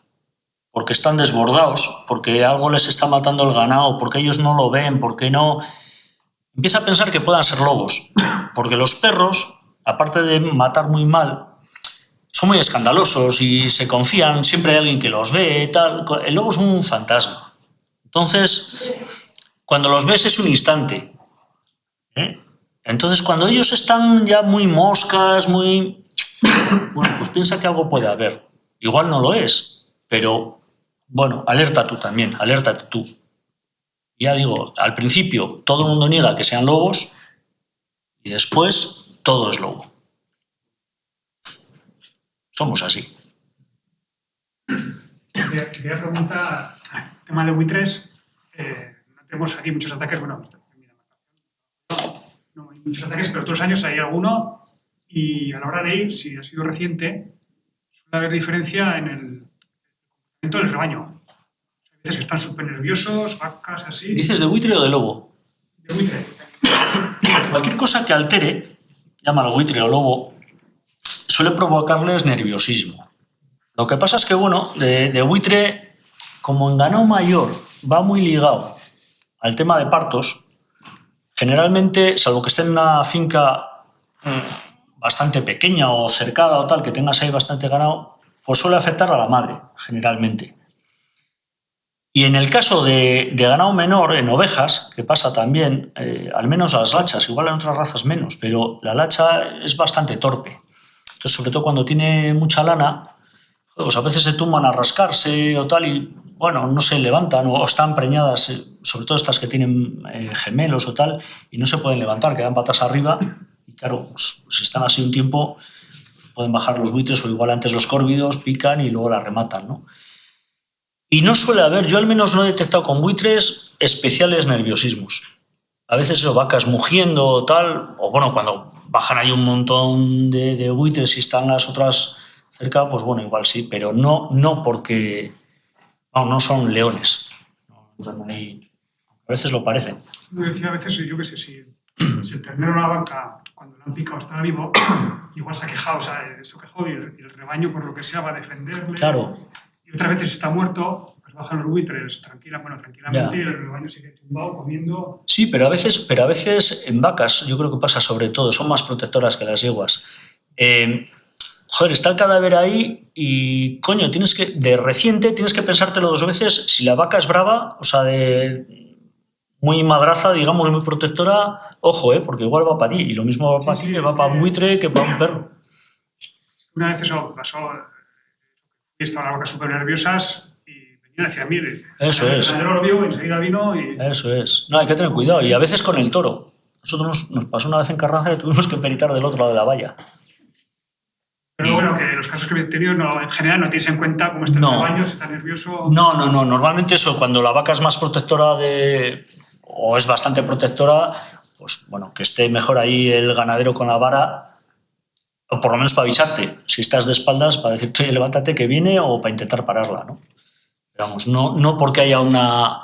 porque están desbordados, porque algo les está matando el ganado, porque ellos no lo ven, porque no... Empieza a pensar que puedan ser lobos, porque los perros, aparte de matar muy mal, son muy escandalosos y se confían, siempre hay alguien que los ve, tal. El lobo es un fantasma. Entonces, cuando los ves es un instante. Entonces, cuando ellos están ya muy moscas, bueno, pues piensa que algo puede haber. Igual no lo es, pero bueno, alerta tú también, alértate tú. Ya digo, al principio todo el mundo niega que sean lobos y después todo es lobo. Somos así. Quería preguntar, tema de buitres, no tenemos aquí muchos ataques, bueno, no hay muchos ataques, pero todos los años hay alguno y a la hora de ir, si ha sido reciente, suele haber diferencia en el comportamiento del rebaño. Hay veces que están súper nerviosos, vacas, así. ¿Dices de buitre o de lobo? De buitre. Cualquier cosa que altere, llámalo buitre o lobo, suele provocarles nerviosismo. Lo que pasa es que, bueno, de buitre, como en ganado mayor va muy ligado al tema de partos, generalmente, salvo que esté en una finca bastante pequeña o cercada o tal, que tengas ahí bastante ganado, pues suele afectar a la madre, generalmente. Y en el caso de ganado menor, en ovejas, que pasa también, al menos las lachas, igual en otras razas menos, pero la lacha es bastante torpe. Entonces, sobre todo cuando tiene mucha lana, pues a veces se tumban a rascarse o tal y, bueno, no se levantan o están preñadas, sobre todo estas que tienen gemelos o tal, y no se pueden levantar, quedan patas arriba y, claro, pues, si están así un tiempo, pueden bajar los buitres o igual antes los córvidos, pican y luego la rematan, ¿no? Y no suele haber, yo al menos no he detectado con buitres especiales nerviosismos. a veces eso, vacas mugiendo o tal, o bueno, cuando bajan ahí un montón de buitres y están las otras cerca, pues bueno, igual sí, pero no porque no son leones. A veces lo parecen. Yo decía a veces, yo qué sé, si el ternero o la vaca, cuando lo han picado, está vivo, igual se ha quejado, o sea, se quejó y el rebaño, por lo que sea, va a defenderle. Claro. Y otras veces está muerto, pues bajan los buitres tranquilamente, y el rebaño sigue tumbado comiendo. Sí, pero a veces en vacas, yo creo que pasa sobre todo, son más protectoras que las yeguas. Joder, está el cadáver ahí y, coño, de reciente tienes que pensártelo 2 veces si la vaca es brava, o sea, muy madraza, digamos, muy protectora, ojo, porque igual va para ti, y lo mismo va para ti que va para un buitre que para un perro. Una vez eso pasó, y estaban las vacas súper nerviosas y venían y decían, mire, Eso es. el lo vio, enseguida vino y... Eso es. No, hay que tener cuidado, y a veces con el toro. Nosotros nos pasó una vez en Carranza que tuvimos que peritar del otro lado de la valla. Pero bueno, que los casos que he tenido, en general no tienes en cuenta cómo está el rebaño, si está nervioso... No. Normalmente eso, cuando la vaca es más protectora o es bastante protectora, pues bueno, que esté mejor ahí el ganadero con la vara, o por lo menos para avisarte, si estás de espaldas, para decirte, oye, levántate que viene, o para intentar pararla, ¿no? Pero vamos, no porque haya una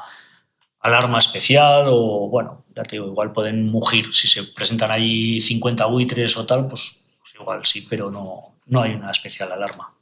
alarma especial o, bueno, ya te digo, igual pueden mugir. Si se presentan ahí 50 buitres o tal, pues igual sí, pero no hay una especial alarma.